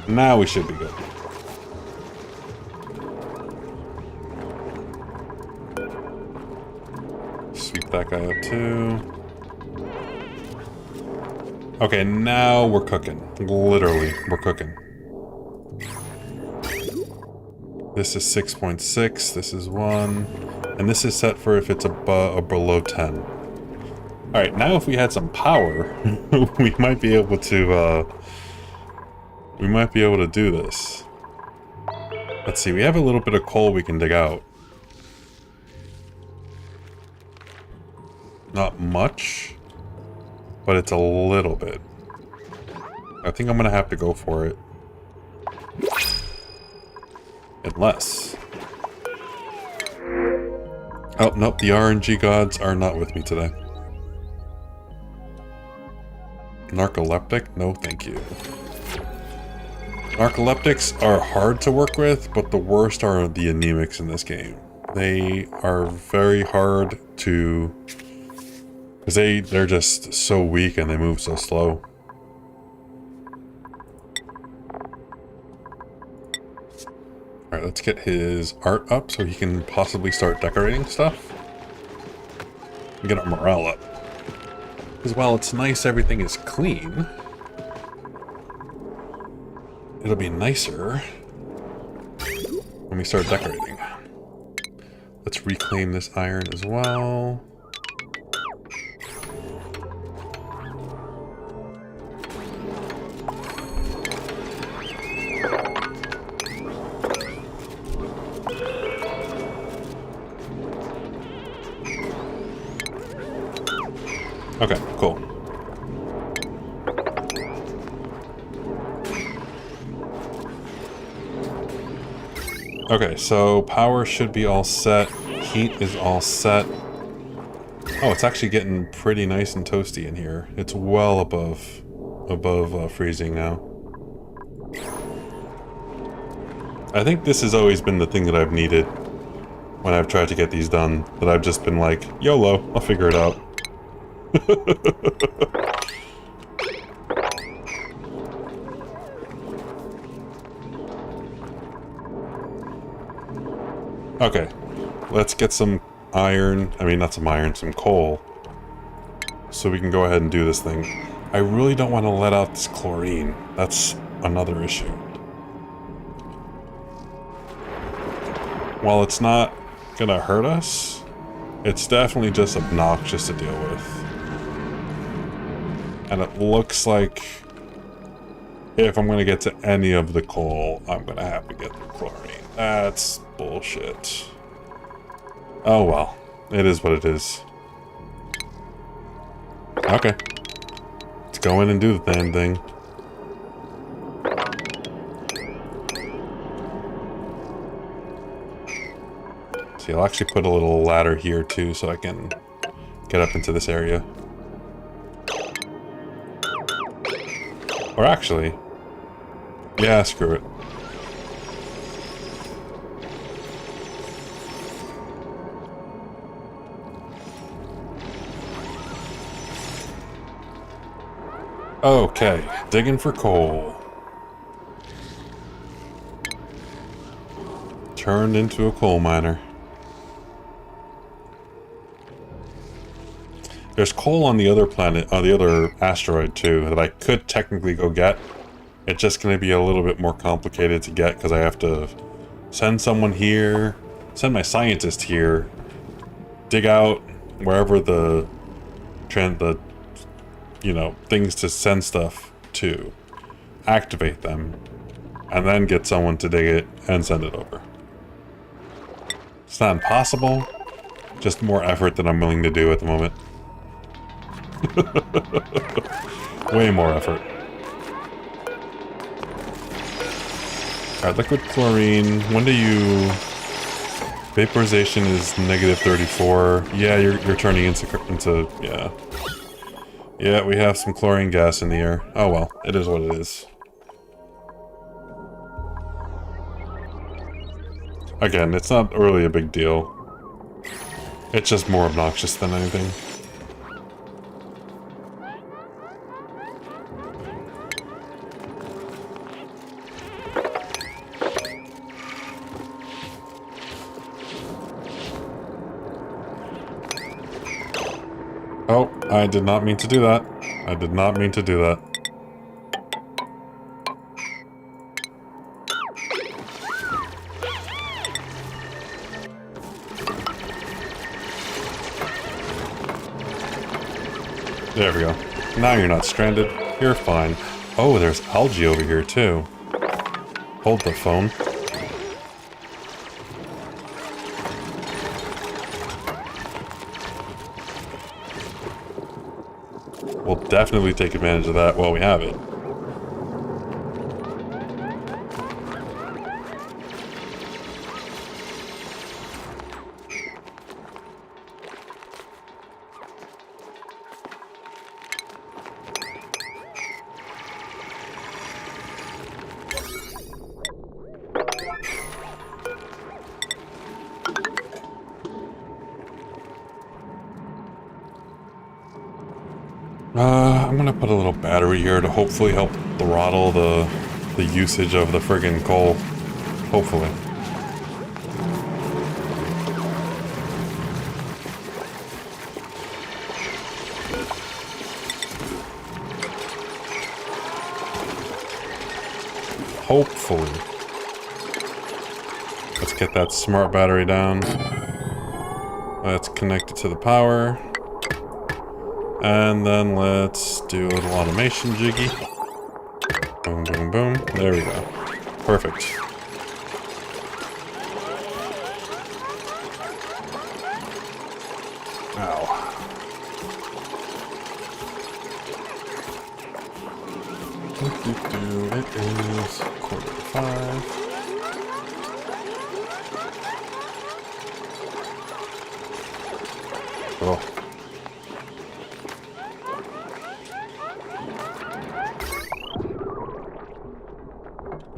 Now we should be good. Sweep that guy up too. Okay, now we're cooking. Literally, we're cooking. This is 6.6, this is 1, and this is set for if it's below 10. Alright, now if we had some power, we might be able to, do this. Let's see, we have a little bit of coal we can dig out. Not much, but it's a little bit. I think I'm gonna have to go for it. Unless... Oh, nope, the RNG gods are not with me today. Narcoleptic? No, thank you. Narcoleptics are hard to work with, but the worst are the anemics in this game. They are very hard to... because they're just so weak and they move so slow. Alright, let's get his art up so he can possibly start decorating stuff. And get our morale up. Because while it's nice everything is clean, it'll be nicer when we start decorating. Let's reclaim this iron as well. Okay, cool. Okay, so power should be all set heat is all set. Oh, it's actually getting pretty nice and toasty in here. It's well above freezing now. I think this has always been the thing that I've needed when I've tried to get these done. That I've just been like, YOLO, I'll figure it out. Okay, let's get some iron, not some iron, some coal, so we can go ahead and do this thing. I really don't want to let out this chlorine. That's another issue. While it's not gonna hurt us, it's definitely just obnoxious to deal with. And it looks like if I'm gonna get to any of the coal, I'm gonna have to get the chlorine. That's bullshit. Oh well, it is what it is. Okay. Let's go in and do the damn thing. See, I'll actually put a little ladder here too so I can get up into this area. Or actually, yeah, screw it. Okay, digging for coal. Turned into a coal miner. There's coal on the other planet, on the other asteroid too, that I could technically go get. It's just going to be a little bit more complicated to get because I have to send someone here, send my scientist here, dig out wherever the things to send stuff to, activate them, and then get someone to dig it and send it over. It's not impossible, just more effort than I'm willing to do at the moment. Way more effort. Alright, liquid chlorine. When do you... Vaporization is -34. Yeah, you're turning into yeah. Yeah, we have some chlorine gas in the air. Oh well, it is what it is. Again, it's not really a big deal. It's just more obnoxious than anything. Oh, I did not mean to do that. I did not mean to do that. There we go. Now you're not stranded. You're fine. Oh, there's algae over here too. Hold the phone. We'll definitely take advantage of that while we have it. I'm gonna put a little battery here to hopefully help throttle the usage of the friggin' coal. Hopefully. Hopefully. Let's get that smart battery down. Let's connect it to the power. And then let's do a little automation jiggy. Boom, boom, boom. There we go. Perfect. Ow. It is 4:45.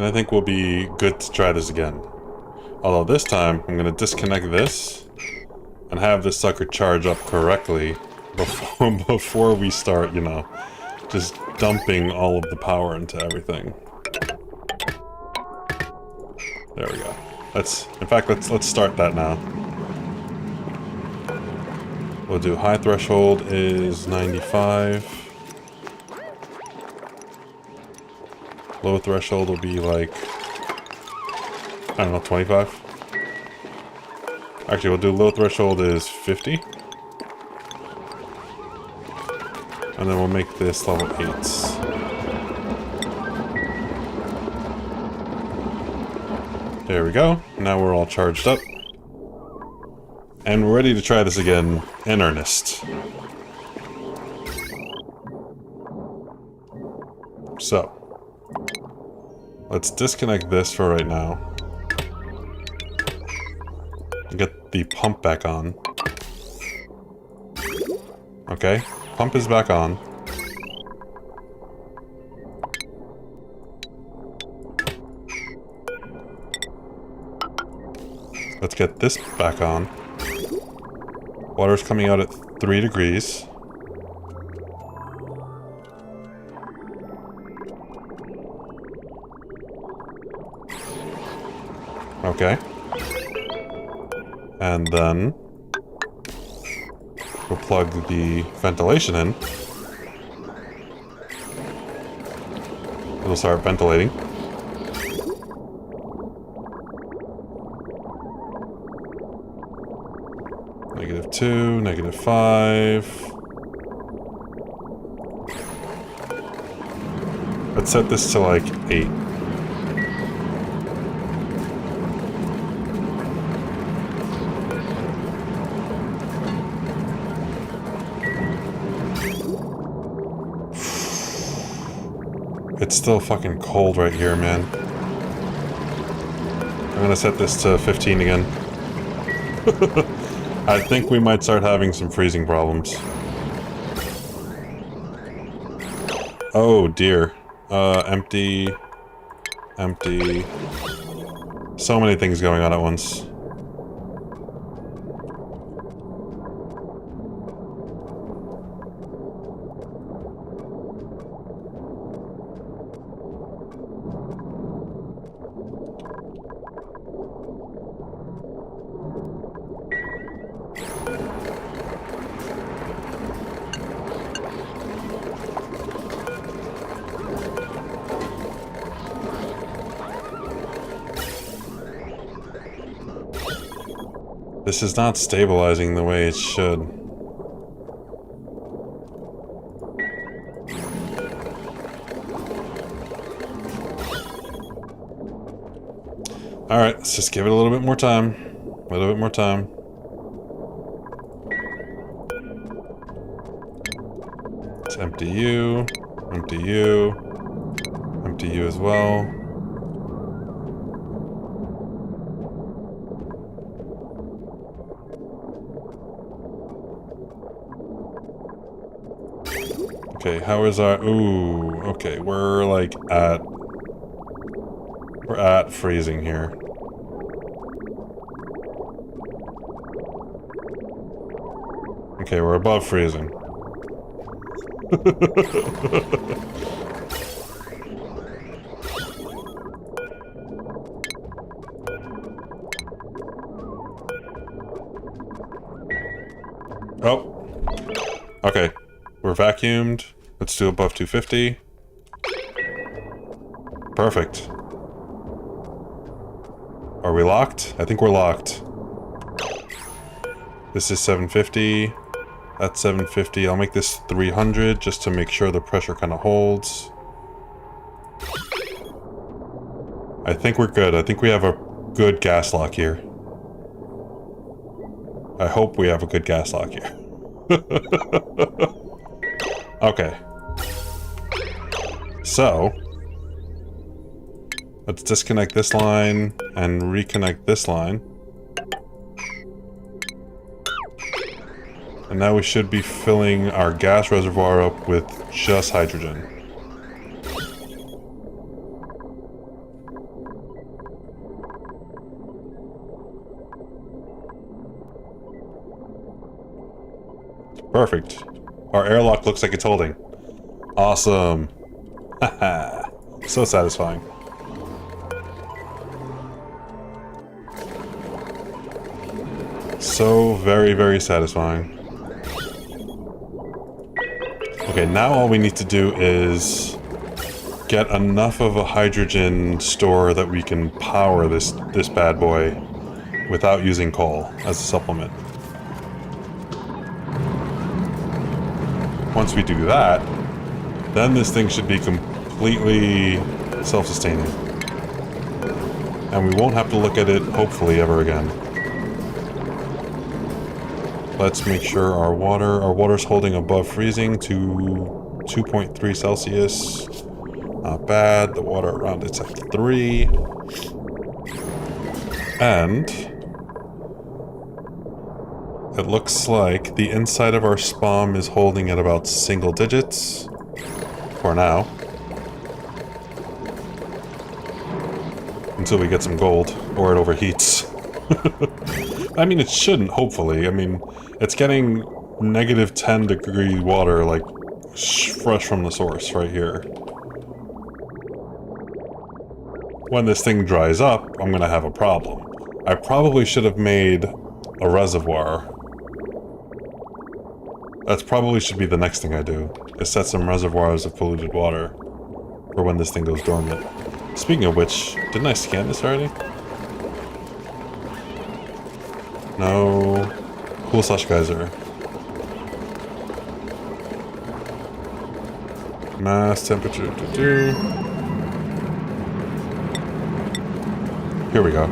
And I think we'll be good to try this again. Although this time, I'm gonna disconnect this and have this sucker charge up correctly before we start, you know, just dumping all of the power into everything. There we go. Let's start that now. We'll do high threshold is 95. Low threshold will be like, I don't know, 25. Actually, we'll do low threshold is 50. And then we'll make this level 8s. There we go. Now we're all charged up. And we're ready to try this again in earnest. So, let's disconnect this for right now. Get the pump back on. Okay, pump is back on. Let's get this back on. Water's coming out at 3 degrees. Okay. And then we'll plug the ventilation in. It'll start ventilating. -2, -5. Let's set this to like 8. It's still fucking cold right here, man. I'm gonna set this to 15 again. I think we might start having some freezing problems. Oh dear. Empty. Empty. So many things going on at once. This is not stabilizing the way it should. Alright, let's just give it a little bit more time. A little bit more time. Let's empty you. Empty you. Empty you as well. Okay, how is our... Ooh, okay, we're like at... We're at freezing here. Okay, we're above freezing. Oh. Okay. We're vacuumed. Let's do above 250. Perfect. Are we locked? I think we're locked. This is 750. That's 750. I'll make this 300 just to make sure the pressure kind of holds. I think we're good. I think we have a good gas lock here. I hope we have a good gas lock here. Okay. So, let's disconnect this line and reconnect this line. And now we should be filling our gas reservoir up with just hydrogen. Perfect. Our airlock looks like it's holding. Awesome. Haha. So satisfying. So very, very satisfying. Okay, now all we need to do is get enough of a hydrogen store that we can power this bad boy without using coal as a supplement. Once we do that, then this thing should be completely self-sustaining. And we won't have to look at it, hopefully, ever again. Let's make sure our water's holding above freezing to 2.3 Celsius. Not bad. The water around it's at 3. And it looks like the inside of our spawn is holding at about single digits for now. Until we get some gold, or it overheats. I mean, it shouldn't, hopefully. I mean, it's getting negative 10 degree water, like, fresh from the source right here. When this thing dries up, I'm gonna have a problem. I probably should have made a reservoir. That probably should be the next thing I do, is set some reservoirs of polluted water for when this thing goes dormant. Speaking of which, didn't I scan this already? No. Pool slash geyser. Mass temperature. Here we go.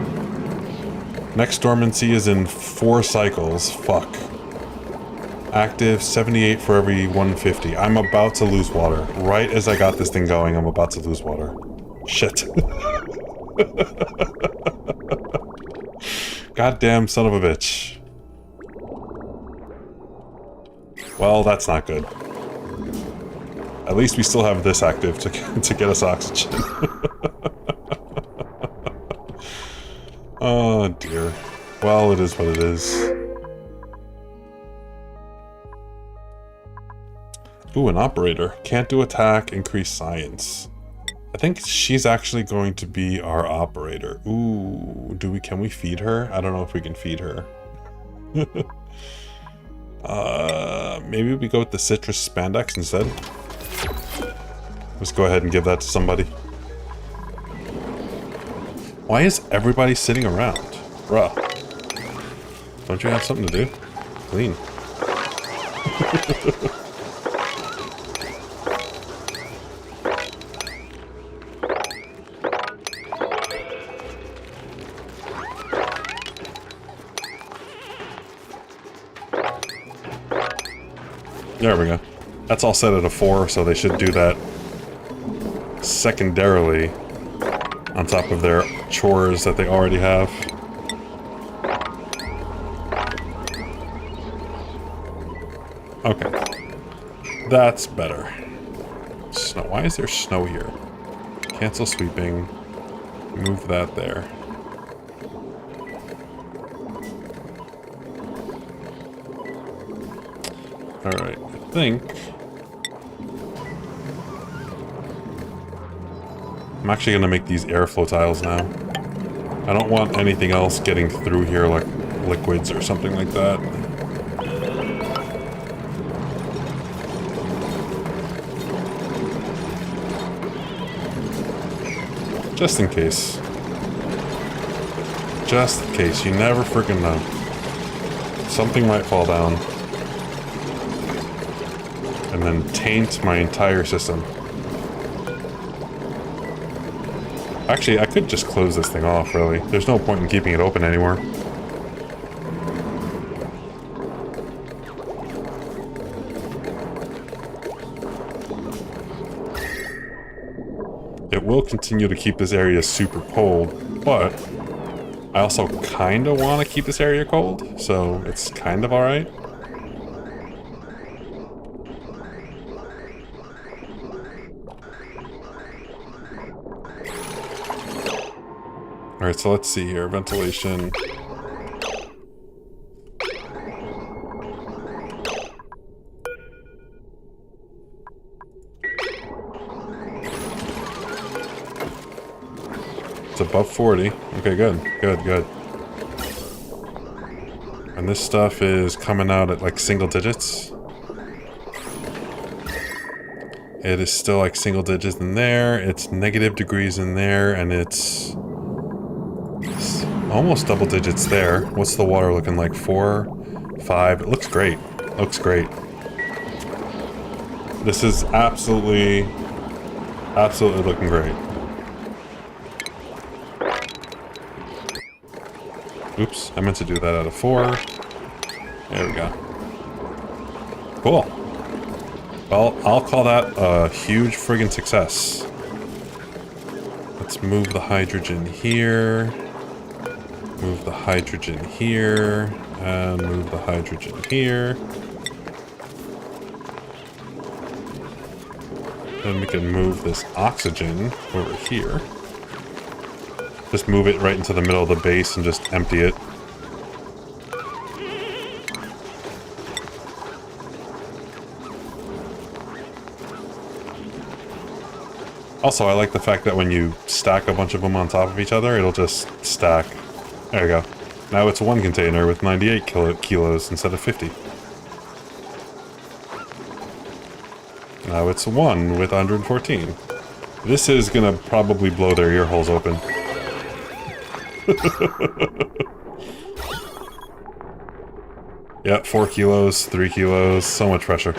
Next dormancy is in 4 cycles. Fuck. Active 78 for every 150. I'm about to lose water. Right as I got this thing going, I'm about to lose water. Shit. Goddamn son of a bitch. Well, that's not good. At least we still have this active to get us oxygen. Oh dear. Well, it is what it is. Ooh, an operator. Can't do attack, increase science. I think she's actually going to be our operator. Ooh, can we feed her? I don't know if we can feed her. Maybe we go with the citrus spandex instead. Let's go ahead and give that to somebody. Why is everybody sitting around? Bruh. Don't you have something to do? Clean. There we go. That's all set at a 4, so they should do that secondarily on top of their chores that they already have. Okay. That's better. Snow. Why is there snow here? Cancel sweeping. Move that there. Alright, I think I'm actually going to make these airflow tiles now. I don't want anything else getting through here like liquids or something like that. Just in case. Just in case. You never freaking know. Something might fall down. And then taint my entire system. Actually, I could just close this thing off, really. There's no point in keeping it open anymore. It will continue to keep this area super cold, but I also kind of want to keep this area cold, so it's kind of alright. Alright, so let's see here. Ventilation. It's above 40. Okay, good. Good, good. And this stuff is coming out at like single digits. It is still like single digits in there. It's negative degrees in there, and it's almost double digits there. What's the water looking like? 4, 5. It looks great. Looks great. This is absolutely looking great. Oops, I meant to do that out of 4. There we go. Cool. Well, I'll call that a huge friggin' success. Let's move the hydrogen here. Move the hydrogen here. And move the hydrogen here. Then we can move this oxygen over here. Just move it right into the middle of the base and just empty it. Also, I like the fact that when you stack a bunch of them on top of each other, it'll just stack. There we go. Now it's one container with 98 kilos instead of 50. Now it's one with 114. This is gonna probably blow their ear holes open. Yeah, 4 kilos, 3 kilos, so much pressure.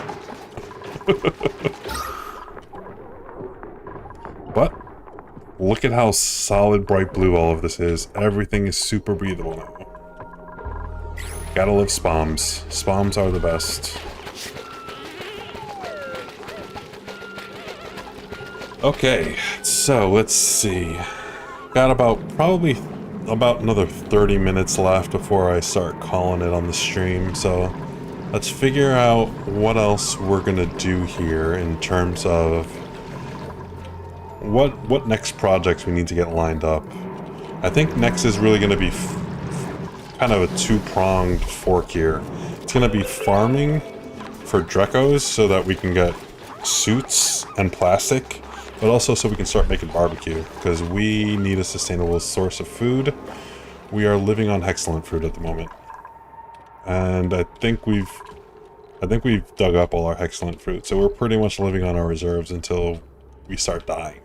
But look at how solid bright blue all of this is. Everything is super breathable now. Gotta love SPOMs. SPOMs are the best. Okay, so let's see. Got probably about another 30 minutes left before I start calling it on the stream, so let's figure out what else we're gonna do here in terms of what next projects we need to get lined up. I think next is really gonna be kind of a two-pronged fork here. It's gonna be farming for Drecos so that we can get suits and plastic, but also so we can start making barbecue, because we need a sustainable source of food. We are living on hexcellent fruit at the moment. And I think we've dug up all our hexcellent fruit, so we're pretty much living on our reserves until we start dying.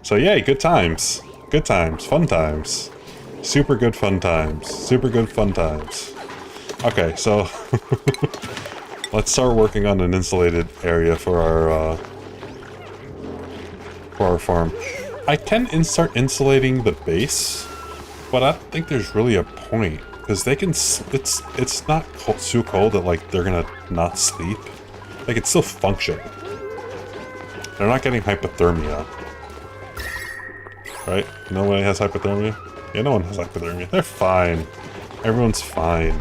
So yay, good times. Good times, fun times. Super good fun times. Super good fun times. Okay, so let's start working on an insulated area for our farm. I can start insulating the base, but I don't think there's really a point, because they can. It's not too cold that like they're gonna not sleep. They can still function. They're not getting hypothermia, right? No one has hypothermia. Yeah, no one has hypothermia. They're fine. Everyone's fine.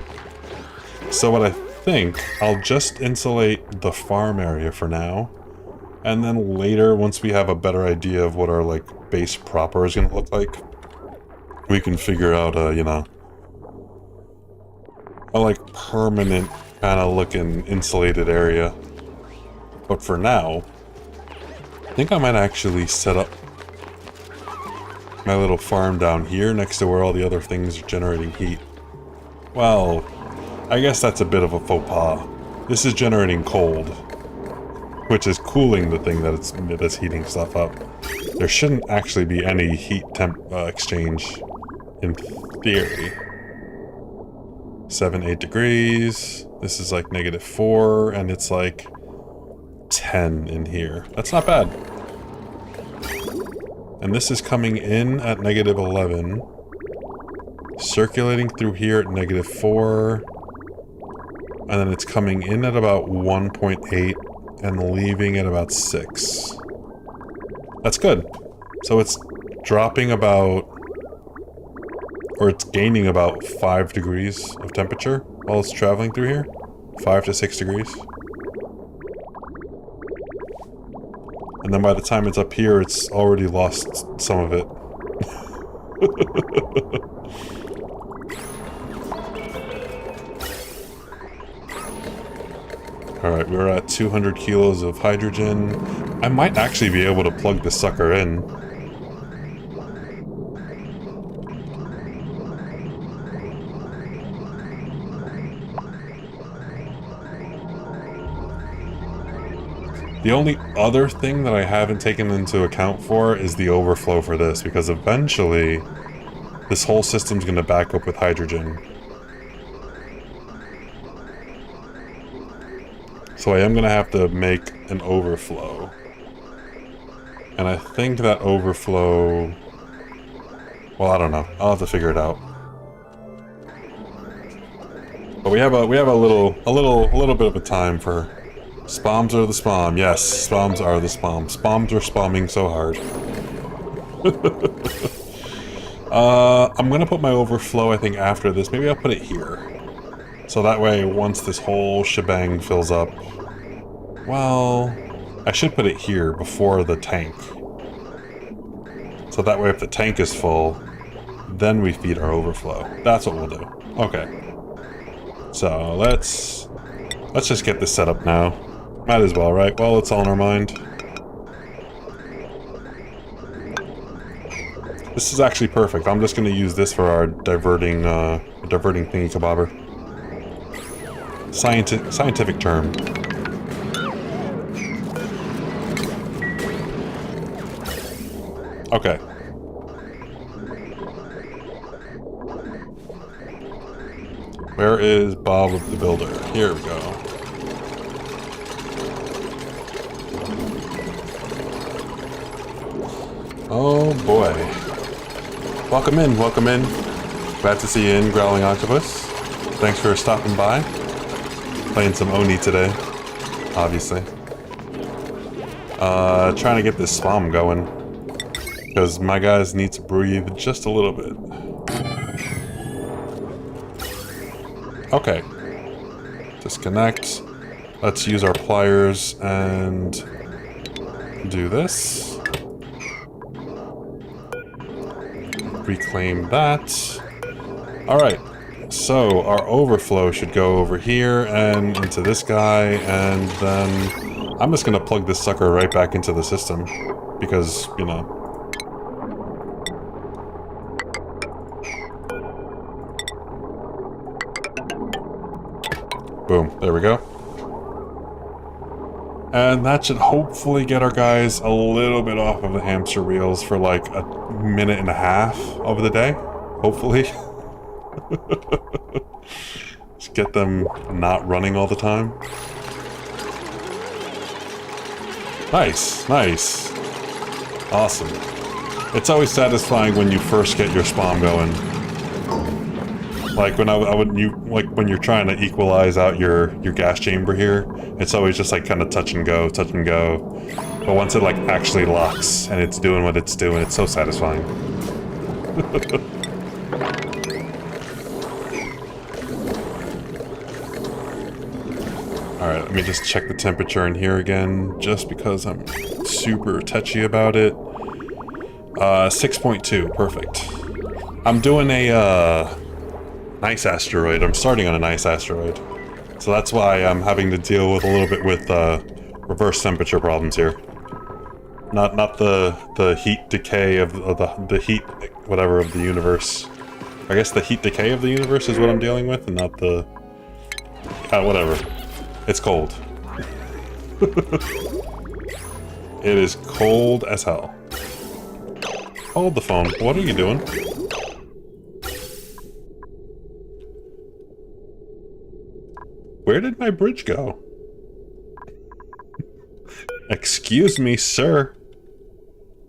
So what I think, I'll just insulate the farm area for now, and then later, once we have a better idea of what our like base proper is gonna look like, we can figure out you know, a like permanent kind of looking insulated area. But for now, I think I might actually set up my little farm down here next to where all the other things are generating heat. Well, I guess that's a bit of a faux pas. This is generating cold, which is cooling the thing that's heating stuff up. There shouldn't actually be any heat temp exchange in theory. 7, 8 degrees. This is like -4, and it's like 10 in here. That's not bad. And this is coming in at -11. Circulating through here at -4. And then it's coming in at about 1.8 and leaving at about 6. That's good. So it's dropping about, or it's gaining about 5 degrees of temperature while it's traveling through here. 5 to 6 degrees. And then by the time it's up here, it's already lost some of it. Alright, we're at 200 kilos of hydrogen. I might actually be able to plug this sucker in. The only other thing that I haven't taken into account for is the overflow for this, because eventually this whole system's going to back up with hydrogen. So I am going to have to make an overflow. And I think that overflow... well, I don't know. I'll have to figure it out. But we have a little bit of a time for... Spoms are the spam. Yes, spoms are the spam. Spoms are spamming so hard. I'm gonna put my overflow, I think, after this. Maybe I'll put it here. So that way, once this whole shebang fills up... well... I should put it here before the tank. So that way, if the tank is full, then we feed our overflow. That's what we'll do. Okay. So, let's just get this set up now. Might as well, right? Well, it's all in our mind. This is actually perfect. I'm just going to use this for our diverting thingy-kabobber. Scientific term. Okay. Where is Bob the Builder? Here we go. Oh boy. Welcome in, welcome in. Glad to see you in, Growling Octopus. Thanks for stopping by. Playing some ONI today, obviously. Trying to get this spam going. Because my guys need to breathe just a little bit. Okay. Disconnect. Let's use our pliers and do this. Reclaim that. Alright, so our overflow should go over here and into this guy, and then I'm just gonna plug this sucker right back into the system because, you know. Boom, there we go. And that should hopefully get our guys a little bit off of the hamster wheels for like a minute and a half of the day. Hopefully. Just get them not running all the time. Nice, nice. Awesome. It's always satisfying when you first get your spawn going. Like when you're trying to equalize out your gas chamber here, it's always just like kind of touch and go. But once it like actually locks and it's doing what it's doing, it's so satisfying. Alright, let me just check the temperature in here again, just because I'm super touchy about it. 6.2, perfect. I'm doing a nice asteroid. I'm starting on a nice asteroid. So that's why I'm having to deal with a little bit with reverse temperature problems here. Not the heat decay of the heat whatever of the universe. I guess the heat decay of the universe is what I'm dealing with, and not the whatever. It's cold. It is cold as hell. Hold the phone. What are you doing? Where did my bridge go? Excuse me, sir.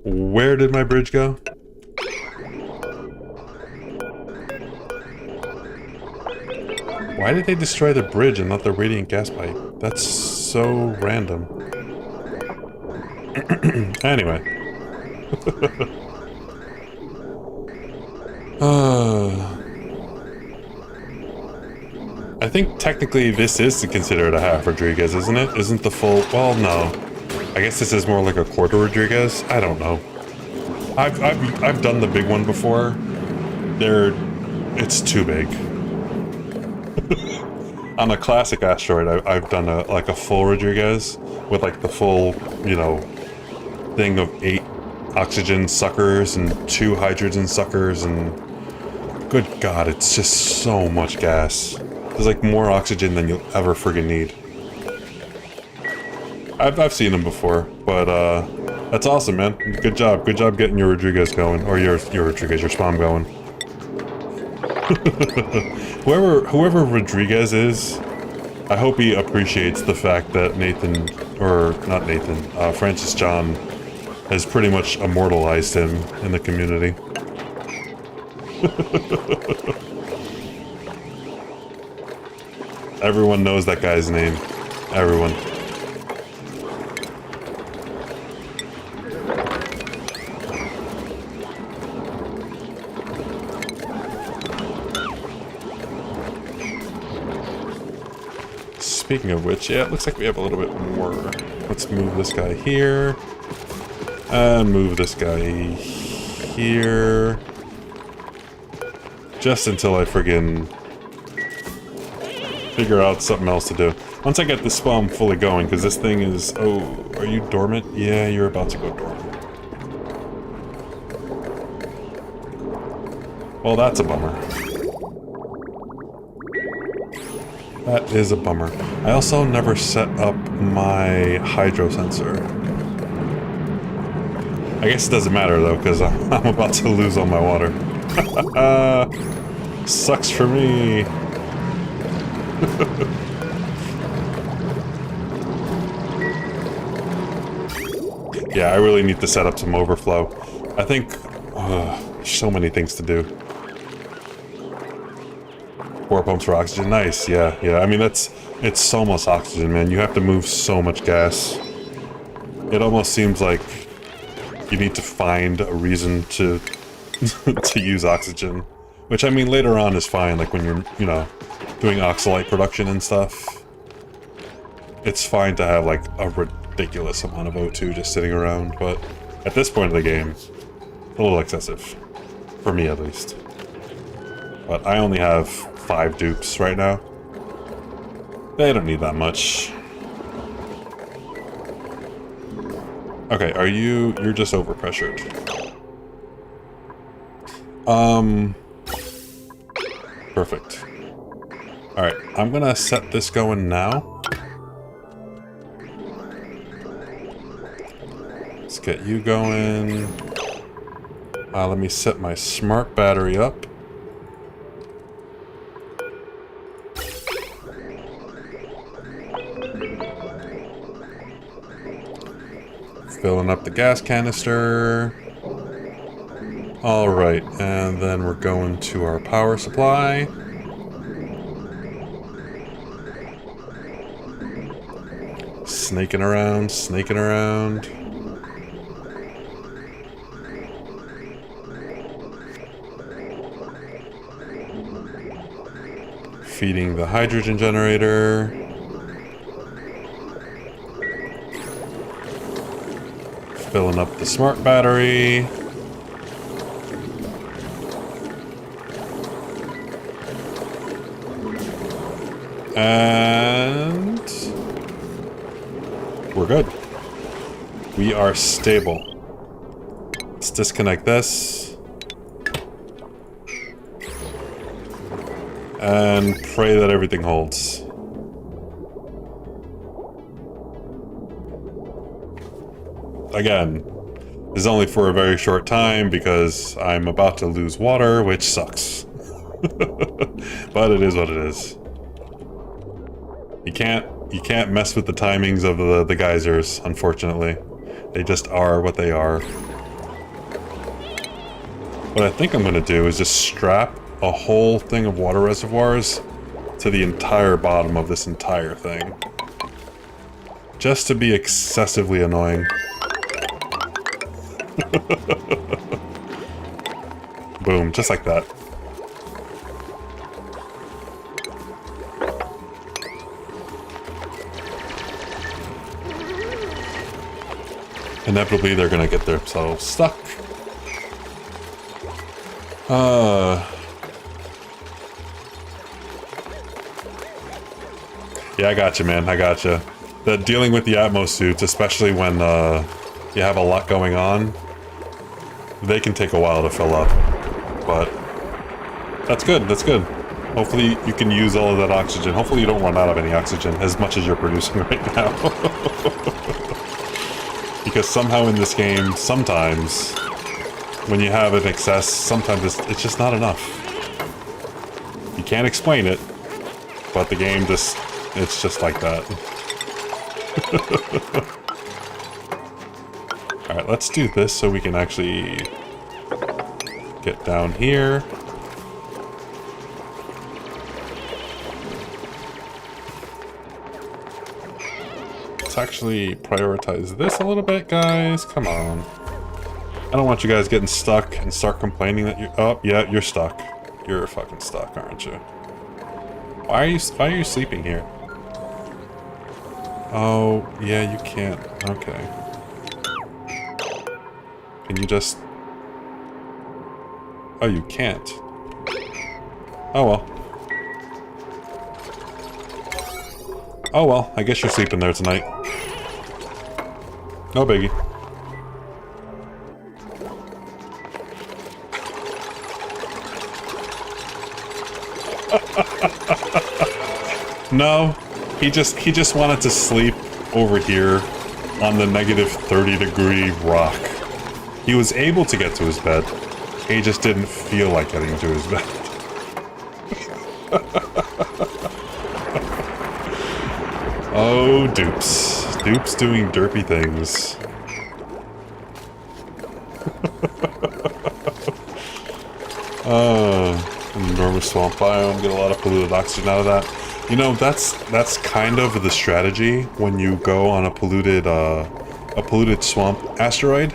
Where did my bridge go? Why did they destroy the bridge and not the radiant gas pipe? That's so random. Anyway. I think technically this is considered a half Rodriguez, isn't it? Isn't the full... well, no. I guess this is more like a quarter Rodriguez? I don't know. I've done the big one before. It's too big. On a classic asteroid, I've done like a full Rodriguez with like the full, you know, thing of 8 oxygen suckers and 2 hydrogen suckers, and good God, it's just so much gas. There's like more oxygen than you'll ever friggin' need. I've seen them before, but that's awesome, man. Good job getting your Rodriguez going, or your Rodriguez, your spawn going. whoever Rodriguez is, I hope he appreciates the fact that Nathan, or not Nathan, Francis John has pretty much immortalized him in the community. Everyone knows that guy's name. Everyone. Speaking of which, yeah, it looks like we have a little bit more. Let's move this guy here. And move this guy here. Just until I friggin' figure out something else to do. Once I get the spawn fully going, because this thing is... Oh, are you dormant? Yeah, you're about to go dormant. Well, that's a bummer. That is a bummer. I also never set up my hydro sensor. I guess it doesn't matter though, because I'm about to lose all my water. Sucks for me. Yeah, I really need to set up some overflow. I think there's so many things to do. 4 pumps for oxygen, nice. Yeah. I mean, it's so much oxygen, man. You have to move so much gas. It almost seems like you need to find a reason to to use oxygen, which I mean later on is fine. Like when you're, you know, doing oxalite production and stuff, it's fine to have like a ridiculous amount of O2 just sitting around. But at this point of the game, a little excessive, for me at least. But I only have 5 dupes right now. They don't need that much. Okay, you're just overpressured. Perfect. Alright, I'm gonna set this going now. Let's get you going. Let me set my smart battery up. Filling up the gas canister. Alright, and then we're going to our power supply. Snaking around, snaking around. Feeding the hydrogen generator. Filling up the smart battery. And we're good. We are stable. Let's disconnect this. And pray that everything holds. Again, this is only for a very short time because I'm about to lose water, which sucks. But it is what it is. You can't mess with the timings of the geysers, unfortunately. They just are what they are. What I think I'm gonna do is just strap a whole thing of water reservoirs to the entire bottom of this entire thing. Just to be excessively annoying. Boom, just like that. Inevitably, they're gonna get themselves stuck. Yeah, I got you, man. I got you. The dealing with the Atmos suits, especially when you have a lot going on, they can take a while to fill up. But that's good. That's good. Hopefully you can use all of that oxygen. Hopefully you don't run out of any oxygen as much as you're producing right now. Because somehow in this game, sometimes when you have an excess, sometimes it's just not enough. You can't explain it, but the game just, it's just like that. Alright, let's do this so we can actually get down here. Let's actually prioritize this a little bit, guys. Come on. I don't want you guys getting stuck and start complaining that you're... Oh, yeah, you're stuck. You're fucking stuck, aren't you? Why are you sleeping here? Oh, yeah, you can't. Okay. Can you just... Oh, you can't. Oh, well. Oh, well, I guess you're sleeping there tonight. No biggie. No, he just wanted to sleep over here on the -30-degree rock. He was able to get to his bed. He just didn't feel like getting to his bed. Oh, Dupes. Dupes doing derpy things. Enormous swamp biome, get a lot of polluted oxygen out of that. You know, that's kind of the strategy when you go on a polluted swamp asteroid.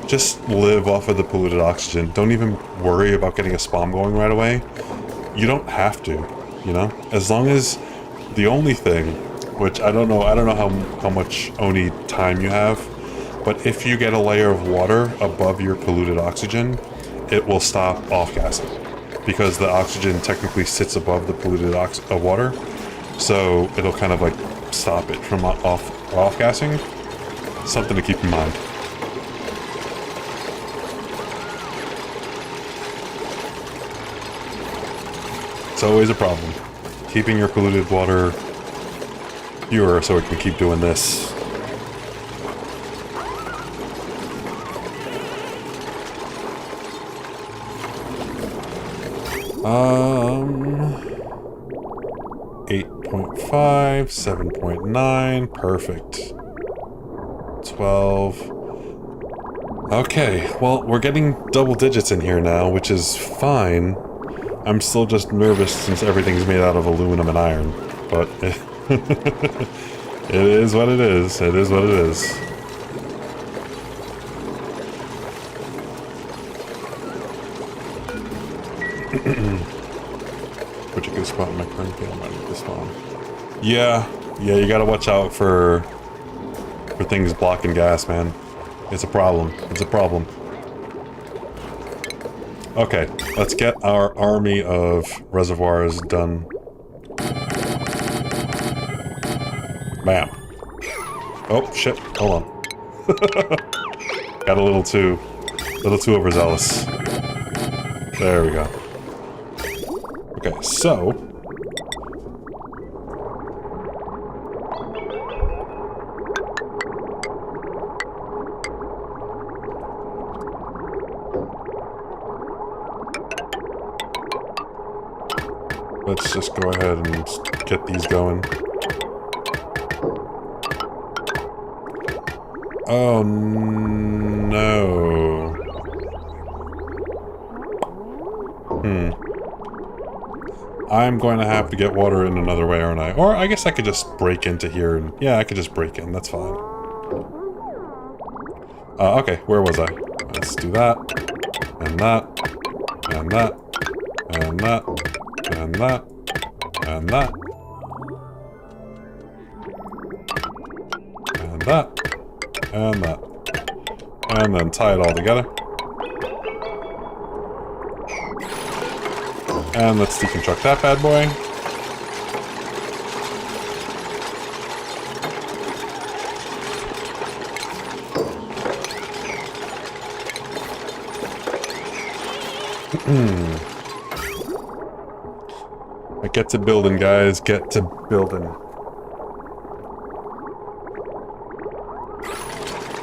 Just live off of the polluted oxygen. Don't even worry about getting a spawn going right away. You don't have to, you know? As long as the only thing, which I don't know how much ONI time you have, but if you get a layer of water above your polluted oxygen, it will stop off-gassing. Because the oxygen technically sits above the polluted water, so it'll kind of like stop it from off-gassing. Something to keep in mind. It's always a problem. Keeping your polluted water pure so it can keep doing this. Um, 8.5, 7.9, perfect. 12. Okay, well, we're getting double digits in here now, which is fine. I'm still just nervous since everything's made out of aluminum and iron, but it is what it is. It is what it is. Put a good spot in my current game. I might need to spawn. Yeah, you gotta watch out for things blocking gas, man. It's a problem. It's a problem. Okay, let's get our army of reservoirs done. Bam. Oh shit! Hold on. Got a little too overzealous. There we go. Okay, so let's just go ahead and get these going. Oh no. I'm going to have to get water in another way, aren't I? Or I guess I could just break into here and... Yeah, I could just break in. That's fine. Okay, where was I? Let's do that. And that. And that. And that. And that. And that. And that. And that. And then tie it all together. And let's deconstruct that bad boy. Get to building, guys. Get to building.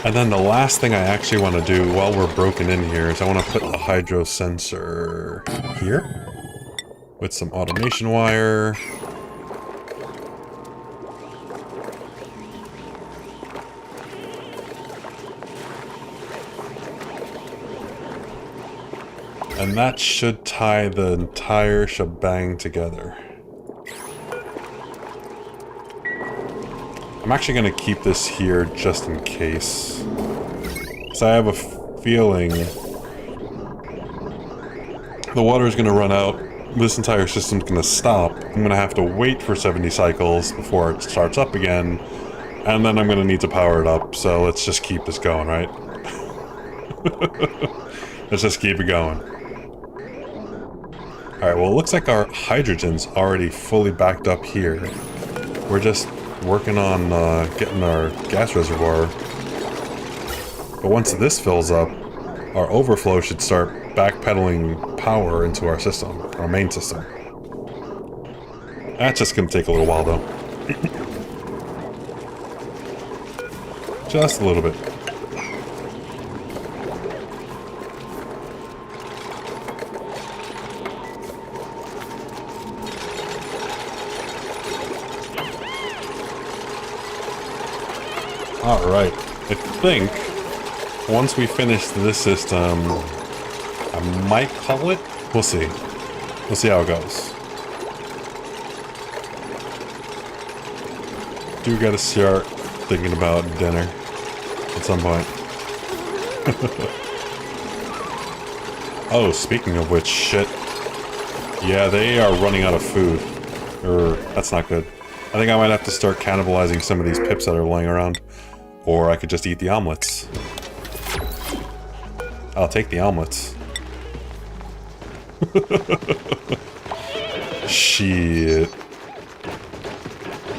And then the last thing I actually want to do while we're broken in here is I want to put the hydro sensor here with some automation wire. And that should tie the entire shebang together. I'm actually going to keep this here just in case. So I have a feeling the water is going to run out. This entire system's going to stop. I'm going to have to wait for 70 cycles before it starts up again. And then I'm going to need to power it up. So let's just keep this going, right? Let's just keep it going. Alright, well, it looks like our hydrogen's already fully backed up here. We're just working on getting our gas reservoir. But once this fills up, our overflow should start backpedaling power into our system, our main system. That's just going to take a little while, though. Just a little bit. Alright, I think once we finish this system, I might call it. We'll see. We'll see how it goes. Do gotta start thinking about dinner at some point. Oh, speaking of which, shit. Yeah, they are running out of food. That's not good. I think I might have to start cannibalizing some of these pips that are lying around. Or I could just eat the omelets. I'll take the omelets. Shit.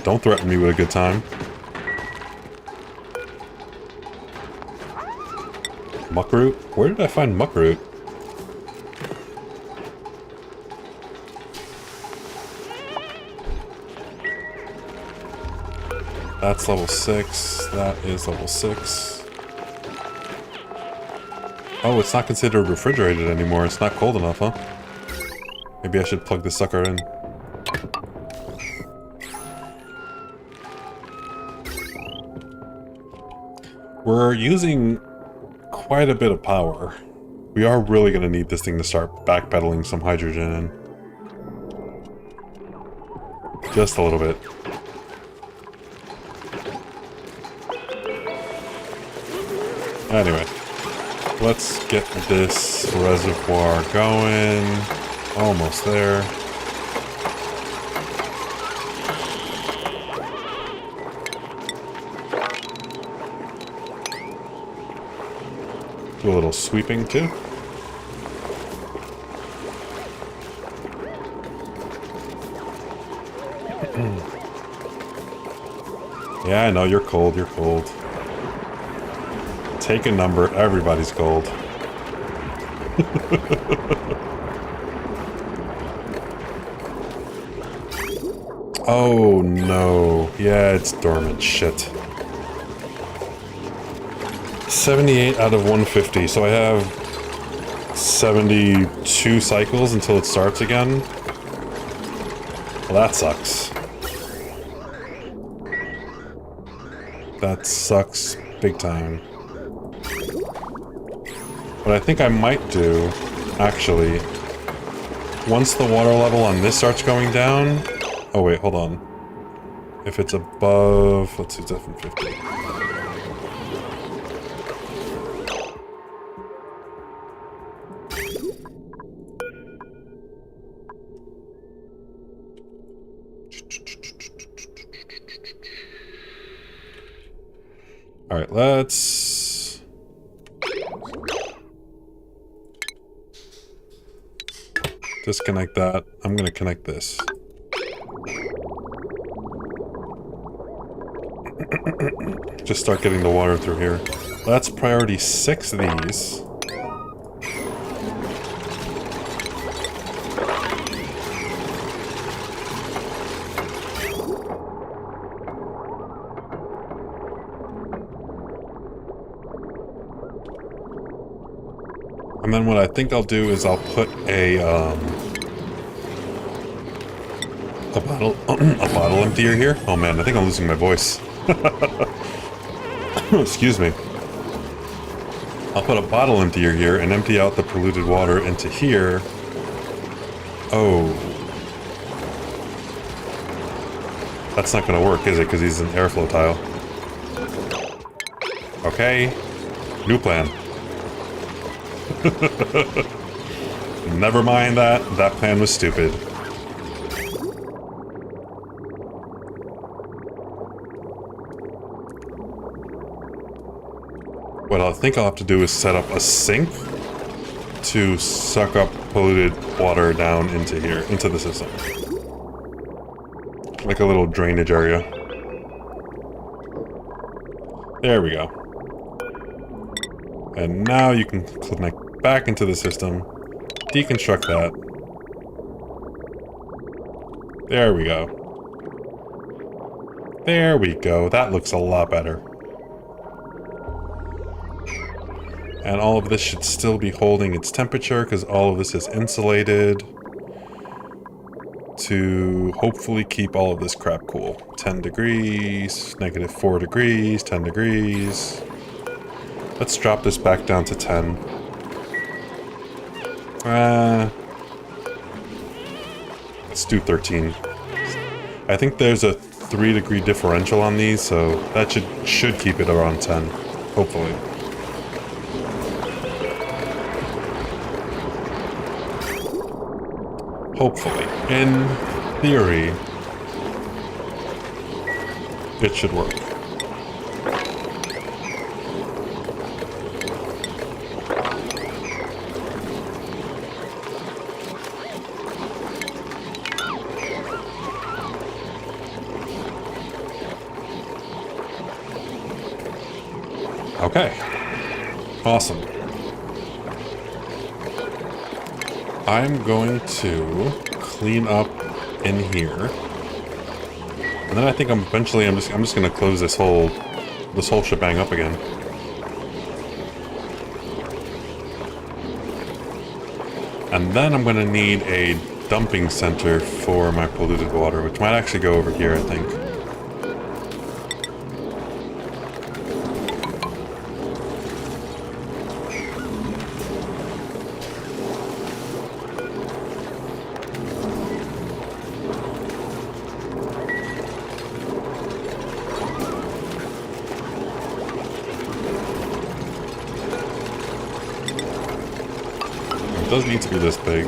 Don't threaten me with a good time. Muckroot? Where did I find muckroot? That's level 6. That is level 6. Oh, it's not considered refrigerated anymore. It's not cold enough, huh? Maybe I should plug this sucker in. We're using quite a bit of power. We are really going to need this thing to start backpedaling some hydrogen in. Just a little bit. Anyway, let's get this reservoir going. Almost there. Do a little sweeping too. Yeah, I know, you're cold, you're cold. Take a number, everybody's cold. Oh no. Yeah, it's dormant. Shit. 78 out of 150, so I have 72 cycles until it starts again. Well, that sucks. That sucks big time. What I think I might do, actually, once the water level on this starts going down... Oh wait, hold on. If it's above... Let's see, it's at 50. Alright, let's... disconnect that. I'm gonna connect this. Just start getting the water through here. That's priority 6 of these. And then what I think I'll do is I'll put a bottle a bottle emptier here. Oh man, I think I'm losing my voice. Excuse me. I'll put a bottle emptier here and empty out the polluted water into here. Oh. That's not gonna work, is it? Because he's an airflow tile. Okay. New plan. Never mind that. That plan was stupid. What I think I'll have to do is set up a sink to suck up polluted water down into here, into the system. Like a little drainage area. There we go. And now you can connect back into the system, deconstruct that. There we go. There we go. That looks a lot better. And all of this should still be holding its temperature because all of this is insulated to hopefully keep all of this crap cool. 10 degrees, -4 degrees, 10 degrees. Let's drop this back down to 10. Let's do 13. I think there's a 3-degree differential on these, so that should keep it around 10, hopefully. Hopefully. In theory, it should work. Okay. Awesome. I'm going to clean up in here. And then I think I'm just gonna close this whole shebang up again. And then I'm gonna need a dumping center for my polluted water, which might actually go over here, I think. It does need to be this big.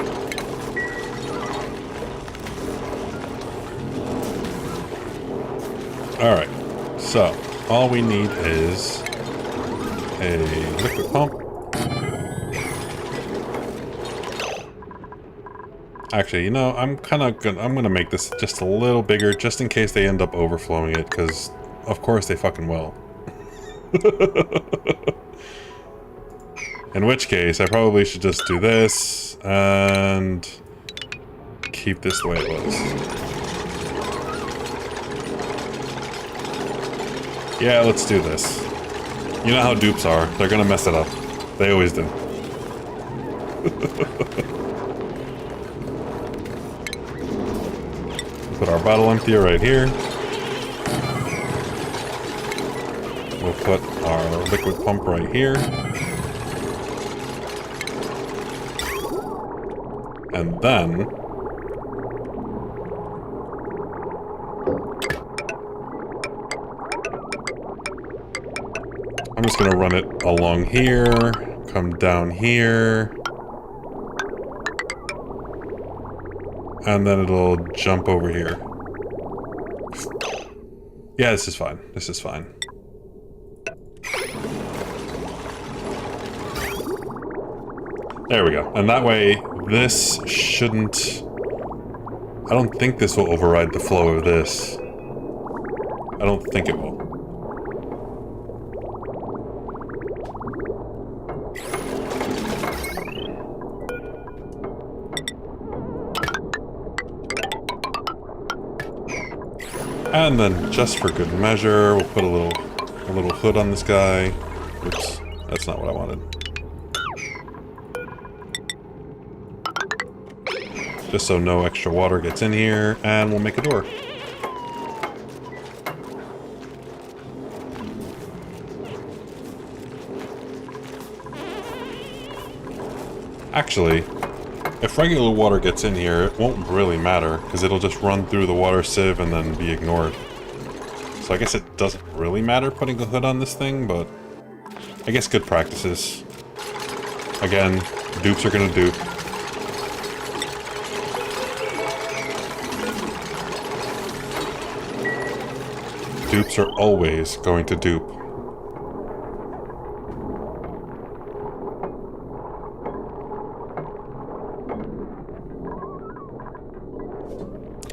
Alright, so all we need is a liquid pump. Actually, you know, I'm gonna make this just a little bigger just in case they end up overflowing it, because of course they fucking will. In which case, I probably should just do this and keep this the way it was. Yeah, let's do this. You know how dupes are. They're gonna mess it up. They always do. Put our bottle emptier right here. We'll put our liquid pump right here. And then I'm just gonna run it along here, come down here, and then it'll jump over here. Yeah, this is fine. This is fine. There we go. And that way, this shouldn't... I don't think this will override the flow of this. I don't think it will. And then, just for good measure, we'll put a little hood on this guy. Oops, that's not what I wanted. just so no extra water gets in here, and we'll make a door. Actually, if regular water gets in here, it won't really matter, because it'll just run through the water sieve and then be ignored. So I guess it doesn't really matter putting a hood on this thing, but I guess good practices. Again, dupes are gonna dupe. Dupes are always going to dupe.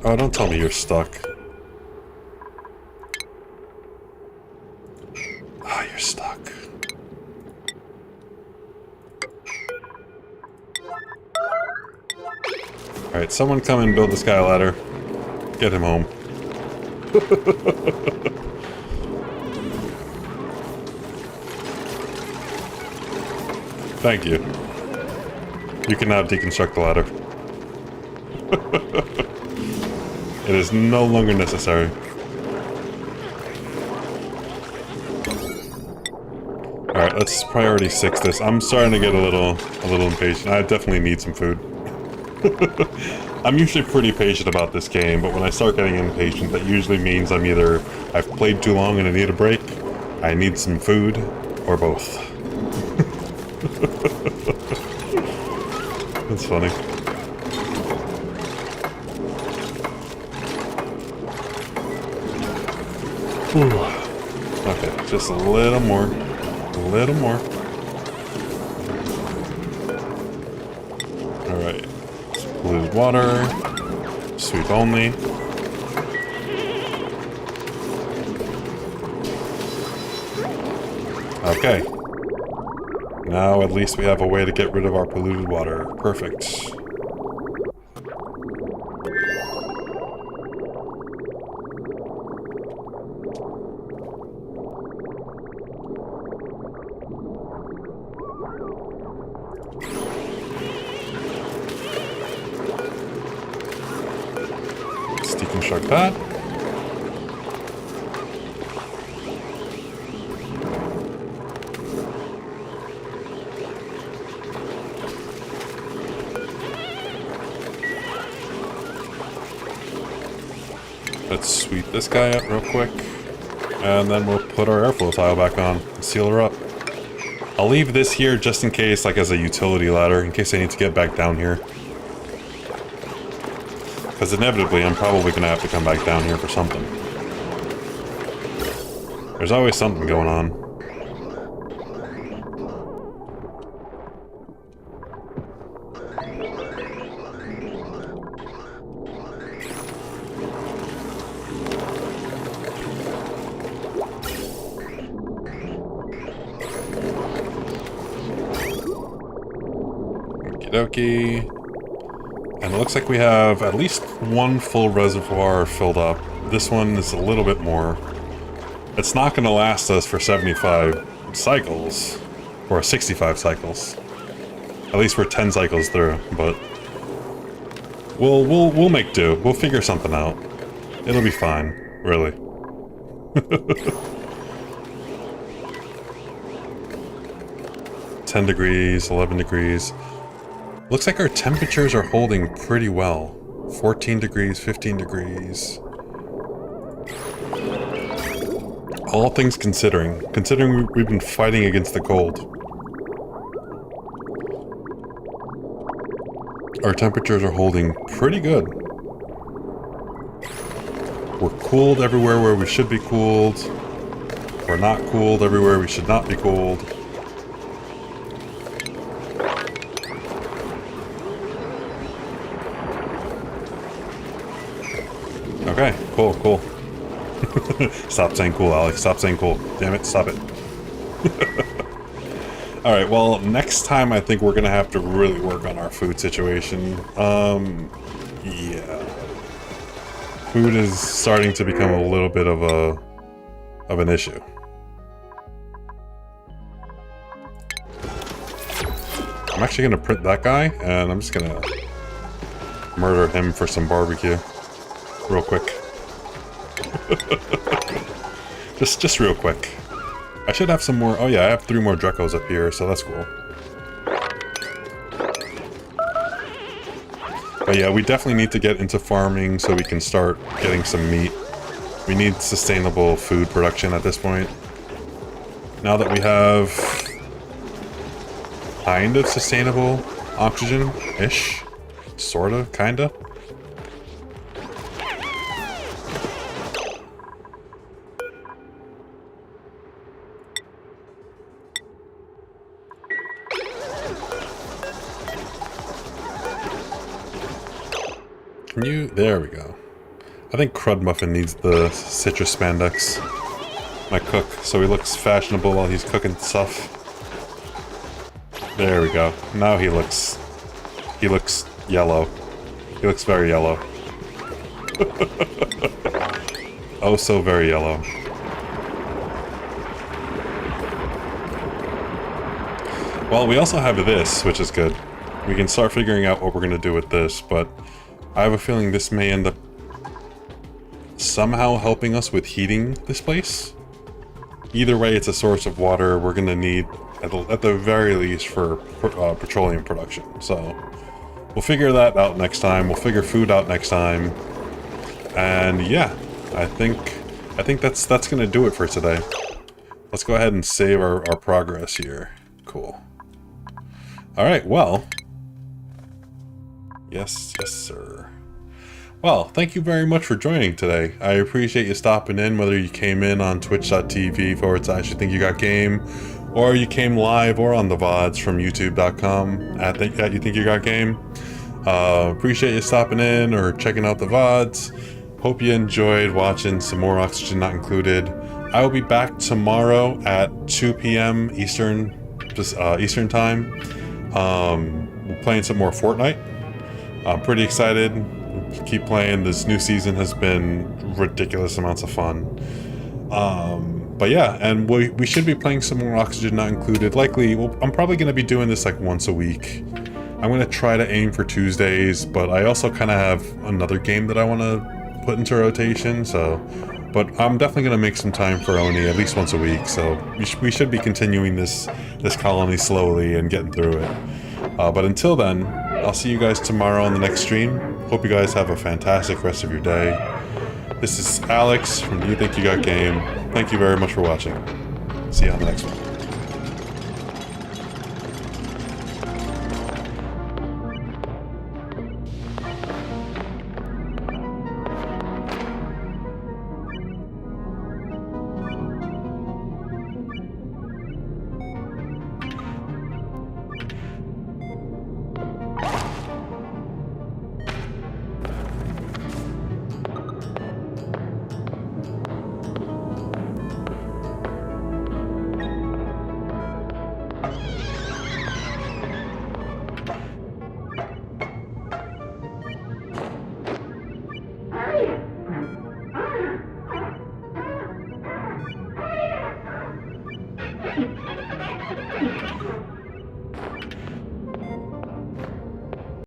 Oh, don't tell me you're stuck. Ah, you're stuck. Alright, someone come and build the sky ladder. Get him home. Thank you. You can now deconstruct the ladder. It is no longer necessary. Alright, let's priority 6 this. I'm starting to get a little impatient. I definitely need some food. I'm usually pretty patient about this game, but when I start getting impatient, that usually means I've played too long and I need a break, I need some food, or both. That's funny. Ooh. Okay, just a little more. A little more. Alright. Polluted water. Sweep only. Okay. Now at least we have a way to get rid of our polluted water. Perfect. Let's deconstruct that. Let's sweep this guy up real quick, and then we'll put our airflow tile back on and seal her up. I'll leave this here just in case, like as a utility ladder, in case I need to get back down here. Because inevitably, I'm probably going to have to come back down here for something. There's always something going on. Okie dokie. And it looks like we have at least one full reservoir filled up. This one is a little bit more. It's not going to last us for 75 cycles, or 65 cycles. At least we're 10 cycles through, but we'll make do. We'll figure something out. It'll be fine, really. 10 degrees, 11 degrees. Looks like our temperatures are holding pretty well. 14 degrees, 15 degrees. All things considering we've been fighting against the cold. Our temperatures are holding pretty good. We're cooled everywhere where we should be cooled. We're not cooled everywhere we should not be cooled. Okay, cool, cool. Stop saying cool, Alex. Stop saying cool. Damn it, stop it. Alright, well, next time I think we're gonna have to really work on our food situation. Yeah. Food is starting to become a little bit of an issue. I'm actually gonna print that guy, and I'm just gonna murder him for some barbecue. Real quick. just real quick. I should have some more. Oh yeah, I have 3 more Drecos up here, so that's cool. But yeah, we definitely need to get into farming so we can start getting some meat. We need sustainable food production at this point. Now that we have kind of sustainable oxygen-ish, sorta, kinda. Can you? There we go. I think Crud Muffin needs the citrus spandex. My cook, so he looks fashionable while he's cooking stuff. There we go. Now he looks yellow. He looks very yellow. Oh, so very yellow. Well, we also have this, which is good. We can start figuring out what we're gonna do with this, but I have a feeling this may end up somehow helping us with heating this place. Either way, it's a source of water we're gonna need at the very least for petroleum production. So we'll figure that out next time. We'll figure food out next time. And yeah, I think that's gonna do it for today. Let's go ahead and save our progress here. Cool. All right, well. Yes, sir. Well, thank you very much for joining today. I appreciate you stopping in, whether you came in on twitch.tv/YouThinkYouGotGame, or you came live or on the VODs from youtube.com at YouThinkYouGotGame. Appreciate you stopping in or checking out the VODs. Hope you enjoyed watching some more Oxygen Not Included. I will be back tomorrow at 2 p.m. Eastern time. We're playing some more Fortnite. I'm pretty excited. Keep playing. This new season has been ridiculous amounts of fun. But yeah, and we should be playing some more Oxygen Not Included. Likely, I'm probably going to be doing this like once a week. I'm going to try to aim for Tuesdays, but I also kind of have another game that I want to put into rotation, so... But I'm definitely going to make some time for ONI at least once a week, so we should be continuing this colony slowly and getting through it. But until then, I'll see you guys tomorrow on the next stream. Hope you guys have a fantastic rest of your day. This is Alex from You Think You Got Game. Thank you very much for watching. See you on the next one. You